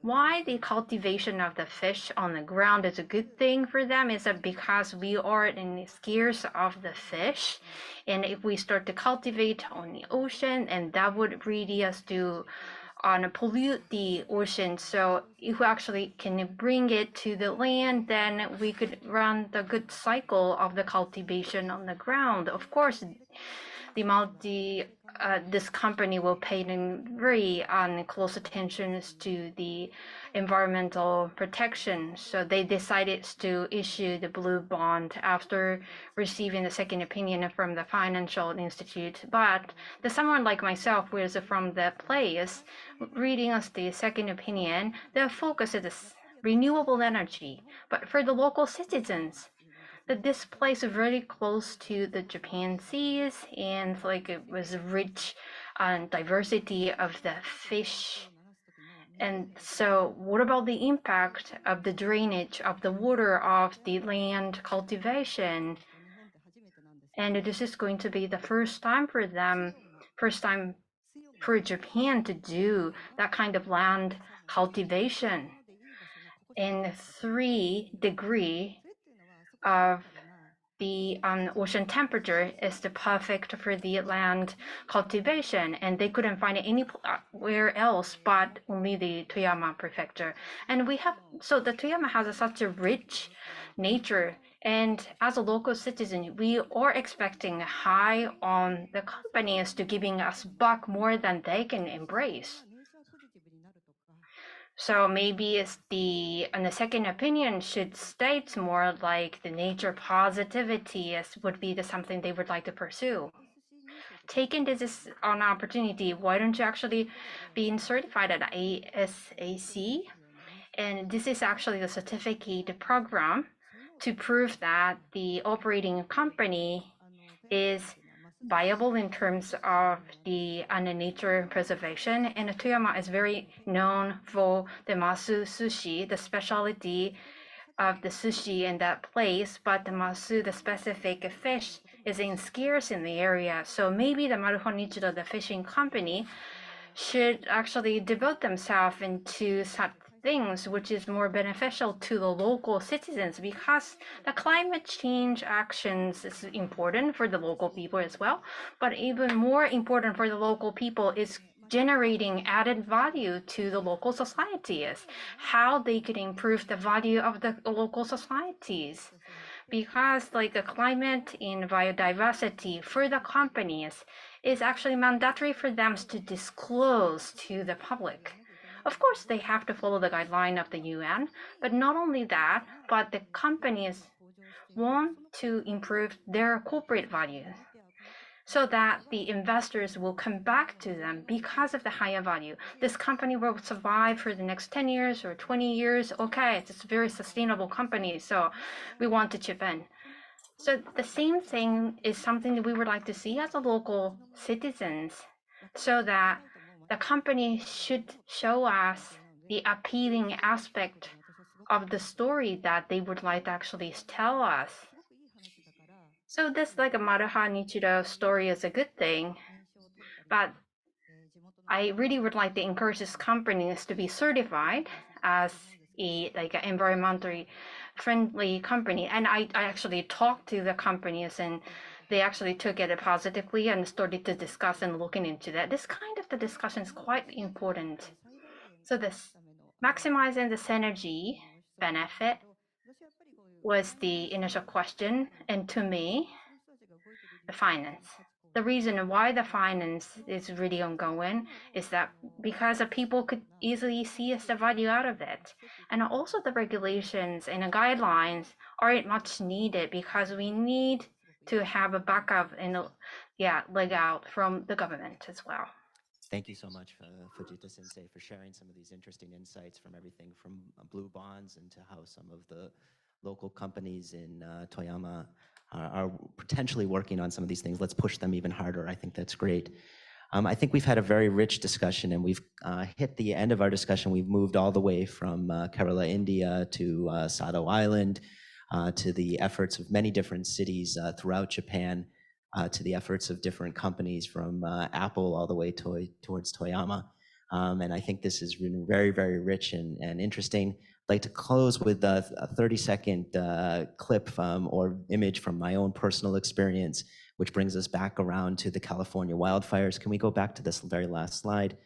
Why the cultivation of the fish on the ground is a good thing for them is that because we are in scarce of the fish, and if we start to cultivate on the ocean, and that would really us to pollute the ocean. So if we actually can bring it to the land, then we could run the good cycle of the cultivation on the ground. Of course, this company will pay very close attention to the environmental protection. So they decided to issue the blue bond after receiving the second opinion from the financial institute. But someone like myself, who is from the place, reading us the second opinion, their focus is renewable energy. But for the local citizens, that this place is very close to the Japan seas, and like it was rich on diversity of the fish. And so what about the impact of the drainage of the water of the land cultivation? And this is going to be the first time for them, first time for Japan to do that kind of land cultivation. And 3 degrees of the ocean temperature is the perfect for the land cultivation, and they couldn't find it anywhere else but only the Toyama prefecture. And so the Toyama has such a rich nature, and as a local citizen, we are expecting high on the companies to giving us back more than they can embrace. So maybe it's the second opinion should state more like the nature positivity would be something they would like to pursue. Taking this as an opportunity, why don't you actually be certified at ASAC? And this is actually the certificate program to prove that the operating company is viable in terms of the nature preservation. And Toyama is very known for the masu sushi, the specialty of the sushi in that place, but the masu, the specific fish, is scarce in the area. So maybe the Maruho Nichido, the fishing company, should actually devote themselves into such things which is more beneficial to the local citizens, because the climate change actions is important for the local people as well, but even more important for the local people is generating added value to the local societies, how they could improve the value of the local societies. Because like the climate and biodiversity for the companies is actually mandatory for them to disclose to the public. Of course, they have to follow the guideline of the UN, but not only that, but the companies want to improve their corporate values so that the investors will come back to them because of the higher value. This company will survive for the next 10 years or 20 years. Okay, it's a very sustainable company, so we want to chip in. So the same thing is something that we would like to see as a local citizens, so that the company should show us the appealing aspect of the story that they would like to actually tell us. So this like a Maruha Nichido story is a good thing, but I really would like to encourage these companies to be certified as a like an environmentally friendly company. And I actually talked to the companies, and they actually took it positively and started to discuss and looking into that. This kind of the discussion is quite important. So this maximizing the synergy benefit was the initial question, and to me, the finance. The reason why the finance is really ongoing is that because the people could easily see the value out of it. And also the regulations and the guidelines aren't much needed, because we need to have a backup and leg out from the government as well. Thank you so much, Fujita Sensei, for sharing some of these interesting insights from everything from blue bonds into how some of the local companies in Toyama are potentially working on some of these things. Let's push them even harder. I think that's great. I think we've had a very rich discussion, and we've hit the end of our discussion. We've moved all the way from Kerala, India to Sado Island, to the efforts of many different cities throughout Japan, to the efforts of different companies from Apple all the way towards Toyama. And I think this has been very, very rich and interesting. I'd like to close with a 30-second clip or image from my own personal experience, which brings us back around to the California wildfires. Can we go back to this very last slide?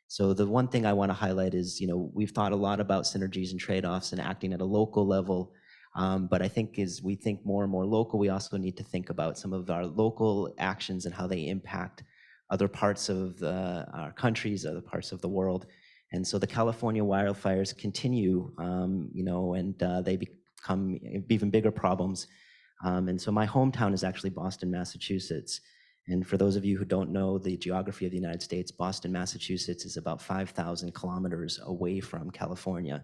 So the one thing I want to highlight is, we've thought a lot about synergies and trade-offs and acting at a local level. But I think as we think more and more local, we also need to think about some of our local actions and how they impact other parts of our countries, other parts of the world. And so the California wildfires continue, and they become even bigger problems. And so my hometown is actually Boston, Massachusetts. And for those of you who don't know the geography of the United States, Boston, Massachusetts is about 5,000 kilometers away from California.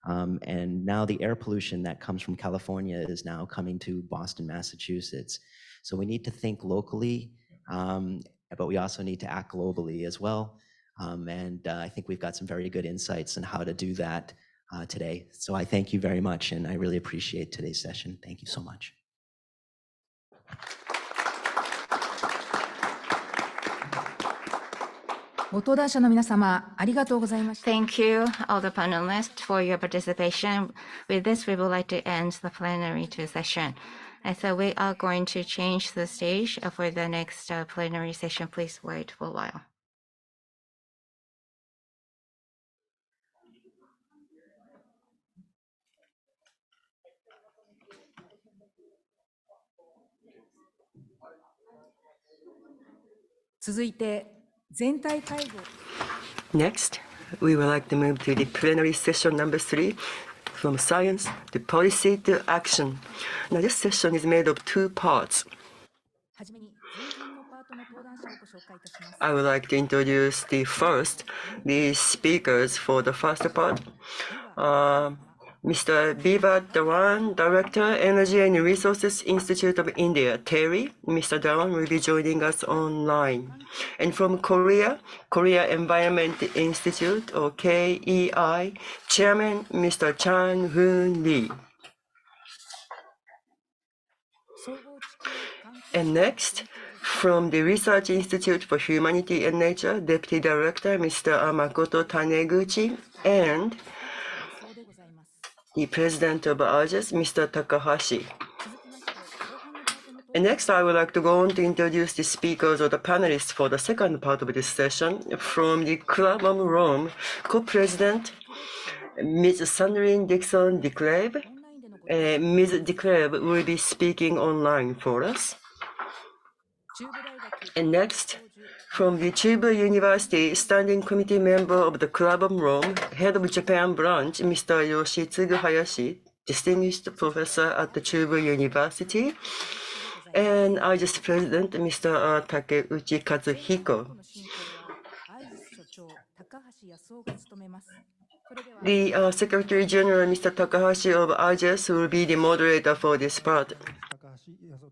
And now the air pollution that comes from California is now coming to Boston, Massachusetts. So we need to think locally, but we also need to act globally as well. And I think we've got some very good insights on how to do that today. So I thank you very much, and I really appreciate today's session. Thank you so much. Thank you, all the panelists, for your participation. With this, we would like to end the plenary session. And so we are going to change the stage for the next plenary session. Please wait for a while. Next, we would like to move to the plenary session number 3, from science to policy to action. Now, this session is made of 2 parts. I would like to introduce the speakers for the first part. Mr. Bibat Dhawan, Director, Energy and Resources Institute of India, Terry. Mr. Dhawan will be joining us online. And from Korea, Korea Environment Institute, or KEI, Chairman, Mr. Chan Hoon Lee. And next, from the Research Institute for Humanity and Nature, Deputy Director, Mr. Makoto Taneguchi, and the President of AGES, Mr. Takahashi. And next, I would like to go on to introduce the speakers or the panelists for the second part of this session. From the Club of Rome, Co-President, Ms. Sandrine Dixon de Clève. Ms. de Clève will be speaking online for us. And next, from the Chubu University Standing Committee member of the Club of Rome, Head of Japan Branch, Mr. Yoshitsugu Hayashi, Distinguished Professor at the Chubu University, and AGES President, Mr. Takeuchi Kazuhiko. The Secretary General, Mr. Takahashi of AGES, will be the moderator for this part.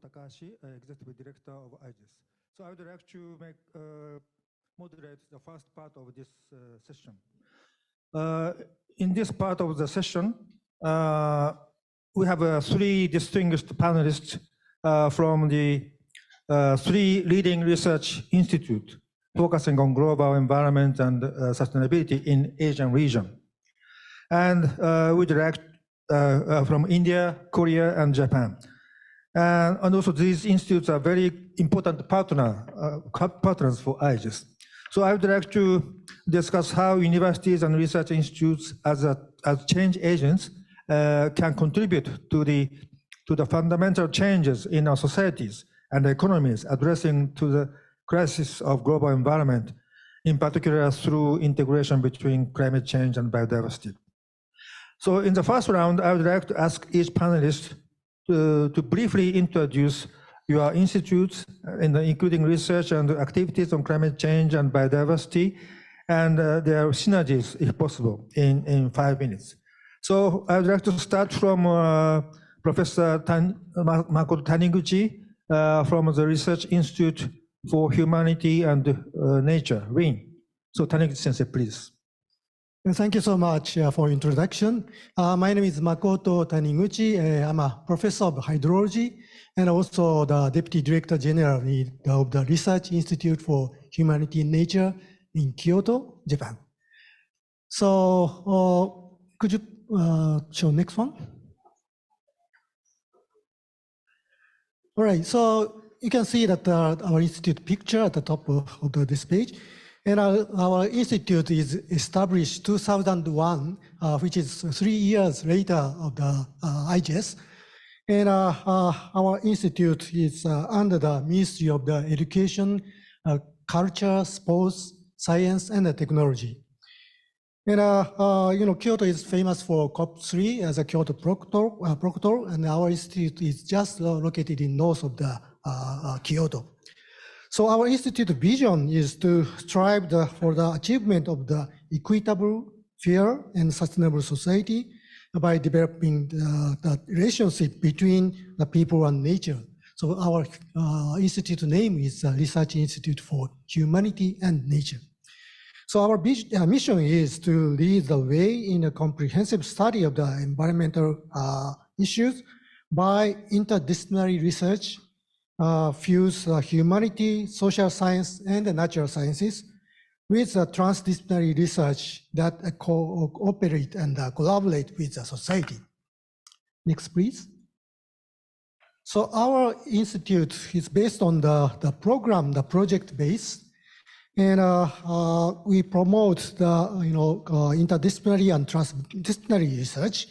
Takahashi, Executive Director of AGES. So I would like to moderate the first part of this session. In this part of the session, we have three distinguished panelists from the three leading research institutes focusing on global environment and sustainability in Asian region. And we'd like from India, Korea, and Japan. And also these institutes are very important partners for AGES. So I would like to discuss how universities and research institutes as change agents can contribute to the fundamental changes in our societies and economies addressing to the crisis of global environment, in particular through integration between climate change and biodiversity. So in the first round, I would like to ask each panelist to briefly introduce your institutes, including research and activities on climate change and biodiversity, and their synergies, if possible, in 5 minutes. So I would like to start from Professor Makoto Taniguchi from the Research Institute for Humanity and Nature, RIN. So Taniguchi-sensei, please. Thank you so much for introduction. My name is Makoto Taniguchi. I'm a professor of hydrology and also the Deputy Director General of the Research Institute for Humanity and Nature in Kyoto, Japan. So could you show next one? All right, so you can see that our institute picture at the top of this page. And our institute is established 2001, which is 3 years later of the AGES. And our institute is under the Ministry of the Education, Culture, Sports, Science, and Technology. And Kyoto is famous for COP3 as a Kyoto Proctor, and our institute is just located in north of the Kyoto. So our institute vision is to strive for the achievement of the equitable, fair, and sustainable society by developing the relationship between the people and nature. So our institute name is Research Institute for Humanity and Nature. So our mission is to lead the way in a comprehensive study of the environmental issues by interdisciplinary research, fuse humanity, social science, and the natural sciences with transdisciplinary research that cooperate and collaborate with the society. Next, please. So our institute is based on the program, the project base, and we promote the interdisciplinary and transdisciplinary research.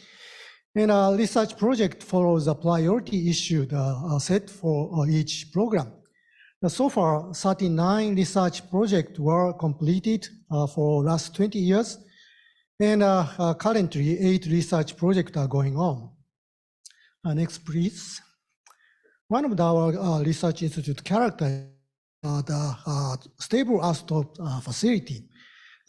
And our research project follows a priority issue set for each program. So far, 39 research projects were completed for last 20 years. And currently, 8 research projects are going on. Next, please. One of our research institute character the stable isotope facility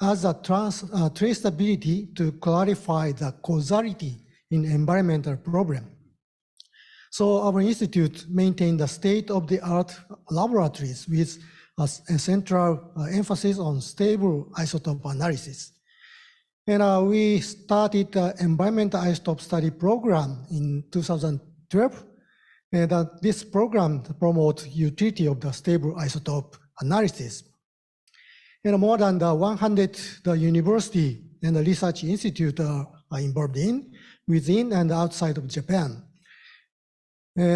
as a traceability to clarify the causality in environmental problem. So our institute maintained the state-of-the-art laboratories with a central emphasis on stable isotope analysis. And we started the environmental isotope study program in 2012. And this program promotes utility of the stable isotope analysis. And more than 100 university and the research institute are involved within and outside of Japan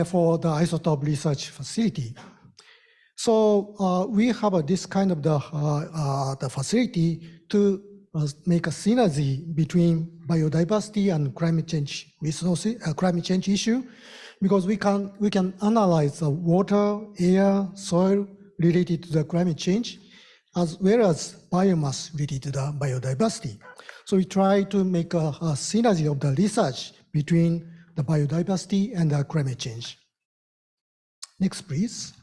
for the isotope research facility. So we have this kind of the facility to make a synergy between biodiversity and climate change resources, climate change issue, because we can analyze the water, air, soil related to the climate change, as well as biomass related to the biodiversity. So we try to make a synergy of the research between the biodiversity and the climate change. Next, please.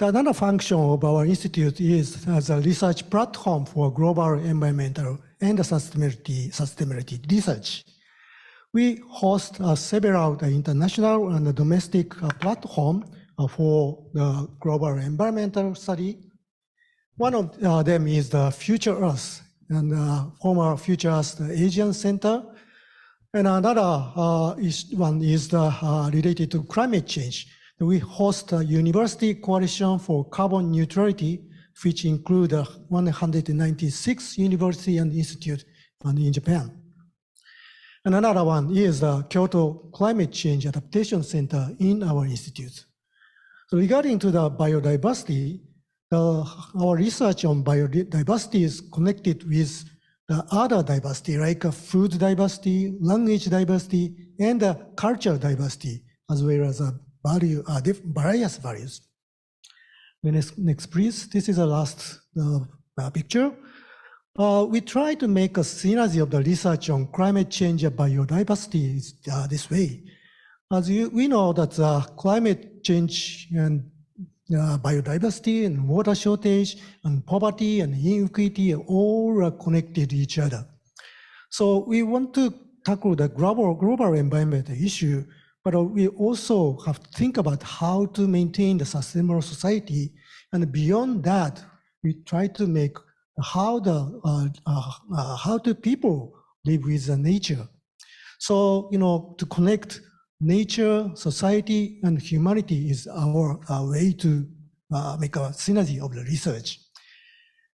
Another function of our institute is as a research platform for global environmental and sustainability research. We host several international and domestic platforms for the global environmental study. One of them is the Future Earth, and former Future Earth Asian Center. And another one is related to climate change. We host a University Coalition for Carbon Neutrality, which include 196 universities and institutes in Japan. And another one is the Kyoto Climate Change Adaptation Center in our institute. So regarding to the biodiversity, our research on biodiversity is connected with the other diversity, like food diversity, language diversity, and cultural diversity, as well as various values. Next, please. This is the last picture. We try to make a synergy of the research on climate change and biodiversity this way. As we know that climate change and biodiversity and water shortage and poverty and inequity all are connected to each other. So we want to tackle the global environmental issue, but we also have to think about how to maintain the sustainable society. And beyond that, we try to make how do people live with the nature. So, to connect nature, society, and humanity is our way to make a synergy of the research.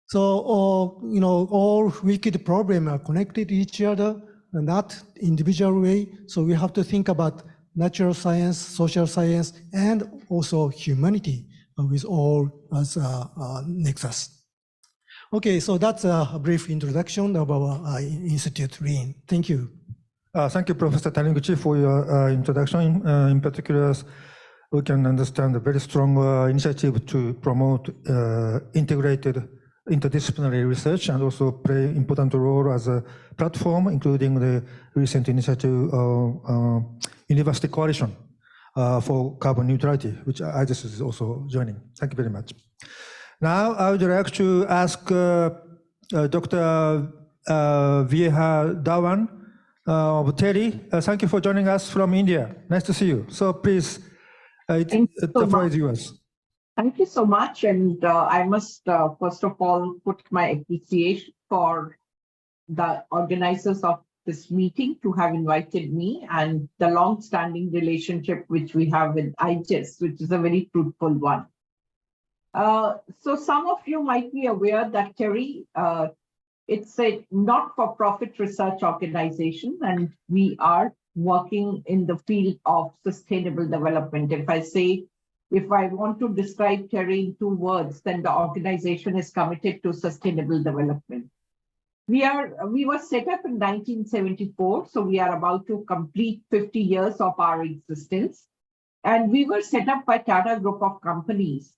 So, all wicked problems are connected to each other, and not individual way. So we have to think about natural science, social science, and also humanity with all as a nexus. Okay, so that's a brief introduction of our institute, REIN. Thank you. Thank you, Professor Taniguchi, for your introduction. In particular, we can understand a very strong initiative to promote integrated interdisciplinary research and also play important role as a platform, including the recent initiative of University Coalition for Carbon Neutrality, which IGES is also joining. Thank you very much. Now, I would like to ask Dr. Vieha Dhawan of TERI. Thank you for joining us from India. Nice to see you. So please, the floor is yours. Thank you so much. And I must, first of all, put my appreciation for the organizers of this meeting to have invited me and the long-standing relationship which we have with IGES, which is a very fruitful one. So some of you might be aware that TERI, it's a not-for-profit research organization, and we are working in the field of sustainable development. If I want to describe TERI in 2 words, then the organization is committed to sustainable development. We were set up in 1974, so we are about to complete 50 years of our existence. And we were set up by Tata Group of Companies.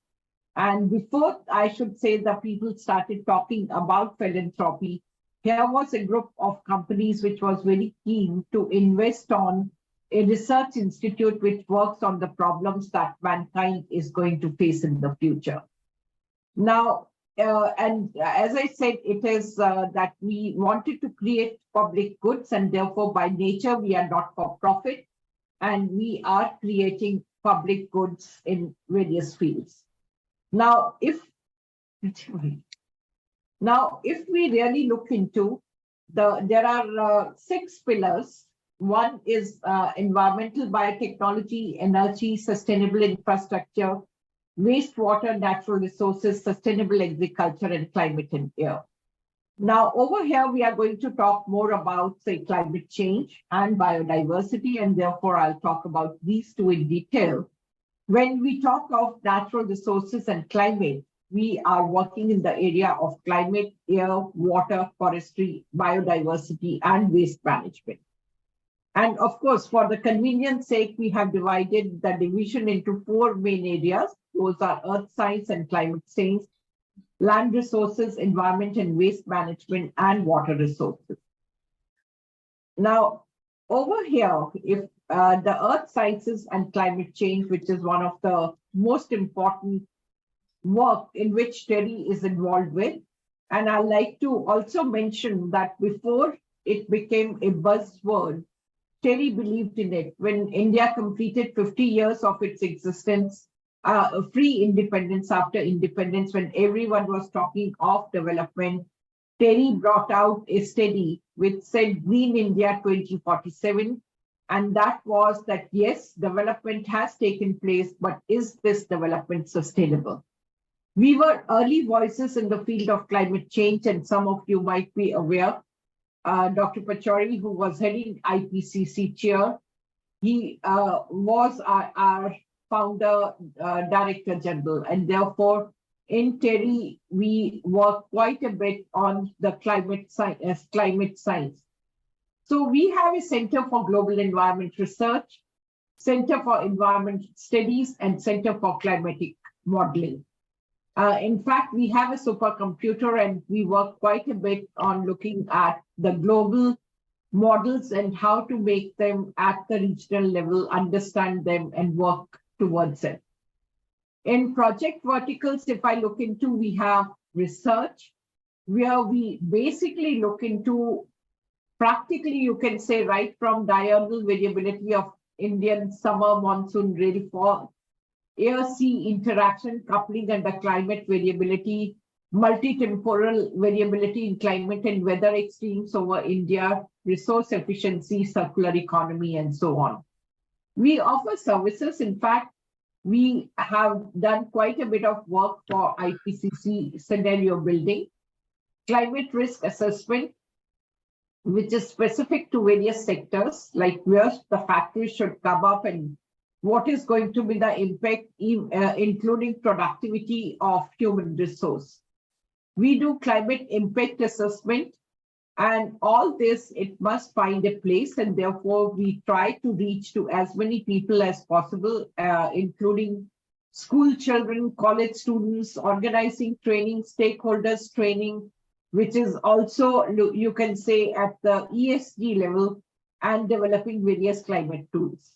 And before, I should say, that people started talking about philanthropy, here was a group of companies which was very keen to invest on a research institute which works on the problems that mankind is going to face in the future. Now, and as I said, it is that we wanted to create public goods, and therefore by nature we are not for profit, and we are creating public goods in various fields. Now, if we really look into there are 6 pillars. One is environmental biotechnology, energy, sustainable infrastructure, wastewater, natural resources, sustainable agriculture, and climate and air. Now, over here, we are going to talk more about, say, climate change and biodiversity, and therefore I'll talk about these 2 in detail. When we talk of natural resources and climate, we are working in the area of climate, air, water, forestry, biodiversity, and waste management. And of course, for the convenience sake, we have divided the division into 4 main areas. Those are earth science and climate science, land resources, environment and waste management, and water resources. Now, over here, if the earth sciences and climate change, which is one of the most important work in which TERI is involved with, and I'd like to also mention that before it became a buzzword, TERI believed in it. When India completed 50 years of its existence, free independence after independence, when everyone was talking of development, TERI brought out a study which said Green India 2047. And that was that, yes, development has taken place, but is this development sustainable? We were early voices in the field of climate change, and some of you might be aware, Dr. Pachauri, who was heading IPCC chair, he was our founder, Director General, and therefore in TERI, we work quite a bit on the climate science. So we have a Center for Global Environment Research, Center for Environment Studies, and Center for Climatic Modeling. In fact, we have a supercomputer, and we work quite a bit on looking at the global models and how to make them at the regional level, understand them, and work towards it. In project verticals, if I look into, we have research, where we basically look into practically, you can say, right from diurnal variability of Indian summer, monsoon, rainfall, air-sea interaction, coupling under climate variability, multi-temporal variability in climate and weather extremes over India, resource efficiency, circular economy, and so on. We offer services. In fact, we have done quite a bit of work for IPCC scenario building, climate risk assessment, which is specific to various sectors, like where the factories should come up and what is going to be the impact, including productivity of human resource. We do climate impact assessment, and all this, it must find a place, and therefore we try to reach to as many people as possible, including school children, college students, organizing training, stakeholders training, which is also, you can say, at the ESG level, and developing various climate tools.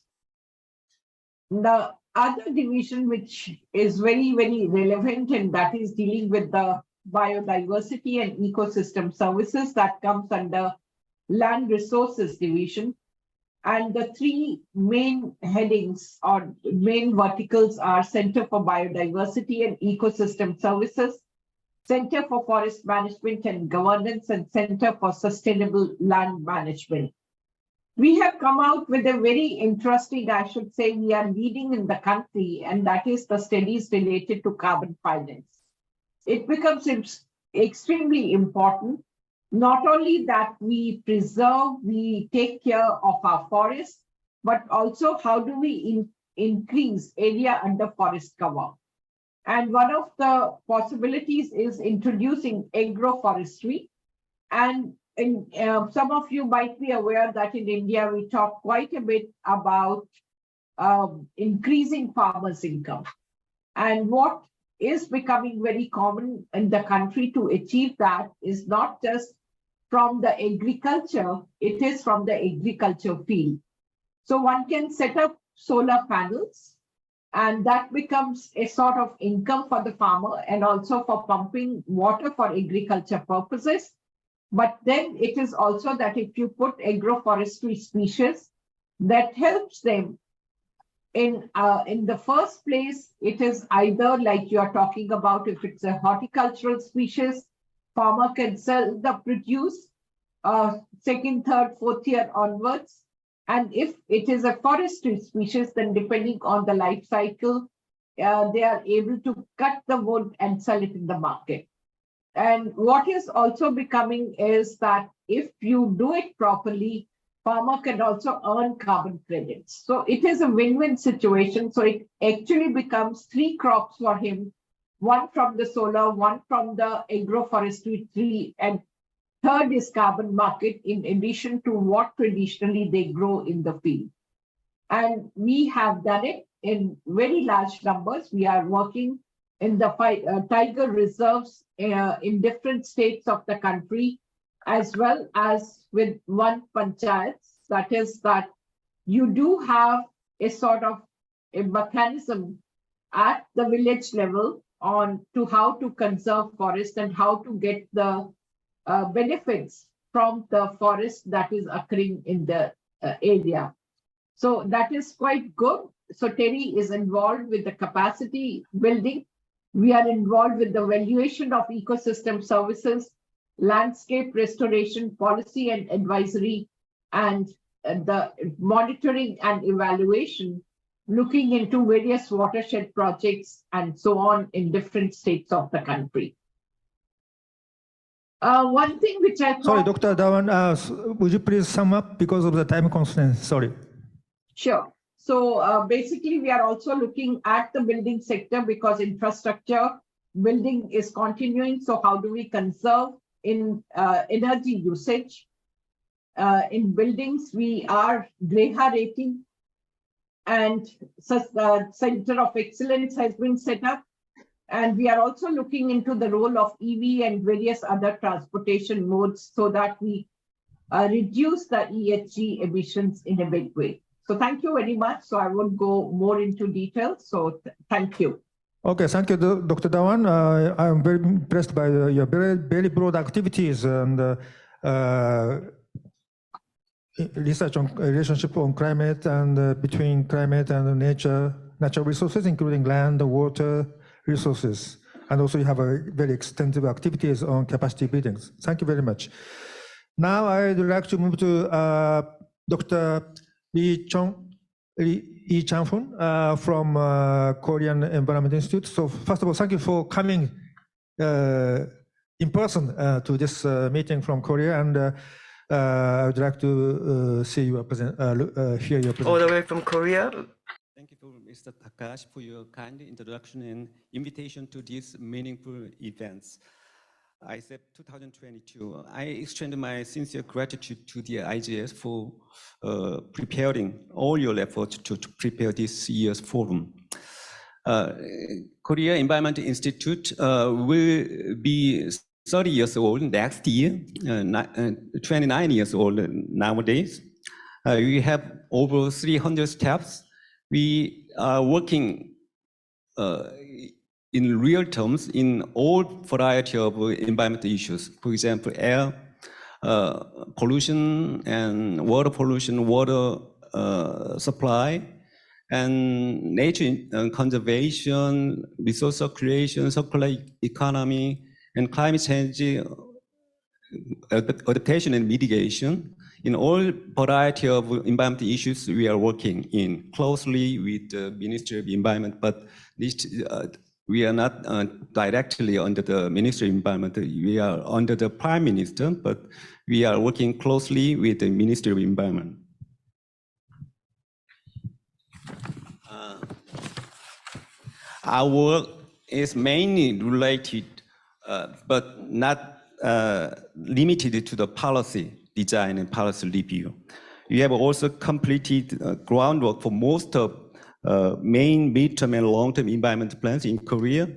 The other division, which is very, very relevant, and that is dealing with the biodiversity and ecosystem services, that comes under land resources division. And the 3 main headings or main verticals are Center for Biodiversity and Ecosystem Services, Center for Forest Management and Governance, and Center for Sustainable Land Management. We have come out with a very interesting, I should say, we are leading in the country, and that is the studies related to carbon finance. It becomes extremely important, not only that we preserve, we take care of our forests, but also how do we increase area under forest cover. And one of the possibilities is introducing agroforestry. And some of you might be aware that in India, we talk quite a bit about increasing farmers' income. And what is becoming very common in the country to achieve that is not just from the agriculture, it is from the agriculture field. So one can set up solar panels And that becomes a sort of income for the farmer and also for pumping water for agriculture purposes. But then it is also that if you put agroforestry species, that helps them in the first place. It is either like you are talking about, if it's a horticultural species, farmer can sell the produce second, third, fourth year onwards. And if it is a forestry species, then depending on the life cycle, they are able to cut the wood and sell it in the market. And what is also becoming is that if you do it properly, farmer can also earn carbon credits. So it is a win-win situation. So it actually becomes 3 crops for him, 1 from the solar, 1 from the agroforestry tree, and third is carbon market in addition to what traditionally they grow in the field. And we have done it in very large numbers. We are working in the tiger reserves in different states of the country, as well as with one panchayat. That is that you do have a sort of a mechanism at the village level on to how to conserve forest and how to get the benefits from the forest that is occurring in the area. So that is quite good. So Terry is involved with the capacity building. We are involved with the valuation of ecosystem services, landscape restoration, policy and advisory, and the monitoring and evaluation, looking into various watershed projects and so on in different states of the country. One thing which I thought... Sorry, Dr. Dhawan, would you please sum up because of the time constraints? Sorry. Sure. So basically, we are also looking at the building sector because infrastructure building is continuing. So how do we conserve in energy usage? In buildings, we are GREHA rating, and Center of Excellence has been set up. And we are also looking into the role of EV and various other transportation modes so that we reduce the EHG emissions in a big way. So thank you very much. So I won't go more into details. So thank you. Okay, thank you, Dr. Dhawan. I'm very impressed by your very broad activities and research on relationship on climate and between climate and natural resources, including land, water, resources. And also you have a very extensive activities on capacity buildings. Thank you very much. Now I'd like to move to Dr. Lee Chang-Fun from Korean Environment Institute. So first of all, thank you for coming in person to this meeting from Korea, and I would like to see you hear your presentation. All the way from Korea. Thank you for Mr. Takashi for your kind introduction and invitation to these meaningful events. ISEP 2022, I extend my sincere gratitude to the IGS for preparing all your efforts to prepare this year's forum. Korea Environment Institute will be 30 years old next year, 29 years old nowadays. We have over 300 staffs. We are working in real terms in all variety of environmental issues. For example, air pollution and water pollution, water supply, and nature conservation, resource circulation, circular economy, and climate change adaptation and mitigation. In all variety of environmental issues, we are working in closely with the Ministry of Environment, but this, we are not directly under the Ministry of Environment. We are under the Prime Minister, but we are working closely with the Ministry of Environment. Our work is mainly related, but not limited to the policy design and policy review. We have also completed groundwork for most of main midterm and long-term environment plans in Korea,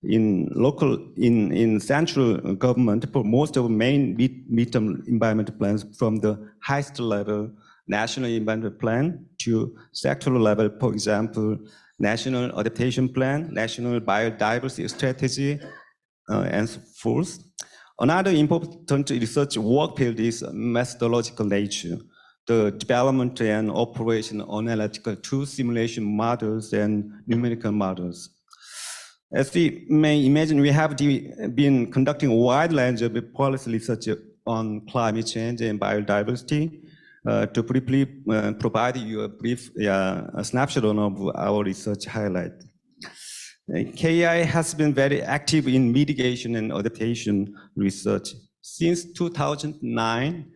in central government for most of main midterm environment plans, from the highest level national environment plan to sectoral level, for example, national adaptation plan, national biodiversity strategy, and so forth. Another important research work field is methodological nature, the development and operation of analytical tool simulation models and numerical models. As we may imagine, we have been conducting a wide range of policy research on climate change and biodiversity. To briefly provide you a brief snapshot of our research highlight. KEI has been very active in mitigation and adaptation research. Since 2009,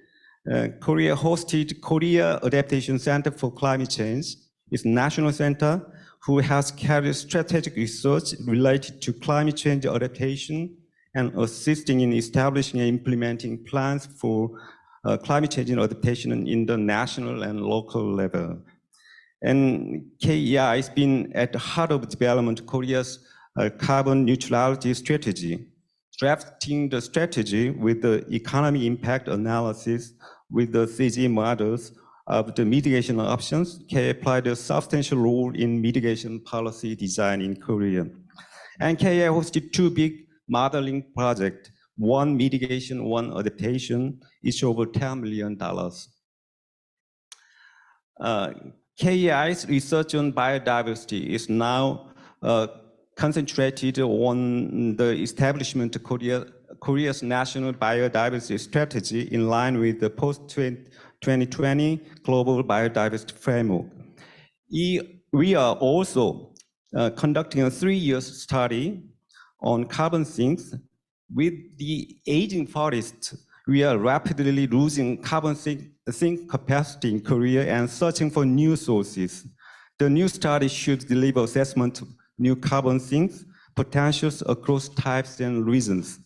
Korea hosted Korea Adaptation Center for Climate Change, its national center, who has carried strategic research related to climate change adaptation and assisting in establishing and implementing plans for climate change and adaptation in the national and local level. And KEI has been at the heart of development Korea's carbon neutrality strategy, drafting the strategy with the economic impact analysis with the CG models of the mitigation options. KEI played a substantial role in mitigation policy design in Korea. And KEI hosted two big modeling projects, one mitigation, one adaptation, each over $10 million. KEI's research on biodiversity is now concentrated on the establishment of Korea's national biodiversity strategy in line with the post-2020 global biodiversity framework. We are also conducting a 3-year study on carbon sinks. With the aging forest, we are rapidly losing carbon sink capacity in Korea and searching for new sources. The new study should deliver assessment of new carbon sinks, potentials across types and regions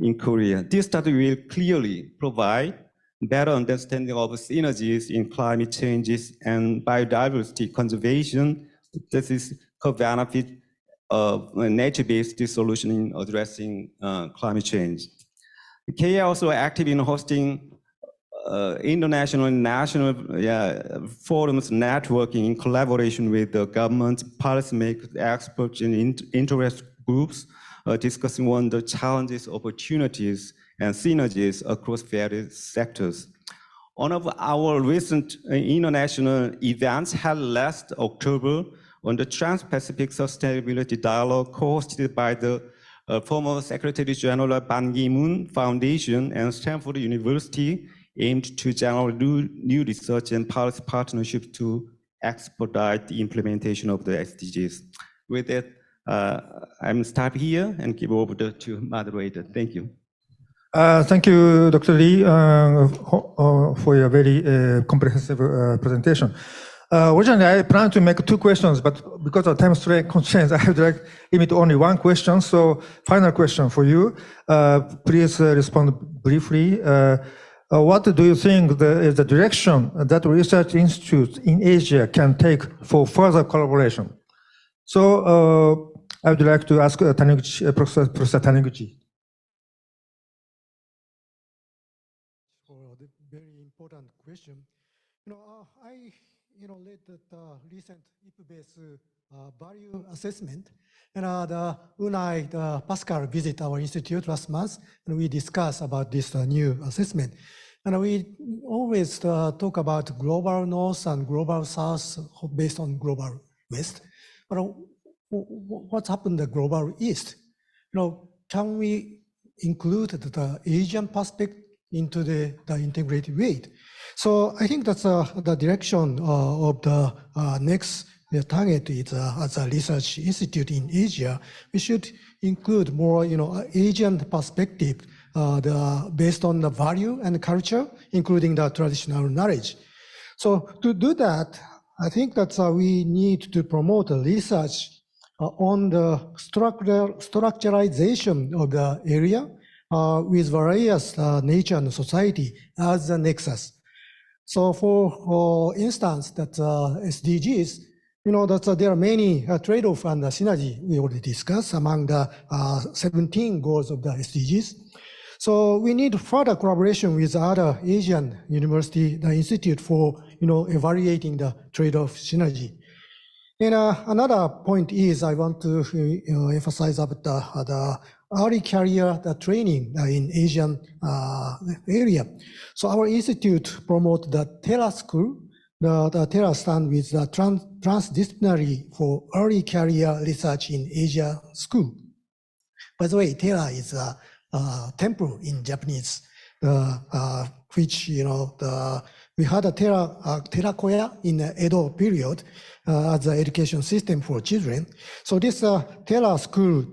in Korea. This study will clearly provide better understanding of synergies in climate changes and biodiversity conservation. This is co-benefit of nature-based solution in addressing climate change. KEI also active in hosting international and national forums networking in collaboration with the government, policymakers, experts, and interest groups, discussing on the challenges, opportunities, and synergies across various sectors. One of our recent international events held last October on the Trans-Pacific Sustainability Dialogue, co-hosted by the former Secretary General Ban Ki-moon Foundation and Stanford University, aimed to generate new research and policy partnership to expedite the implementation of the SDGs. With that, I'm stop here and give over to moderator. Thank you. Thank you, Dr. Lee, for your very comprehensive presentation. Originally, I planned to make 2 questions, but because of time constraints, I have to limit to only 1 question. So, final question for you. Please respond briefly. What do you think is the direction that research institutes in Asia can take for further collaboration? So, I would like to ask Professor Taniguchi. For the very important question. I led the recent IP-based value assessment, and Unai, Pascal visit our institute last month, and we discussed about this new assessment. And we always talk about global north and global south based on global west. But what's happened to the global east? Can we include the Asian perspective into the integrated way? So I think that's the direction of the next target is as a research institute in Asia. We should include more, Asian perspective based on the value and culture, including the traditional knowledge. So to do that, I think that we need to promote research on the structuralization of the area with various nature and society as the nexus. So for instance, that SDGs, that there are many trade-off and synergy we already discussed among the 17 goals of the SDGs. So we need further collaboration with other Asian university, the institute for, evaluating the trade-off synergy. And another point is I want to emphasize about the early career training in Asian area. So our institute promote the TERA school. The TERA stand with the transdisciplinary for early career research in Asia school. By the way, TERA is a temple in Japanese, which, we had a TERA koya in the Edo period as an education system for children. So this TERA school,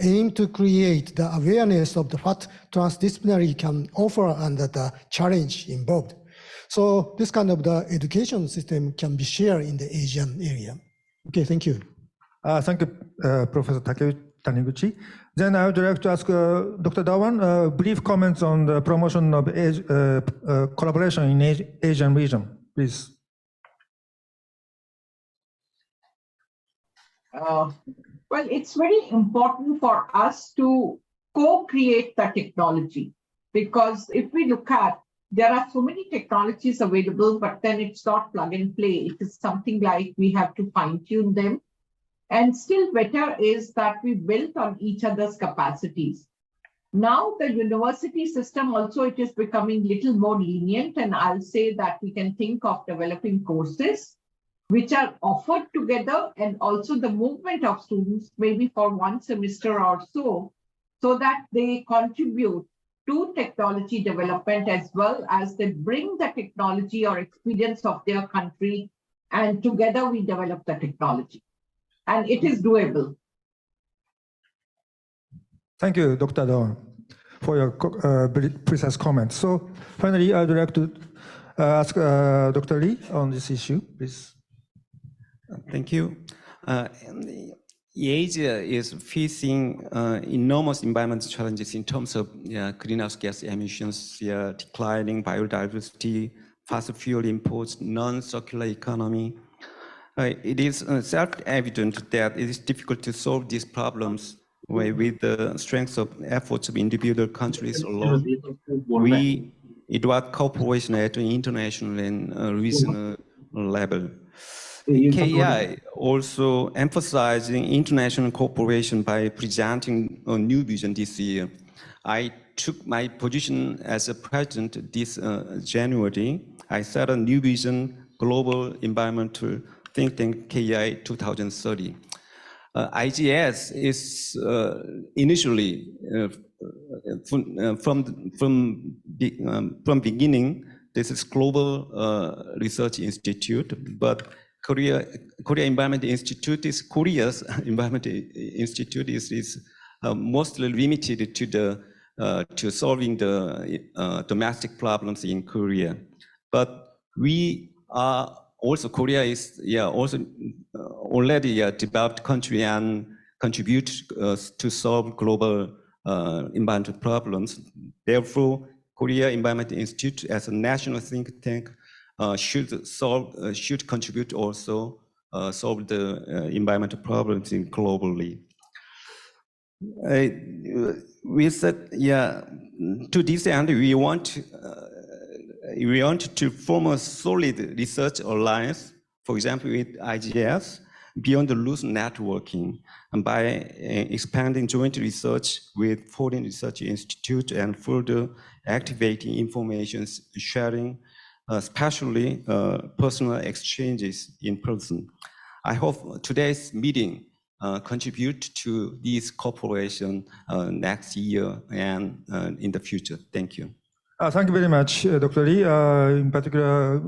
aim to create the awareness of what transdisciplinary can offer and the challenge involved. So this kind of the education system can be shared in the Asian area. Okay, thank you. Thank you, Professor Taniguchi. Then I would like to ask Dr. Dhawan brief comments on the promotion of collaboration in Asian region, please. Well, it's very important for us to co-create the technology, because if we look at, there are so many technologies available, but then it's not plug and play. It is something like we have to fine tune them. And still better is that we build on each other's capacities. Now the university system also, it is becoming little more lenient, and I'll say that we can think of developing courses which are offered together, and also the movement of students maybe for one semester or so that they contribute to technology development as well as they bring the technology or experience of their country, and together we develop the technology. And it is doable. Thank you, Dr. Dhawan, for your very precise comments. So finally, I would like to ask Dr. Lee on this issue, please. Thank you. Asia is facing enormous environmental challenges in terms of greenhouse gas emissions, declining biodiversity, fossil fuel imports, non-circular economy. It is self-evident that it is difficult to solve these problems with the strength of efforts of individual countries alone. It was cooperation at an international and regional level. KEI also emphasizing international cooperation by presenting a new vision this year. I took my position as a president this January. I set a new vision, global environmental think tank KEI 2030. IGS is initially from beginning, this is Global Research Institute, but Korea Environment Institute is Korea's Environment Institute is mostly limited to solving the domestic problems in Korea. But we are also, Korea is also already a developed country and contribute to solve global environmental problems. Therefore, Korea Environment Institute as a national think tank should contribute also solve the environmental problems globally. We said, to this end, we want to form a solid research alliance, for example, with IGS, beyond the loose networking, and by expanding joint research with foreign research institutes and further activating information sharing, especially personal exchanges in person. I hope today's meeting contribute to this cooperation next year and in the future. Thank you. Thank you very much, Dr. Lee. In particular,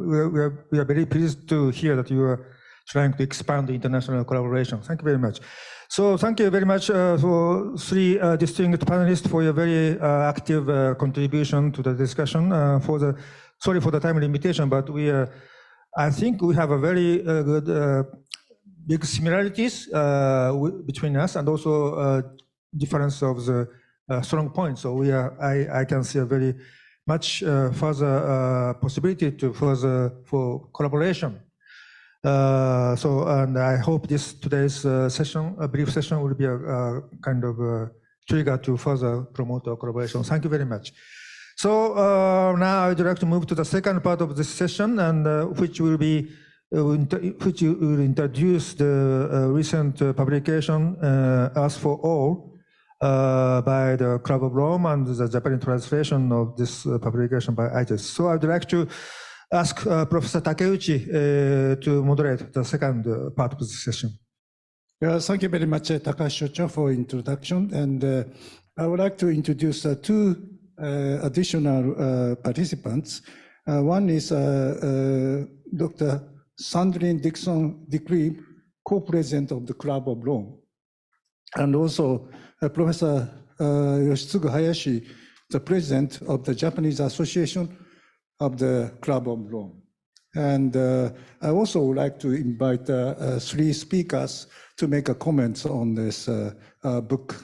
we are very pleased to hear that you are trying to expand the international collaboration. Thank you very much. So thank you very much for three distinguished panelists for your very active contribution to the discussion. Sorry for the time limitation, but I think we have a very good big similarities between us, and also difference of the strong points. So I can see a very much further possibility for collaboration. And I hope today's session, a brief session, will be a kind of trigger to further promote our collaboration. Thank you very much. So now I'd like to move to the second part of this session, and which will be which will introduce the recent publication Earth for All by the Club of Rome and the Japanese translation of this publication by IGES. So I'd like to ask Professor Takeuchi to moderate the second part of the session. Thank you very much, Takashi Shocho, for introduction. And I would like to introduce two additional participants. One is Dr. Sandrine Dixon-DeCleve, co-president of the Club of Rome, and also Professor Yoshitsugu Hayashi, the president of the Japanese Association of the Club of Rome. And I also would like to invite three speakers to make a comment on this book,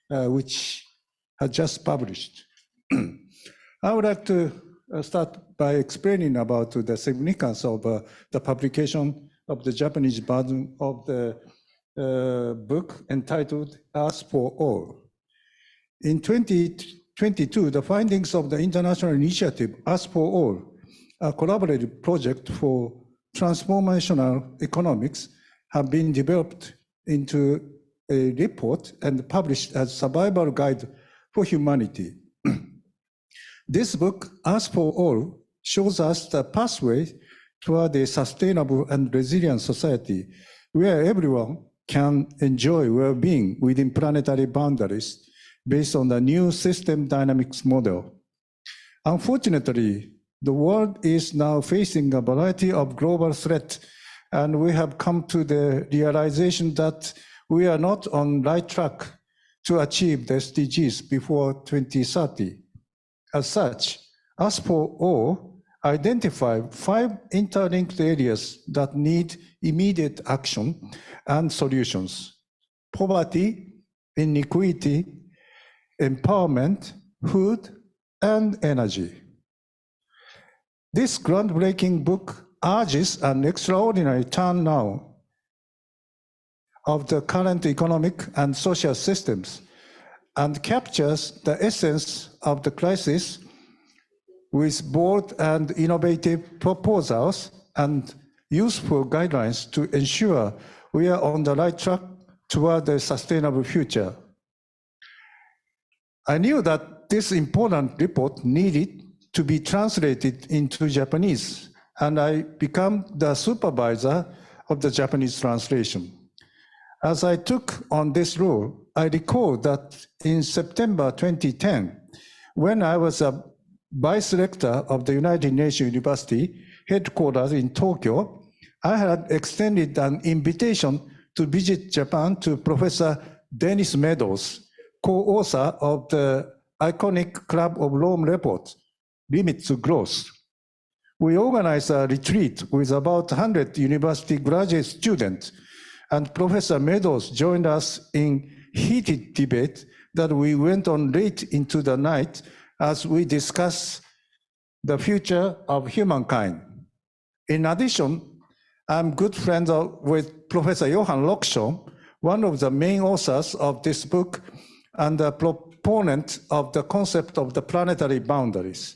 which has just published. I would like to start by explaining about the significance of the publication of the Japanese version of the book entitled Earth for All. In 2022, the findings of the international initiative Earth for All, a collaborative project for transformational economics, have been developed into a report and published as Survival Guide for Humanity. This book, Earth for All, shows us the pathway toward a sustainable and resilient society where everyone can enjoy well-being within planetary boundaries based on the new system dynamics model. Unfortunately, the world is now facing a variety of global threats, and we have come to the realization that we are not on the right track to achieve the SDGs before 2030. As such, Earth for All identified 5 interlinked areas that need immediate action and solutions: poverty, inequity, empowerment, food, and energy. This groundbreaking book urges an extraordinary turn now of the current economic and social systems and captures the essence of the crisis with bold and innovative proposals and useful guidelines to ensure we are on the right track toward a sustainable future. I knew that this important report needed to be translated into Japanese, and I became the supervisor of the Japanese translation. As I took on this role, I recall that in September 2010, when I was a vice rector of the United Nations University headquarters in Tokyo, I had extended an invitation to visit Japan to Professor Dennis Meadows, co-author of the iconic Club of Rome report, Limits to Growth. We organized a retreat with about 100 university graduate students, and Professor Meadows joined us in heated debate that we went on late into the night as we discussed the future of humankind. In addition, I'm good friends with Professor Johan Lokshaw, one of the main authors of this book and a proponent of the concept of the planetary boundaries.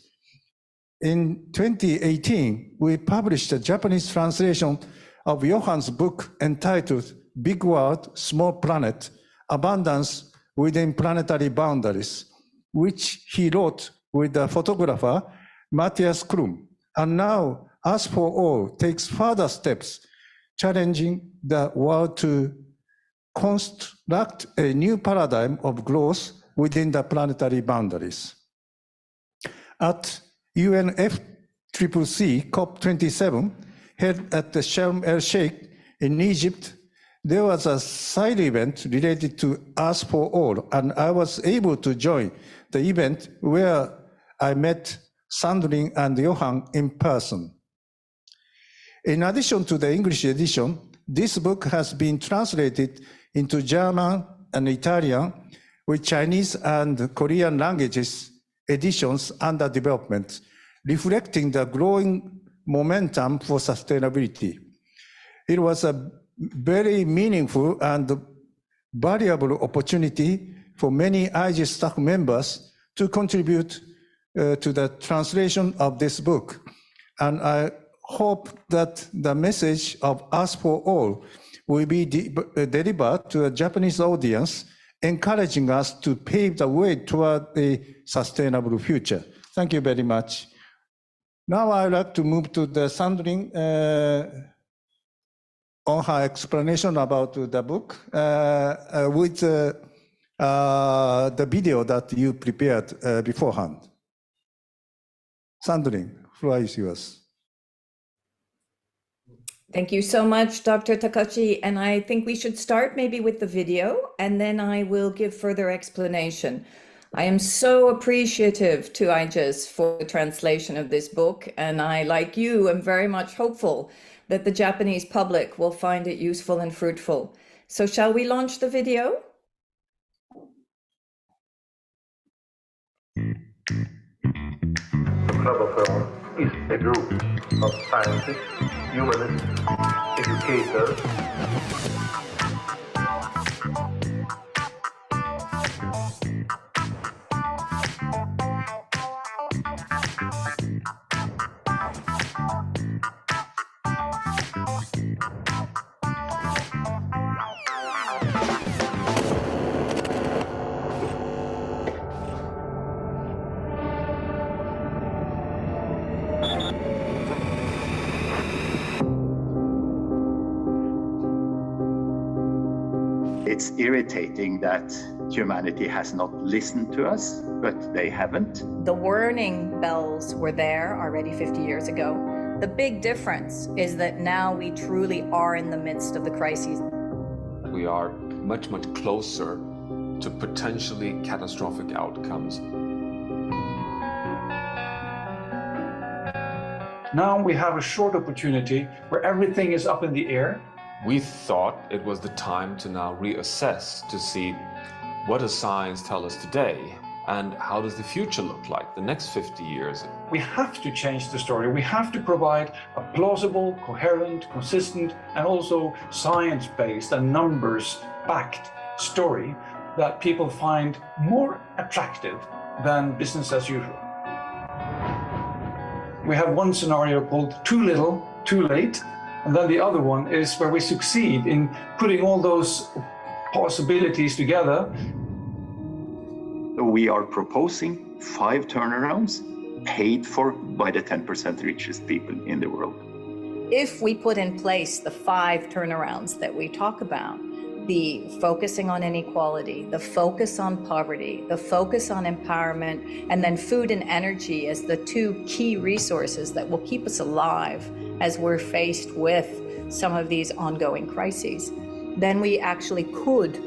In 2018, we published a Japanese translation of Johan's book entitled Big World, Small Planet, Abundance Within Planetary Boundaries, which he wrote with the photographer Matthias Krum. And now, Earth for All takes further steps, challenging the world to construct a new paradigm of growth within the planetary boundaries. At UNFCCC COP27, held at the Sharm el-Sheikh in Egypt, there was a side event related to Earth for All, and I was able to join the event where I met Sandrine and Johan in person. In addition to the English edition, this book has been translated into German and Italian, with Chinese and Korean languages editions under development, reflecting the growing momentum for sustainability. It was a very meaningful and valuable opportunity for many IG staff members to contribute to the translation of this book. And I hope that the message of Us for All will be delivered to a Japanese audience, encouraging us to pave the way toward a sustainable future. Thank you very much. Now I'd like to move to the Sandrine on her explanation about the book with the video that you prepared beforehand. Sandrine, floor is yours. Thank you so much, Dr. Takashi. And I think we should start maybe with the video, and then I will give further explanation. I am so appreciative to IJIS for the translation of this book, and I, like you, am very much hopeful that the Japanese public will find it useful and fruitful. So shall we launch the video? The Club of Rome is a group of scientists, humanists, educators, It's irritating that humanity has not listened to us, but they haven't. The warning bells were there already 50 years ago. The big difference is that now we truly are in the midst of the crises. We are much, much closer to potentially catastrophic outcomes. Now we have a short opportunity where everything is up in the air. We thought it was the time to now reassess to see what does science tell us today and how does the future look like the next 50 years. We have to change the story. We have to provide a plausible, coherent, consistent, and also science-based and numbers-backed story that people find more attractive than business as usual. We have one scenario called too little, too late. And then the other one is where we succeed in putting all those possibilities together. We are proposing 5 turnarounds paid for by the 10% richest people in the world. If we put in place the 5 turnarounds that we talk about, the focusing on inequality, the focus on poverty, the focus on empowerment, and then food and energy as the 2 key resources that will keep us alive as we're faced with some of these ongoing crises, then we actually could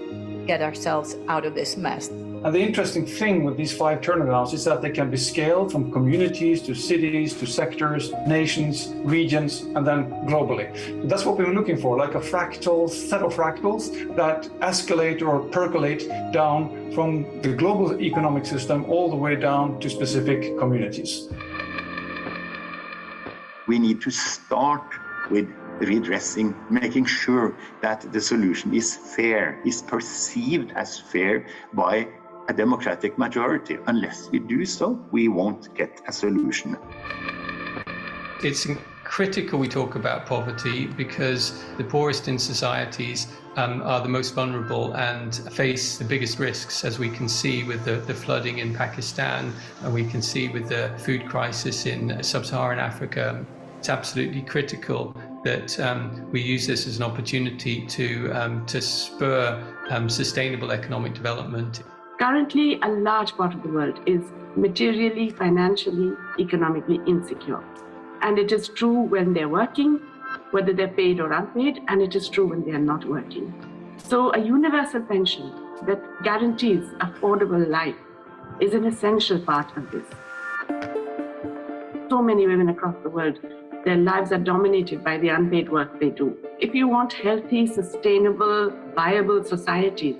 get ourselves out of this mess. And the interesting thing with these 5 turnarounds is that they can be scaled from communities to cities to sectors, nations, regions, and then globally. So that's what we're looking for, like a fractal set of fractals that escalate or percolate down from the global economic system all the way down to specific communities. We need to start with redressing, making sure that the solution is fair, is perceived as fair by a democratic majority. Unless we do so, we won't get a solution. It's critical we talk about poverty because the poorest in societies are the most vulnerable and face the biggest risks, as we can see with the flooding in Pakistan, and we can see with the food crisis in sub-Saharan Africa. It's absolutely critical that we use this as an opportunity to spur sustainable economic development. Currently, a large part of the world is materially, financially, economically insecure. And it is true when they're working, whether they're paid or unpaid, and it is true when they are not working. So a universal pension that guarantees affordable life is an essential part of this. So many women across the world, their lives are dominated by the unpaid work they do. If you want healthy, sustainable, viable societies,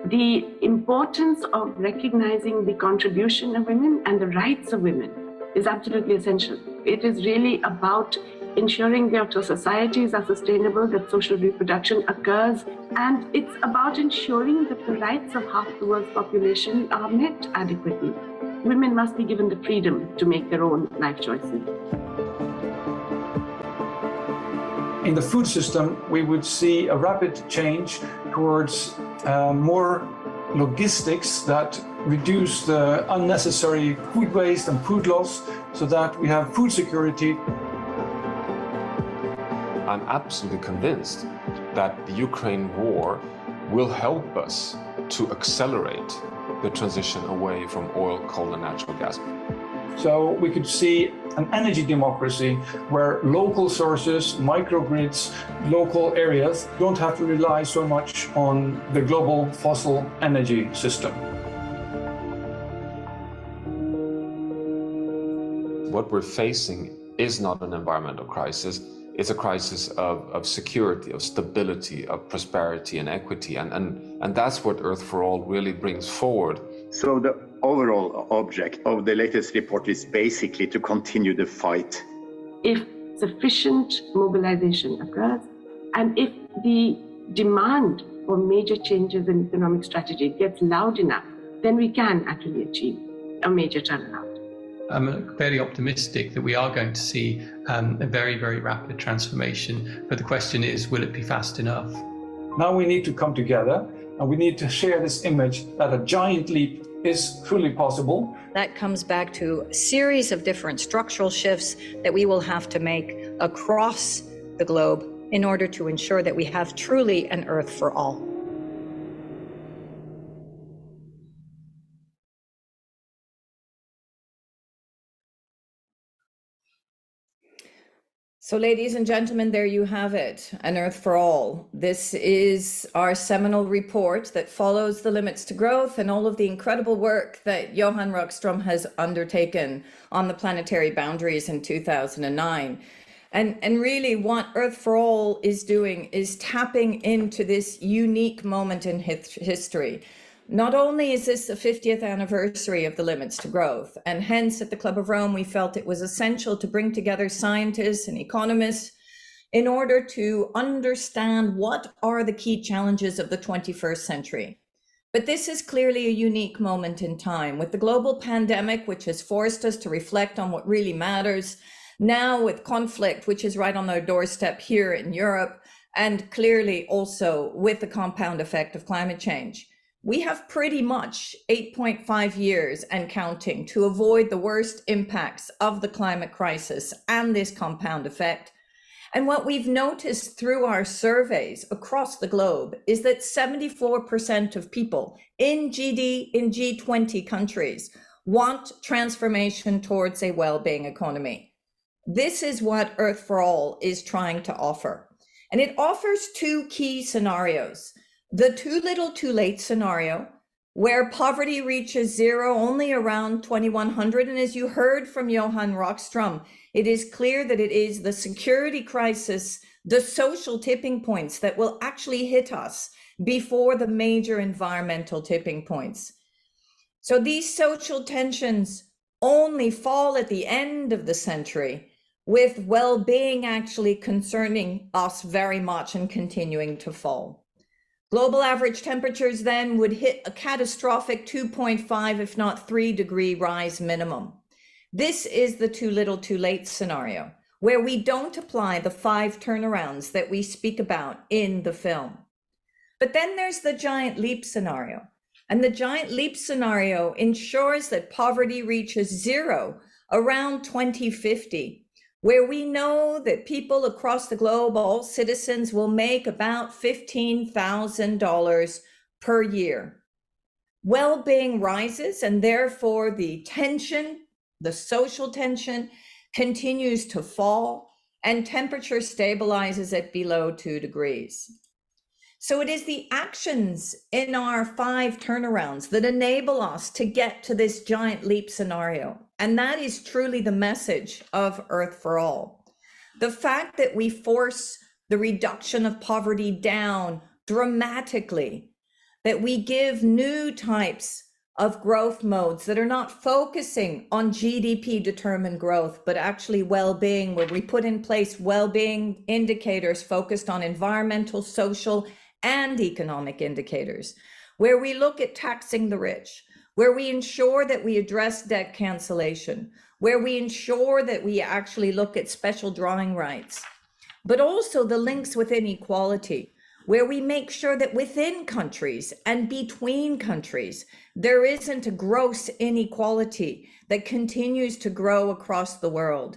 the importance of recognizing the contribution of women and the rights of women is absolutely essential. It is really about ensuring that our societies are sustainable, that social reproduction occurs, and it's about ensuring that the rights of half the world's population are met adequately. Women must be given the freedom to make their own life choices. in the food system, we would see a rapid change towards more logistics that reduce the unnecessary food waste and food loss so that we have food security. I'm absolutely convinced that the Ukraine war will help us to accelerate the transition away from oil, coal, and natural gas. So we could see an energy democracy where local sources, microgrids, local areas don't have to rely so much on the global fossil energy system. What we're facing is not an environmental crisis. It's a crisis of security, of stability, of prosperity and equity. And that's what Earth for All really brings forward. So the overall object of the latest report is basically to continue the fight. If sufficient mobilization occurs, and if the demand for major changes in economic strategy gets loud enough, then we can actually achieve a major turnaround. I'm fairly optimistic that we are going to see a very, very rapid transformation. But the question is, will it be fast enough? Now we need to come together and we need to share this image that a giant leap is fully possible. That comes back to a series of different structural shifts that we will have to make across the globe in order to ensure that we have truly an Earth for all. So ladies and gentlemen, there you have it, An Earth for All. This is our seminal report that follows the limits to growth and all of the incredible work that Johan Rockström has undertaken on the planetary boundaries in 2009. And really what Earth for All is doing is tapping into this unique moment in history. Not only is this the 50th anniversary of the limits to growth, and hence at the Club of Rome, we felt it was essential to bring together scientists and economists in order to understand what are the key challenges of the 21st century. But this is clearly a unique moment in time with the global pandemic, which has forced us to reflect on what really matters. Now with conflict, which is right on our doorstep here in Europe, and clearly also with the compound effect of climate change. We have pretty much 8.5 years and counting to avoid the worst impacts of the climate crisis and this compound effect. And what we've noticed through our surveys across the globe is that 74% of people in G20 countries want transformation towards a well-being economy. This is what Earth for All is trying to offer. And it offers two key scenarios. The too little, too late scenario, where poverty reaches zero only around 2100. And as you heard from Johan Rockström, it is clear that it is the security crisis, the social tipping points that will actually hit us before the major environmental tipping points. So these social tensions only fall at the end of the century, with well-being actually concerning us very much and continuing to fall. Global average temperatures then would hit a catastrophic 2.5, if not 3 degree rise minimum. This is the too little, too late scenario, where we don't apply the 5 turnarounds that we speak about in the film. But then there's the giant leap scenario. And the giant leap scenario ensures that poverty reaches zero around 2050. Where we know that people across the globe, all citizens, will make about $15,000 per year. Well-being rises, and therefore the tension, the social tension, continues to fall, and temperature stabilizes at below 2 degrees. So it is the actions in our 5 turnarounds that enable us to get to this giant leap scenario. And that is truly the message of Earth for All. The fact that we force the reduction of poverty down dramatically, that we give new types of growth modes that are not focusing on GDP determined growth, but actually well-being, where we put in place well-being indicators focused on environmental, social, and economic indicators, where we look at taxing the rich, where we ensure that we address debt cancellation, where we ensure that we actually look at special drawing rights. but also the links with inequality, where we make sure that within countries and between countries, there isn't a gross inequality that continues to grow across the world,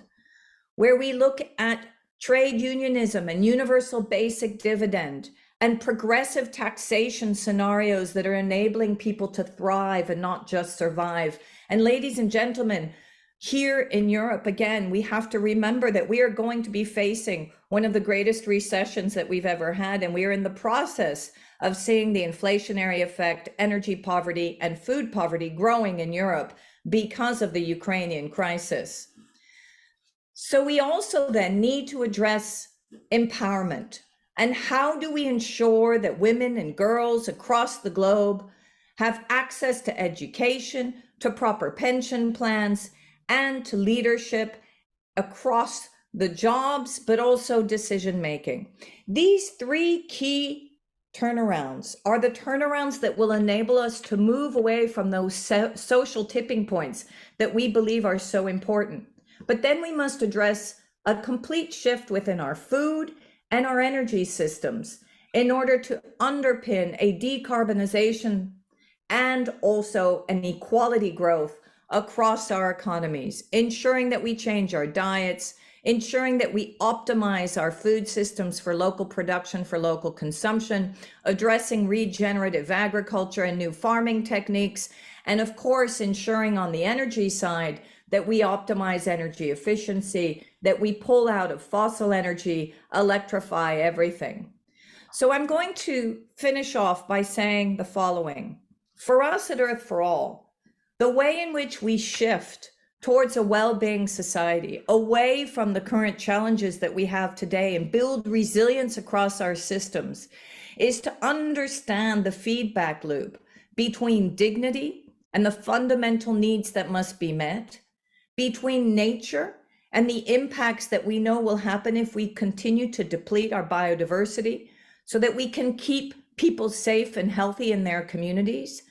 where we look at trade unionism and universal basic dividend and progressive taxation scenarios that are enabling people to thrive and not just survive. And ladies and gentlemen, here in Europe, again, we have to remember that we are going to be facing one of the greatest recessions that we've ever had, and we are in the process of seeing the inflationary effect, energy poverty, and food poverty growing in Europe because of the Ukrainian crisis. So we also then need to address empowerment. And how do we ensure that women and girls across the globe have access to education, to proper pension plans, and to leadership across the jobs, but also decision-making? These three key turnarounds are the turnarounds that will enable us to move away from those social tipping points that we believe are so important. But then we must address a complete shift within our food and our energy systems in order to underpin a decarbonization and also an equality growth across our economies, ensuring that we change our diets, ensuring that we optimize our food systems for local production, for local consumption, addressing regenerative agriculture and new farming techniques, and of course, ensuring on the energy side that we optimize energy efficiency, that we pull out of fossil energy, electrify everything. So I'm going to finish off by saying the following. For us at Earth for All, the way in which we shift towards a well-being society, away from the current challenges that we have today and build resilience across our systems, is to understand the feedback loop between dignity and the fundamental needs that must be met, between nature and the impacts that we know will happen if we continue to deplete our biodiversity so that we can keep people safe and healthy in their communities,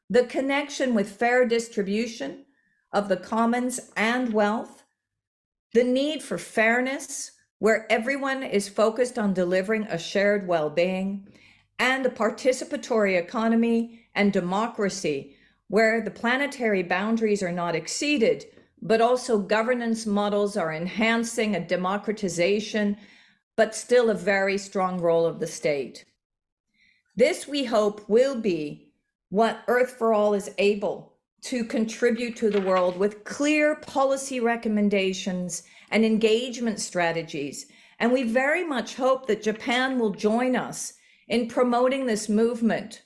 the connection with fair distribution of the commons and wealth, the need for fairness, where everyone is focused on delivering a shared well-being, and a participatory economy and democracy, where the planetary boundaries are not exceeded, but also governance models are enhancing a democratization, but still a very strong role of the state. This, we hope, will be what Earth for All is able to contribute to the world with clear policy recommendations and engagement strategies. And we very much hope that Japan will join us in promoting this movement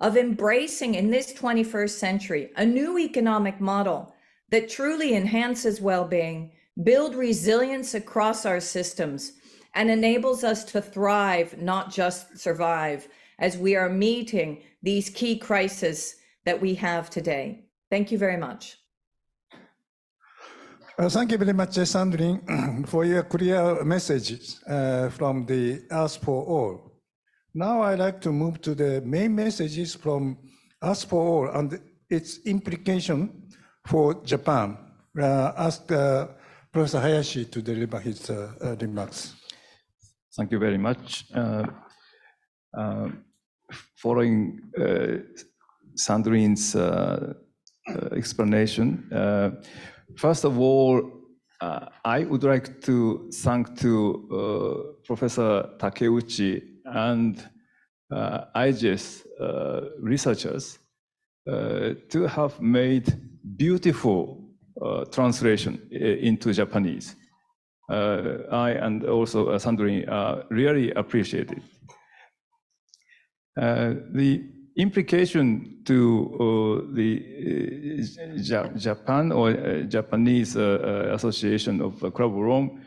of embracing in this 21st century a new economic model that truly enhances well-being, build resilience across our systems, and enables us to thrive, not just survive, as we are meeting these key crises that we have today. Thank you very much. Thank you very much, Sandrine, for your clear messages from the Earth for All. Now I'd like to move to the main messages from Earth for All and its implication for Japan. Ask Professor Hayashi to deliver his remarks. Thank you very much. Following Sandrine's explanation, first of all, I would like to thank to Professor Takeuchi and IGES researchers to have made beautiful translation into Japanese. I and also Sandrine really appreciate it. The implication to the Japan or Japanese Association of Club of Rome,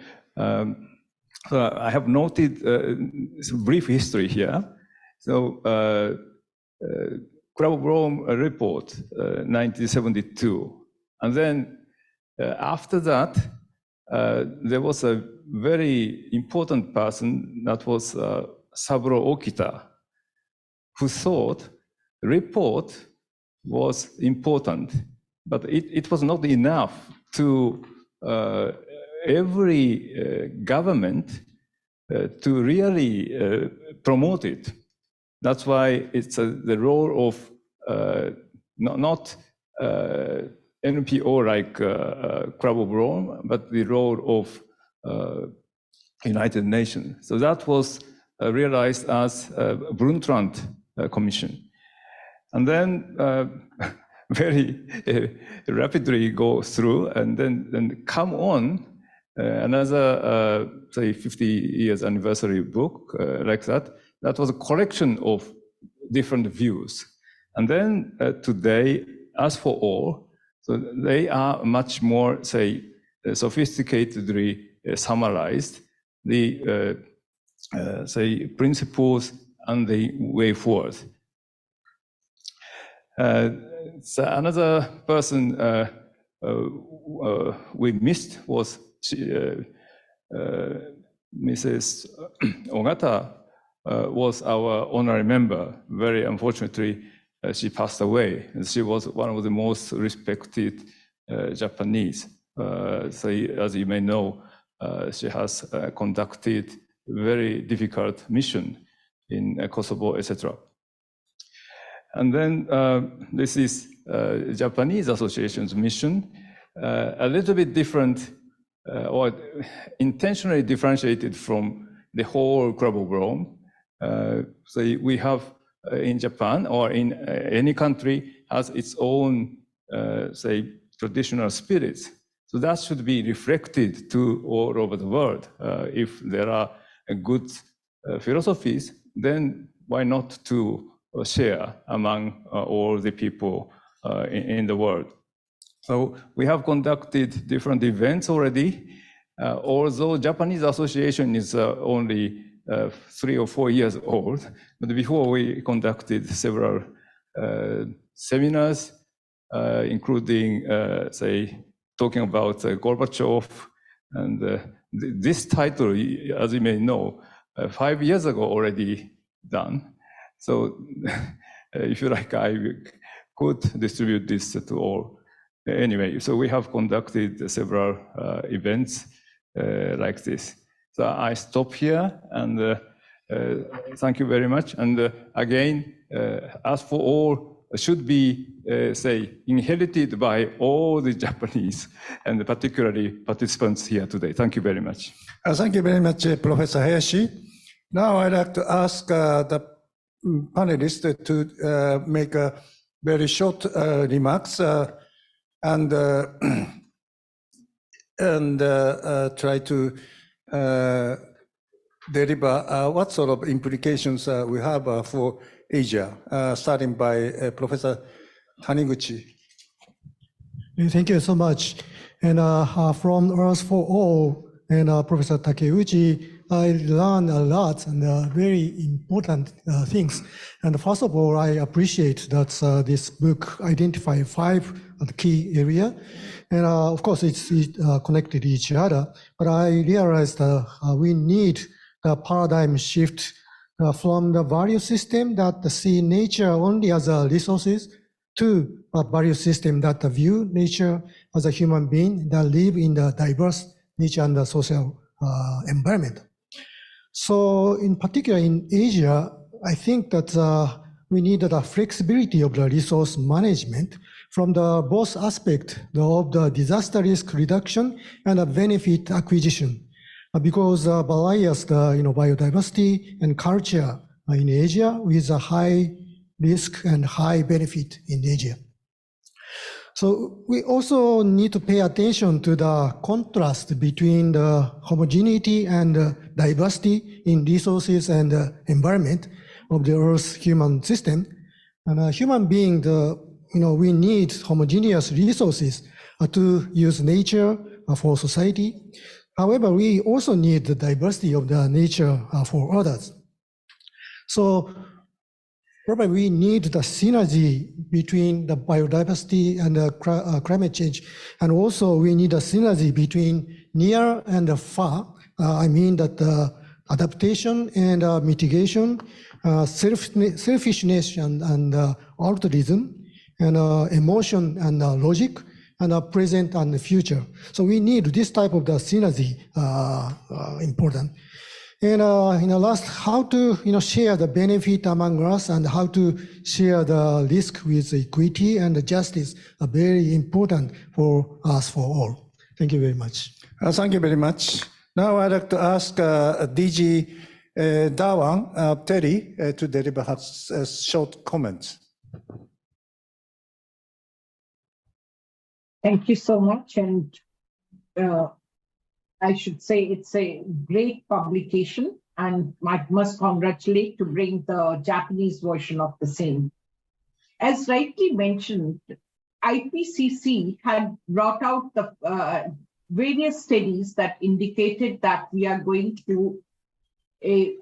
so I have noted some brief history here. So Club of Rome report 1972, and then after that there was a very important person that was Saburo Okita, who thought report was important, but it was not enough to every government to really promote it. That's why it's the role of not NPO like Club of Rome, but the role of United Nations. So that was realized as Brundtland Commission. And then very rapidly go through and then come on another, say, 50 years anniversary book like that. That was a collection of different views. And then today, As for All, so they are much more, say, sophisticatedly summarized the, say, principles and the way forward. So another person we missed was Mrs. Ogata was our honorary member. Very unfortunately, she passed away. And she was one of the most respected Japanese. So as you may know, she has conducted very difficult mission in Kosovo, etc. And then this is Japanese Association's mission, a little bit different or intentionally differentiated from the whole Club of Rome. So we have in Japan or in any country has its own, say, traditional spirits. So that should be reflected to all over the world. If there are good philosophies, then why not to share among all the people in the world? So we have conducted different events already. Although Japanese Association is only 3 or 4 years old, but before we conducted several seminars, including, say, talking about Gorbachev. And this title, as you may know, 5 years ago already done. So if you like, I could distribute this to all. Anyway, so we have conducted several events like this. So I stop here and thank you very much. And again, As for All should be, say, inherited by all the Japanese and particularly participants here today. Thank you very much. Thank you very much, Professor Hayashi. Now I'd like to ask the panelists to make a very short remarks and try to deliver what sort of implications we have for Asia, starting by Professor Taniguchi. Thank you so much. And from Earth for All and Professor Takeuchi, I learned a lot and very important things. And first of all, I appreciate that this book identifies 5 key areas. And of course, it's connected to each other. But I realized we need a paradigm shift from the value system that see nature only as a resources to a value system that view nature as a human being that live in the diverse nature and the social environment. So in particular in Asia, I think that we need the flexibility of the resource management from the both aspect of the disaster risk reduction and the benefit acquisition. Because barriers, biodiversity and culture in Asia with a high risk and high benefit in Asia. So we also need to pay attention to the contrast between the homogeneity and diversity in resources and environment of the Earth's human system. And a human being, we need homogeneous resources to use nature for society. However, we also need the diversity of the nature for others. So probably we need the synergy between the biodiversity and the climate change. And also we need a synergy between near and far. I mean that adaptation and mitigation, selfishness and altruism, and emotion and logic, and present and the future. So we need this type of the synergy important. And last, how to share the benefit among us and how to share the risk with equity and justice are very important for us for all. Thank you very much. Thank you very much. Now I'd like to ask DG Dawan Terry to deliver a short comment. Thank you so much. And I should say it's a great publication, and I must congratulate to bring the Japanese version of the same. As rightly mentioned, IPCC had brought out the various studies that indicated that we are going through a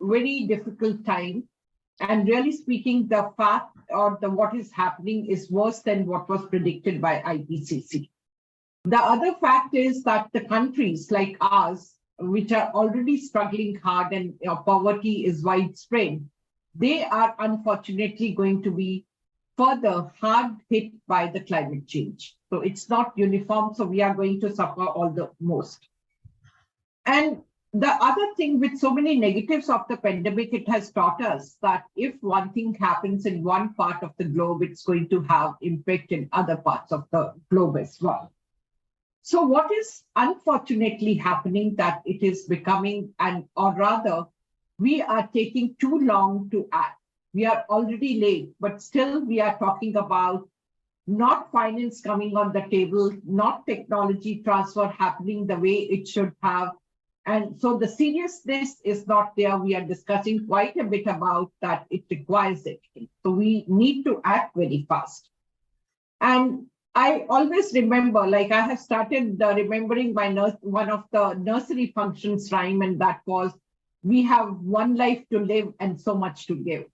very difficult time. And really speaking, the fact or what is happening is worse than what was predicted by IPCC. The other fact is that the countries like ours, which are already struggling hard and poverty is widespread, they are unfortunately going to be further hard hit by the climate change. So it's not uniform, so we are going to suffer all the most. And the other thing with so many negatives of the pandemic, it has taught us that if one thing happens in one part of the globe, it's going to have impact in other parts of the globe as well. So what is unfortunately happening that it is becoming, or rather, we are taking too long to act. We are already late, but still we are talking about not finance coming on the table, not technology transfer happening the way it should have. And so the seriousness is not there. We are discussing quite a bit about that it requires it. So we need to act very fast. And I always remember, like I have started remembering my one of the nursery functions rhyme, and that was, we have one life to live and so much to give.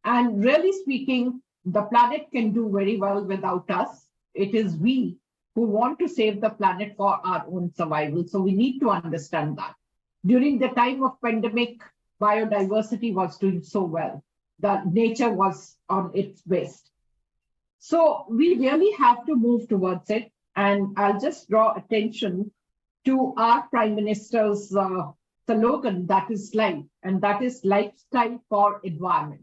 And really speaking, the planet can do very well without us. It is we who want to save the planet for our own survival. So we need to understand that. During the time of pandemic, biodiversity was doing so well. The nature was on its best. So we really have to move towards it. And I'll just draw attention to our Prime Minister's slogan, that is life, and that is lifestyle for environment.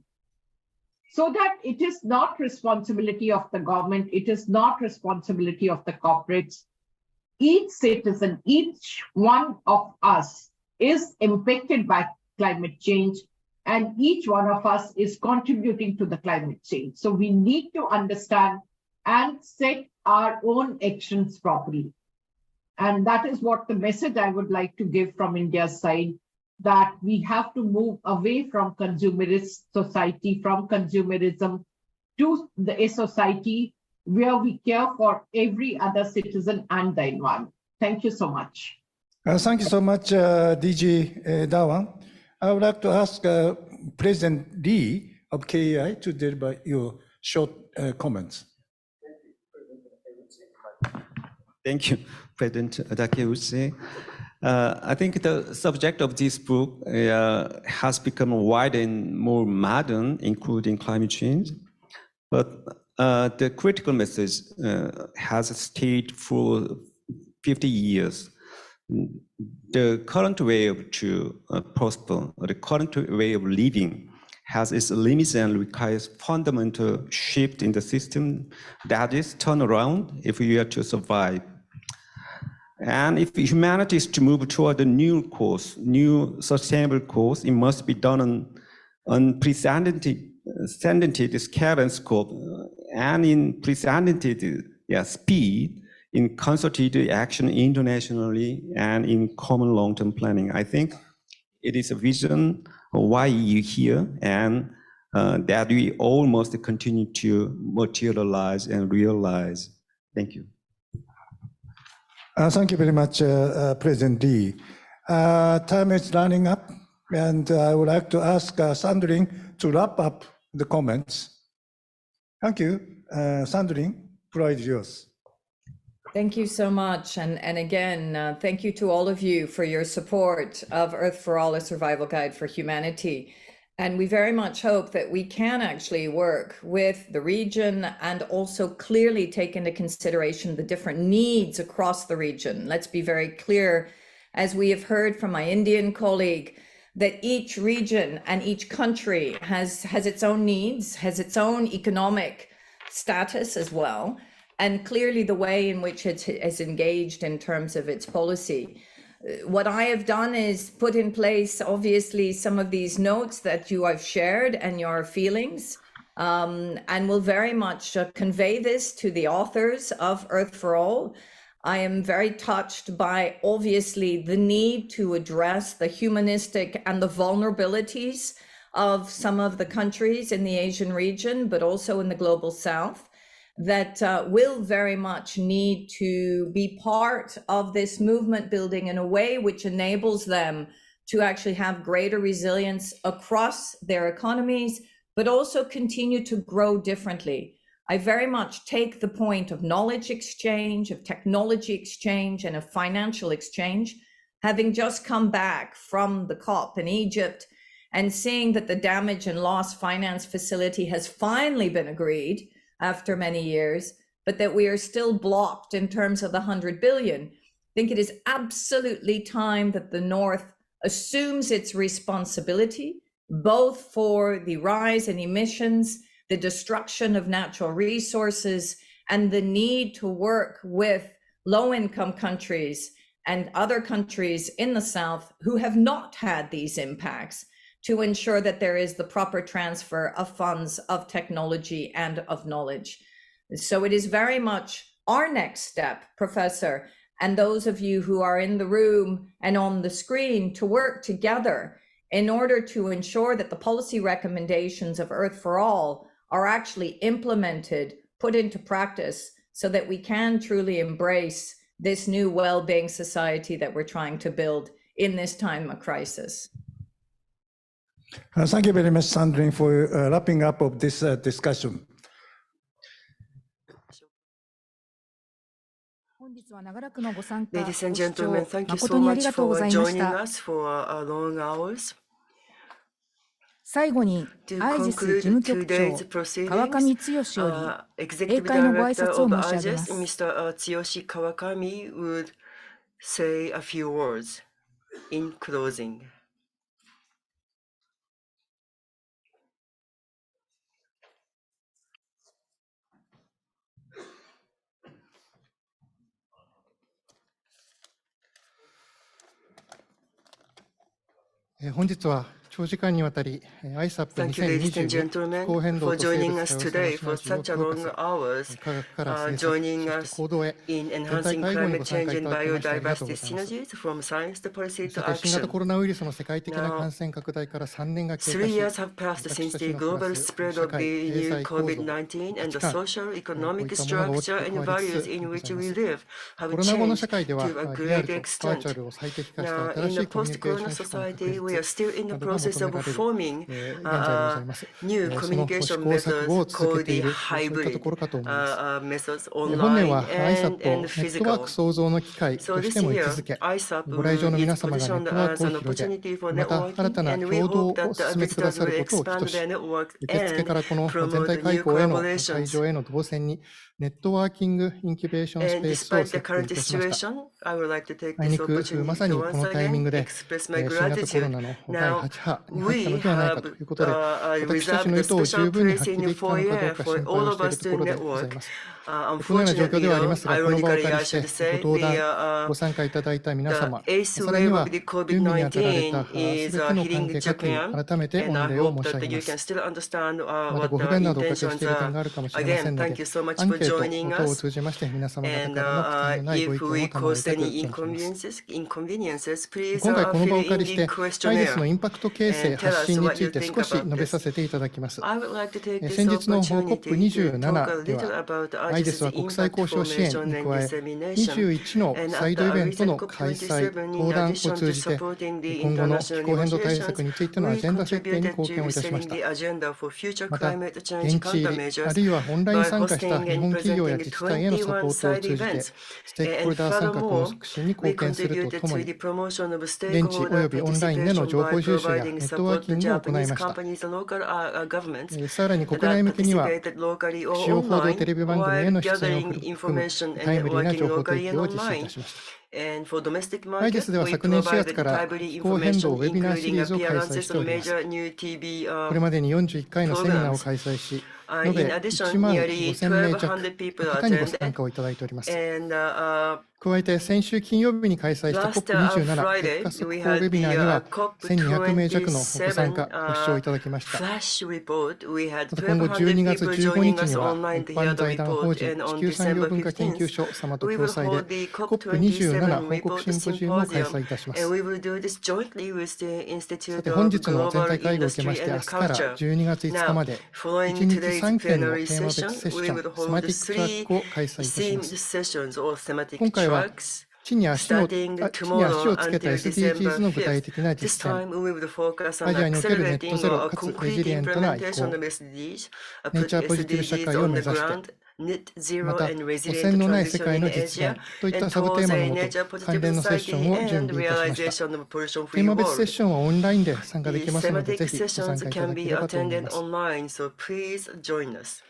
So that it is not responsibility of the government, it is not responsibility of the corporates. Each citizen, each one of us is impacted by climate change, and each one of us is contributing to the climate change. So we need to understand and set our own actions properly. And that is what the message I would like to give from India's side, that we have to move away from consumerist society, from consumerism to a society where we care for every other citizen and the environment. Thank you so much. Thank you so much, DG Dawan. I would like to ask President Lee of KEI to deliver your short comments. Thank you, President Takeuchi. I think the subject of this book has become wider and more modern, including climate change. But the critical message has stayed for 50 years. The current way to prosper, or the current way of living, has its limits and requires fundamental shift in the system that is turn around if we are to survive. And if humanity is to move toward a new course, new sustainable course, it must be done on unprecedented scale and scope, and in unprecedented speed, in concerted action internationally and in common long-term planning. I think it is a vision of why you here, and that we all must continue to materialize and realize. Thank you. Thank you very much, President Lee. Time is running up, and I would like to ask Sandrine to wrap up the comments. Thank you. Sandrine, floor is yours. Thank you so much. And again, thank you to all of you for your support of Earth for All, a survival guide for humanity. And we very much hope that we can actually work with the region and also clearly take into consideration the different needs across the region. Let's be very clear as we have heard from my Indian colleague, that each region and each country has its own needs, has its own economic status as well, and clearly the way in which it is engaged in terms of its policy. What I have done is put in place, obviously, some of these notes that you have shared and your feelings, and will very much convey this to the authors of Earth for All. I am very touched by, obviously, the need to address the humanistic and the vulnerabilities of some of the countries in the Asian region, but also in the global South, that will very much need to be part of this movement building in a way which enables them to actually have greater resilience across their economies, but also continue to grow differently. I very much take the point of knowledge exchange, of technology exchange, and of financial exchange, having just come back from the COP in Egypt and seeing that the damage and loss finance facility has finally been agreed after many years, but that we are still blocked in terms of the 100 billion. I think it is absolutely time that the North assumes its responsibility, both for the rise in emissions, the destruction of natural resources, and the need to work with low-income countries and other countries in the South who have not had these impacts, to ensure that there is the proper transfer of funds, of technology, and of knowledge. So it is very much our next step, Professor, and those of you who are in the room and on the screen, to work together in order to ensure that the policy recommendations of Earth for All are actually implemented, put into practice, so that we can truly embrace this new well-being society that we're trying to build in this time of crisis. Thank you very much, Sandrine, for wrapping up of this discussion. Ladies and gentlemen, thank you so much for joining us for long hours. To conclude today's proceedings, Executive Director of AGES, Mr. Tsuyoshi Kawakami, would say a few words in closing. Thank you, ladies and gentlemen, for joining us today for such a long hours, joining us in enhancing climate change and biodiversity synergies from science to policy to action. Now, 3 years have passed since the global spread of the new COVID-19, and the social, economic structure and values in which we live have changed to a great extent. Now, in the post-corona society, we are still in the process of forming new communication methods called the hybrid methods, online and physical. So this year, ISAP is positioned as an opportunity for networking, and we hope that the visitors will expand their network and promote new collaborations. And despite the current situation, I would like to take this opportunity to once again express my gratitude. Now, we have reserved a special place in the foyer for all of us to network. Unfortunately, though, ironically, I should say, the eighth wave of the COVID-19 is hitting Japan, and I hope that you can still understand what the intentions are. Again, thank you so much for joining us. And if we caused any inconveniences, please fill in the questionnaire and tell us what you think about this. I would like to take this opportunity to talk a little about AGES's impact formation and dissemination. And at the recent COP27, in addition to supporting the international negotiations, we contributed to setting the agenda for future climate change countermeasures by hosting and presenting 21 side events. And furthermore, we contributed to the promotion of stakeholder participation by providing support to Japanese companies and local governments that participated locally or online, while への出演を gathering 含む information タイ and ムリーな networking 情報 locally 提 and 供を実施い online. たしました。 And for domestic アイデ market, スでは we 昨年4 provided 月から timely 気候変動 information, ウェビナーシ including リーズを開催 appearances してお on ります。 major new TB これまでに41回のセミナーを programs. 開催し、 In 延べ addition, 1万 nearly 5000名弱 1,200 people の方にご attended. 参加をいただいております。 And 加えて先週金曜日に開催した last COP27 結 Friday, 果速 we 報ウェ had ビ the ナーには1200名弱のご参 COP27 加、ご視聴いただきました。 flash report. We had また今後1,200 12月 people 15 joining 日 us には online 一 to 般 hear the 財団法 report. 人 And 地 on 球産業 December 文化研究 15th, 所様と we 共 will 催で hold the COP27 報 COP27 告シン report ポジウムを開催 symposium. いたしま And す。 we will do this jointly with the さ Institute て本 of 日の全 Global 体会合を受けまし Industry て、明 and 日から Culture. 12月5日 Now, まで、 following 1日 today's 3件のテ plenary ーマ別 session, セッシ we ョン、 will セマ hold ティックトラッ 3 クを開催いたしま themed す。 sessions or thematic 今回は tracks. 地に足を Starting つけた tomorrow until SDGs December の具体 5th. 的な This 実践、 time, we will focus ア on ジアにおけるネット accelerating ゼロ or かつレ concrete ジリエントな移 implementation 行、 of SDGs, ネイ put チャーポジティブ社 SDGs 会を on 目 the 指して、 ground, net ま zero た and 汚 resilient 染のない世 transition 界 in の実 Asia, 現といった and サブテ towards ーマ a のもと、 nature 関 positive 連のセッション society を準 and 備いたしました。 realization of a テ pollution-free ーマ別セッ world. ションはオンラインで参加で The きますので、ぜ thematic ひご参 sessions 加いただ can け be ればと思い attended ます。 online, so please join us.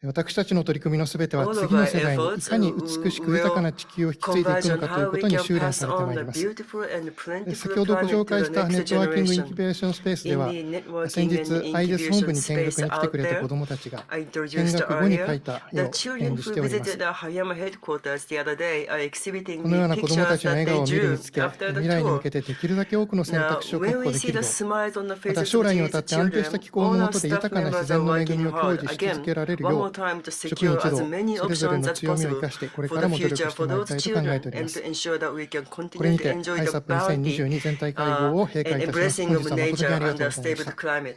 私たちの取り組みのすべては All 次 of の our 世代にい efforts かに美しく豊か will な地球を引き継いでいく converge の on かという how こ we とに can 修練 pass されてまい on り the ます。 beautiful and 先 plentiful ほどご紹 planet to 介 the したネッ next トワーキングインキュ generation. ベーションスペースで In は、 the 先 networking 日 and アイデス本部 incubation に見学 space に来て out くれた子 there, どもたちが I 見 introduced 学後に描 earlier, いた絵 the を展 children 示し who ております。 visited our Hayama headquarters the other day are exhibiting このよう the な子どもた pictures ちの that 笑 they 顔を見るに drew つけ、 after the 未来に向 tour. けてできるだけ多くの選 Now, 択肢を when 確保 we でき see る the よう、 smiles on the また faces 将 of 来にわたっ these て安定した children, 気候の all 下 our で staff 豊かな自 members 然 are の恵 working みを享 hard 受し続 again, けられる one よ more う、 time to 職員 secure 一 as 同 many それぞれ options の as 強みを生 possible かしてこれ for か the らも努力 future して for まいり those たいと考え children ておりま and す。 to ensure that we can これ continue に to て enjoy the ISAP bounty 2022全体会合を閉会 and いたします。 embracing 本 of 日は誠に nature ありがとう under ございまし stable た。 climate.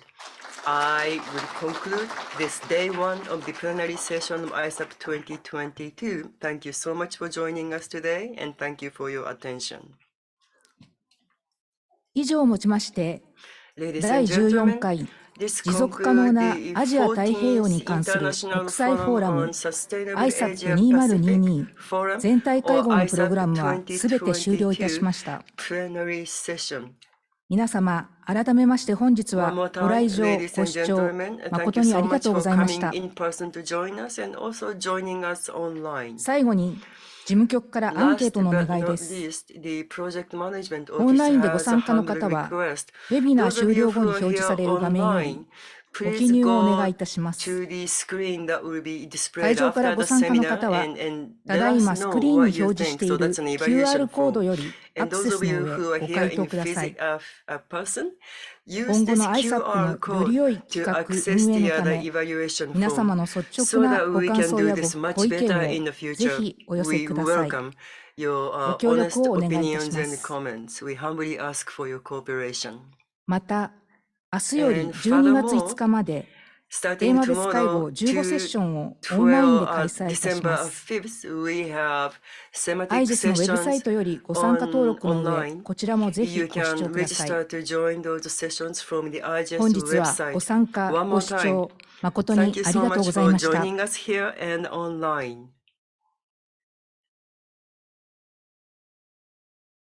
I will conclude this day one of the plenary session of ISAP 2022. Thank you so much for joining us today and thank you for your attention. 以上をもちまして、 Ladies 第 and 14 gentlemen, 回 this 持続可能な concludes ア the ジア太平洋に 14th 関する International 国際フォー Forum ラム on Sustainable Asia Pacific ISAP2022 Forum 全体会 or 合のプログラ ISAP ムはすべて終了いたしました。 Plenary Session. 皆様、改めまして本日は One more ご time, 来場、 ladies ご and 視聴 gentlemen, thank 誠 you にあ so りが much とうご for ざいまし coming た。 in person to join us and also joining us online. 最後に、事務局からアンケー Last トのお but 願い not です。 least, the project management オン office ラインでご has a 参加の humble 方は、 request. ウェビナー Those of 終 you 了後 who に are 表示さ here れる画面より online, ご please 記入をお go 願いいたします。 to the screen that will be 会 displayed 場から after ご the 参加の seminar 方は、 and た let だい us まスク know リーンに what you 表示し think. てい So る that's an QR evaluation コード form. よりア And クセ those ス of の you 上 who are ご here 回 in 答ください。 physical person, use 今後 this の ISAP QR のよ code り良い to 企画 access 運営 the のた other め、 evaluation 皆 form 様の率 so 直な that ご we 感 can 想 do や this ご much 意見 better を in the ぜ future. ひお寄せ We ください。 welcome your ご協 honest 力をお願いいたし opinions ま and す。 comments. We humbly ask for your cooperation. また、明日より And 12月5 furthermore, 日まで、テー starting マ別会合 tomorrow 15セッ to ションをオンラインで開催いたしま December す。 5th, we have thematic IGES のウェブサイ sessions トよりご参加登録の上、 online. こちらもぜひ You ご視聴 can ください。 register to join those sessions from the 本 IGES 日はご website. 参加、 One ご more 視 time, 聴誠 thank に you あり so がとう much ござい for ました。 joining us here and online.